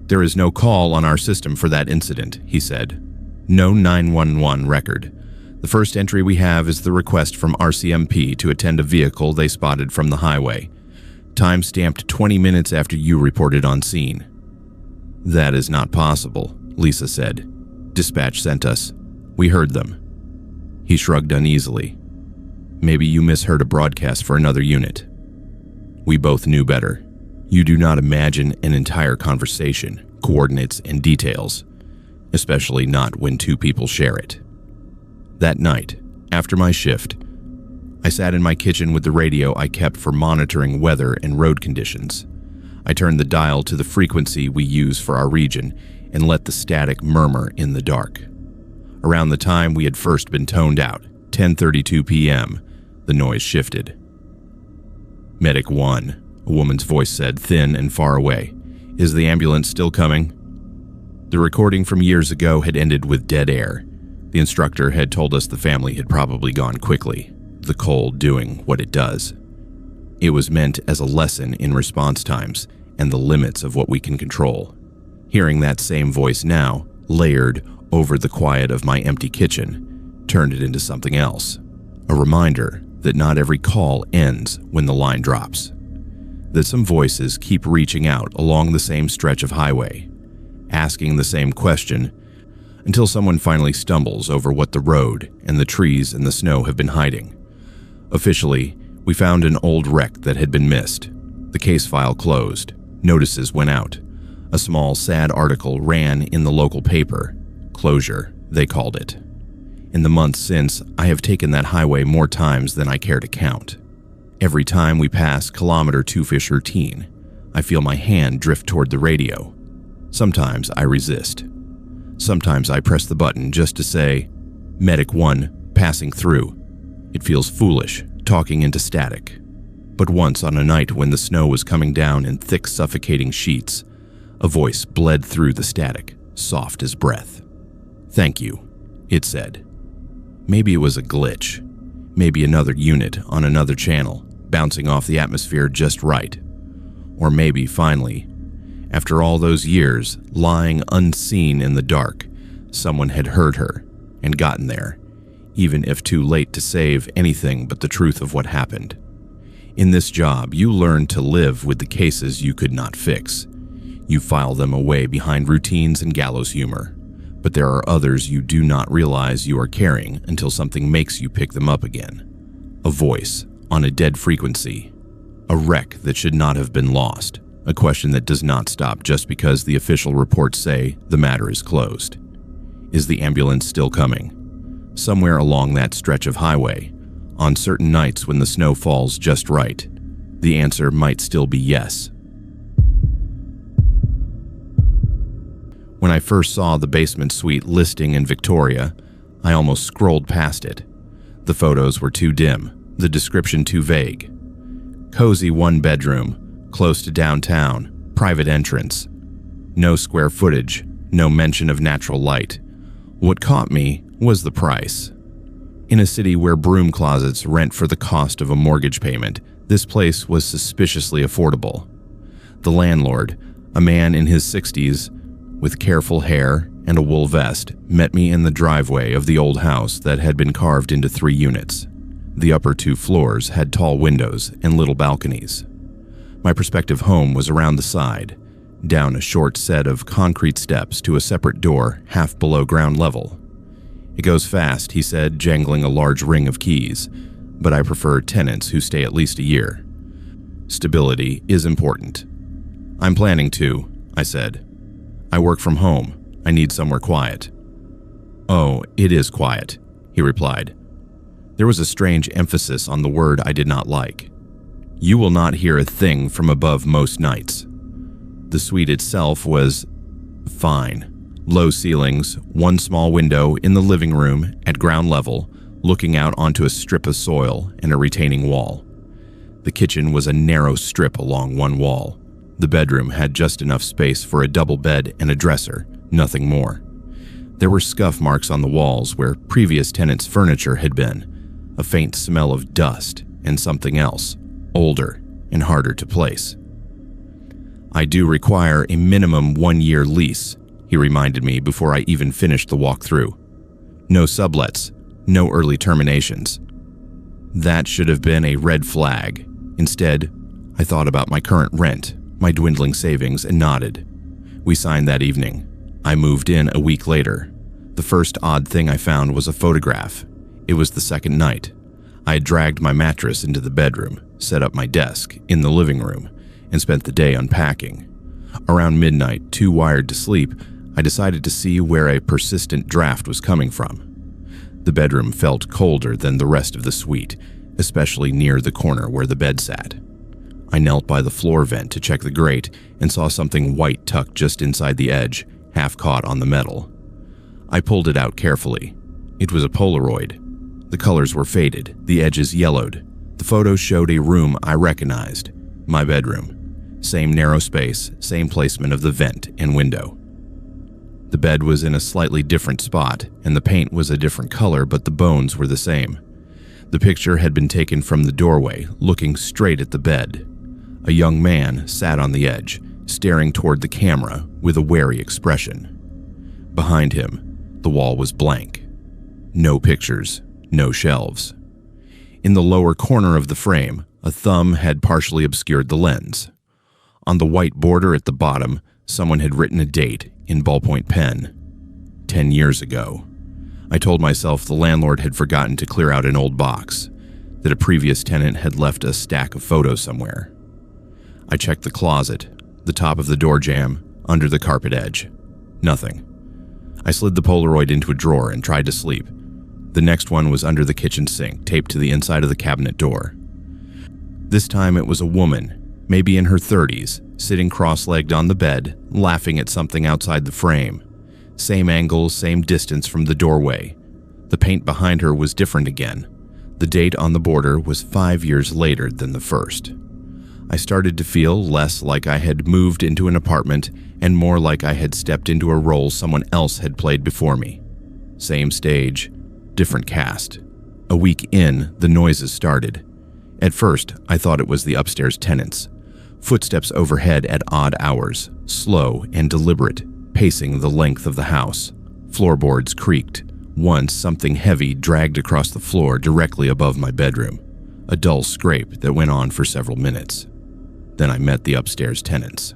There is no call on our system for that incident, he said. No 911 record. The first entry we have is the request from RCMP to attend a vehicle they spotted from the highway. Time stamped 20 minutes after you reported on scene. That is not possible, Lisa said. Dispatch sent us. We heard them. He shrugged uneasily. Maybe you misheard a broadcast for another unit. We both knew better. You do not imagine an entire conversation, coordinates, and details, especially not when 2 people share it. That night, after my shift, I sat in my kitchen with the radio I kept for monitoring weather and road conditions. I turned the dial to the frequency we use for our region and let the static murmur in the dark. Around the time we had first been toned out, 10:32 p.m., the noise shifted. Medic 1, a woman's voice said, thin and far away. Is the ambulance still coming? The recording from years ago had ended with dead air. The instructor had told us the family had probably gone quickly, the cold doing what it does. It was meant as a lesson in response times and the limits of what we can control. Hearing that same voice now, layered over the quiet of my empty kitchen, turned it into something else. A reminder that not every call ends when the line drops. That some voices keep reaching out along the same stretch of highway, asking the same question, until someone finally stumbles over what the road and the trees and the snow have been hiding. Officially, we found an old wreck that had been missed. The case file closed. Notices went out. A small, sad article ran in the local paper. Closure, they called it. In the months since, I have taken that highway more times than I care to count. Every time we pass kilometer 215, I feel my hand drift toward the radio. Sometimes I resist. Sometimes I press the button just to say, Medic 1, passing through. It feels foolish, talking into static. But once on a night when the snow was coming down in thick, suffocating sheets, a voice bled through the static, soft as breath. Thank you, it said. Maybe it was a glitch. Maybe another unit on another channel, bouncing off the atmosphere just right. Or maybe, finally, after all those years, lying unseen in the dark, someone had heard her and gotten there, even if too late to save anything but the truth of what happened. In this job, you learn to live with the cases you could not fix. You file them away behind routines and gallows humor. But there are others you do not realize you are carrying until something makes you pick them up again. A voice on a dead frequency. A wreck that should not have been lost. A question that does not stop just because the official reports say the matter is closed. Is the ambulance still coming? Somewhere along that stretch of highway, on certain nights when the snow falls just right, the answer might still be yes. When I first saw the basement suite listing in Victoria, I almost scrolled past it. The photos were too dim, the description too vague. Cozy one-bedroom, close to downtown, private entrance. No square footage, no mention of natural light. What caught me was the price. In a city where broom closets rent for the cost of a mortgage payment, this place was suspiciously affordable. The landlord, a man in his 60s, with careful hair and a wool vest, met me in the driveway of the old house that had been carved into 3 units. The upper 2 floors had tall windows and little balconies. My prospective home was around the side, down a short set of concrete steps to a separate door half below ground level. It goes fast, he said, jangling a large ring of keys, but I prefer tenants who stay at least a year. Stability is important. I'm planning to, I said. I work from home. I need somewhere quiet. Oh, it is quiet, he replied. There was a strange emphasis on the word I did not like. You will not hear a thing from above most nights. The suite itself was fine. Low ceilings, 1 small window in the living room at ground level, looking out onto a strip of soil and a retaining wall. The kitchen was a narrow strip along one wall. The bedroom had just enough space for a double bed and a dresser, nothing more. There were scuff marks on the walls where previous tenants' furniture had been, a faint smell of dust and something else, older and harder to place. I do require a minimum 1-year lease, he reminded me before I even finished the walkthrough. No sublets, no early terminations. That should have been a red flag. Instead, I thought about my current rent, my dwindling savings, and nodded. We signed that evening. I moved in a week later. The first odd thing I found was a photograph. It was the second night. I had dragged my mattress into the bedroom, set up my desk in the living room, and spent the day unpacking. Around midnight, too wired to sleep, I decided to see where a persistent draft was coming from. The bedroom felt colder than the rest of the suite, especially near the corner where the bed sat. I knelt by the floor vent to check the grate and saw something white tucked just inside the edge, half caught on the metal. I pulled it out carefully. It was a Polaroid. The colors were faded, the edges yellowed. The photo showed a room I recognized, my bedroom. Same narrow space, same placement of the vent and window. The bed was in a slightly different spot, and the paint was a different color, but the bones were the same. The picture had been taken from the doorway, looking straight at the bed. A young man sat on the edge, staring toward the camera with a wary expression. Behind him, the wall was blank. No pictures, no shelves. In the lower corner of the frame, a thumb had partially obscured the lens. On the white border at the bottom, someone had written a date in ballpoint pen. 10 years ago. I told myself the landlord had forgotten to clear out an old box, that a previous tenant had left a stack of photos somewhere. I checked the closet, the top of the door jamb, under the carpet edge. Nothing. I slid the Polaroid into a drawer and tried to sleep. The next one was under the kitchen sink, taped to the inside of the cabinet door. This time it was a woman, maybe in her 30s, sitting cross-legged on the bed, laughing at something outside the frame. Same angle, same distance from the doorway. The paint behind her was different again. The date on the border was 5 years later than the first. I started to feel less like I had moved into an apartment and more like I had stepped into a role someone else had played before me. Same stage, different cast. A week in, the noises started. At first, I thought it was the upstairs tenants. Footsteps overhead at odd hours, slow and deliberate, pacing the length of the house. Floorboards creaked. Once, something heavy dragged across the floor directly above my bedroom. A dull scrape that went on for several minutes. Then I met the upstairs tenants.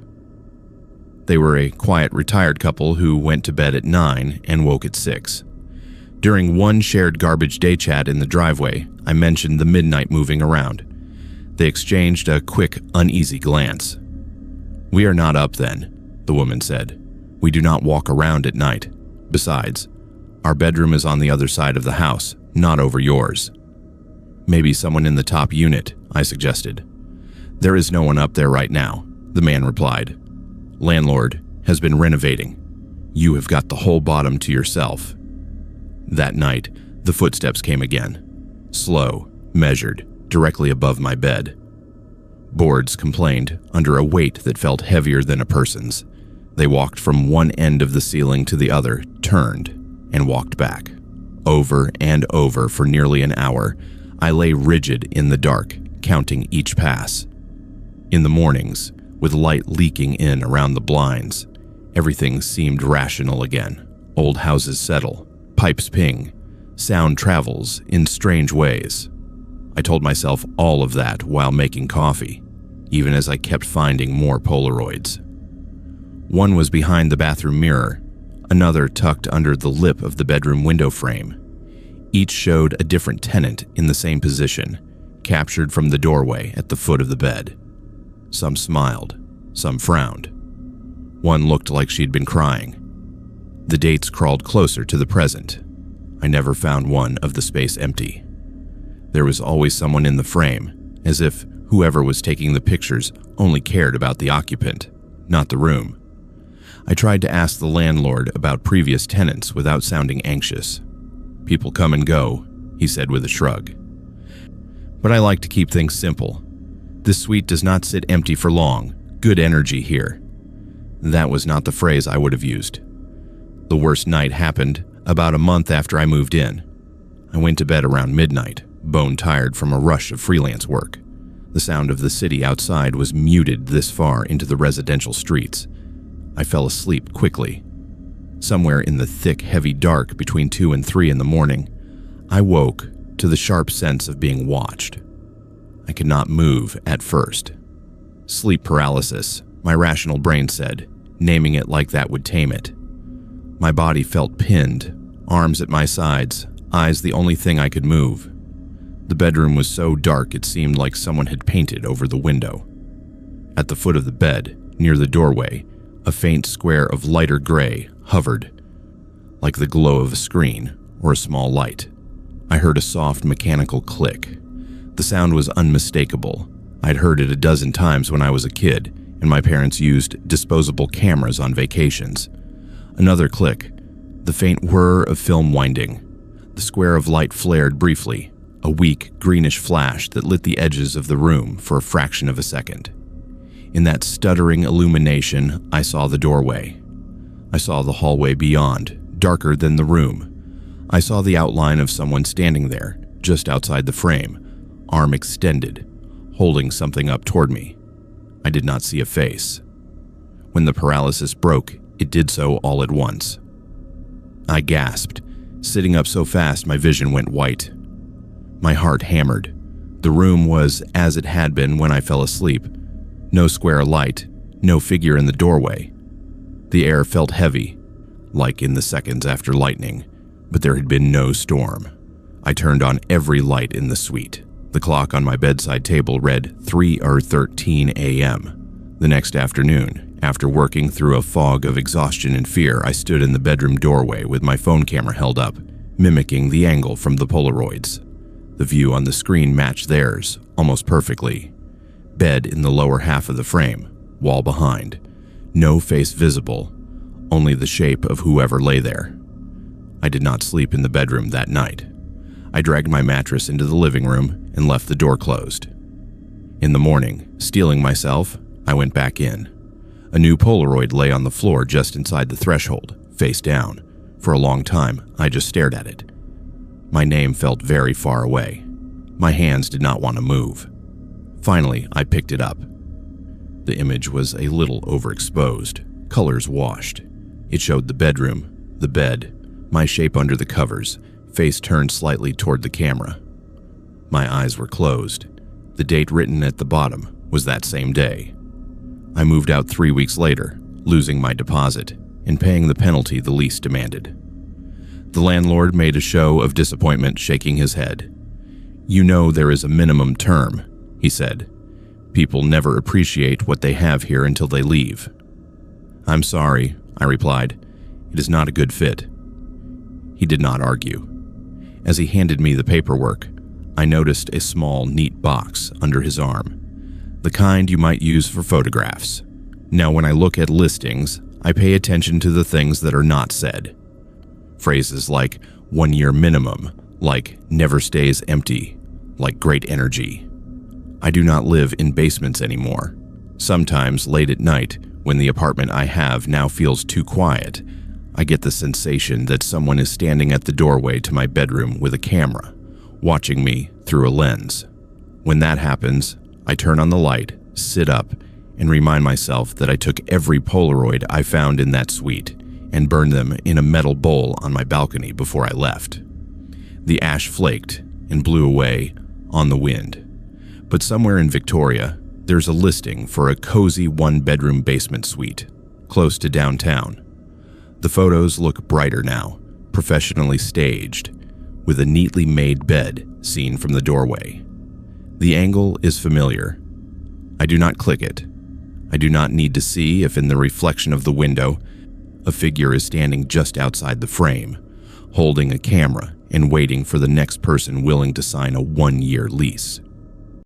They were a quiet retired couple who went to bed at 9 and woke at 6. During one shared garbage day chat in the driveway, I mentioned the midnight moving around. They exchanged a quick, uneasy glance. "We are not up then," the woman said. "We do not walk around at night. Besides, our bedroom is on the other side of the house, not over yours." "Maybe someone in the top unit," I suggested. "There is no one up there right now," the man replied. "Landlord has been renovating. You have got the whole bottom to yourself." That night, the footsteps came again. Slow, measured, directly above my bed. Boards complained under a weight that felt heavier than a person's. They walked from one end of the ceiling to the other, turned, and walked back. Over and over for nearly an hour, I lay rigid in the dark, counting each pass. In the mornings, with light leaking in around the blinds, everything seemed rational again. Old houses settle, pipes ping, sound travels in strange ways. I told myself all of that while making coffee, even as I kept finding more Polaroids. One was behind the bathroom mirror, another tucked under the lip of the bedroom window frame. Each showed a different tenant in the same position, captured from the doorway at the foot of the bed. Some smiled, some frowned. One looked like she'd been crying. The dates crawled closer to the present. I never found one of the space empty. There was always someone in the frame, as if whoever was taking the pictures only cared about the occupant, not the room. I tried to ask the landlord about previous tenants without sounding anxious. "People come and go," he said with a shrug. "But I like to keep things simple. This suite does not sit empty for long. Good energy here." That was not the phrase I would have used. The worst night happened about a month after I moved in. I went to bed around midnight, bone-tired from a rush of freelance work. The sound of the city outside was muted this far into the residential streets. I fell asleep quickly. Somewhere in the thick, heavy dark between 2 and 3 in the morning, I woke to the sharp sense of being watched. I could not move at first. Sleep paralysis, my rational brain said, naming it like that would tame it. My body felt pinned, arms at my sides, eyes the only thing I could move. The bedroom was so dark it seemed like someone had painted over the window. At the foot of the bed, near the doorway, a faint square of lighter gray hovered, like the glow of a screen or a small light. I heard a soft mechanical click. The sound was unmistakable. I'd heard it a dozen times when I was a kid, and my parents used disposable cameras on vacations. Another click, the faint whir of film winding. The square of light flared briefly, a weak, greenish flash that lit the edges of the room for a fraction of a second. In that stuttering illumination, I saw the doorway. I saw the hallway beyond, darker than the room. I saw the outline of someone standing there, just outside the frame, arm extended, holding something up toward me. I did not see a face. When the paralysis broke, it did so all at once. I gasped, sitting up so fast my vision went white. My heart hammered. The room was as it had been when I fell asleep. No square light, no figure in the doorway. The air felt heavy, like in the seconds after lightning, but there had been no storm. I turned on every light in the suite. The clock on my bedside table read 3:13 a.m. The next afternoon, after working through a fog of exhaustion and fear, I stood in the bedroom doorway with my phone camera held up, mimicking the angle from the Polaroids. The view on the screen matched theirs, almost perfectly. Bed in the lower half of the frame, wall behind. No face visible, only the shape of whoever lay there. I did not sleep in the bedroom that night. I dragged my mattress into the living room and left the door closed. In the morning, steeling myself, I went back in. A new Polaroid lay on the floor just inside the threshold, face down. For a long time, I just stared at it. My name felt very far away. My hands did not want to move. Finally, I picked it up. The image was a little overexposed, colors washed. It showed the bedroom, the bed, my shape under the covers, face turned slightly toward the camera. My eyes were closed. The date written at the bottom was that same day. I moved out 3 weeks later, losing my deposit and paying the penalty the lease demanded. The landlord made a show of disappointment, shaking his head. "You know there is a minimum term," he said. "People never appreciate what they have here until they leave." "I'm sorry," I replied. "It is not a good fit." He did not argue. As he handed me the paperwork, I noticed a small, neat box under his arm, the kind you might use for photographs. Now, when I look at listings, I pay attention to the things that are not said. Phrases like 1 year minimum, like never stays empty, like great energy. I do not live in basements anymore. Sometimes late at night, when the apartment I have now feels too quiet, I get the sensation that someone is standing at the doorway to my bedroom with a camera, watching me through a lens. When that happens, I turn on the light, sit up, and remind myself that I took every Polaroid I found in that suite and burned them in a metal bowl on my balcony before I left. The ash flaked and blew away on the wind. But somewhere in Victoria, there's a listing for a cozy one-bedroom basement suite, close to downtown. The photos look brighter now, professionally staged, with a neatly made bed seen from the doorway. The angle is familiar. I do not click it. I do not need to see if in the reflection of the window, a figure is standing just outside the frame, holding a camera and waiting for the next person willing to sign a 1-year lease.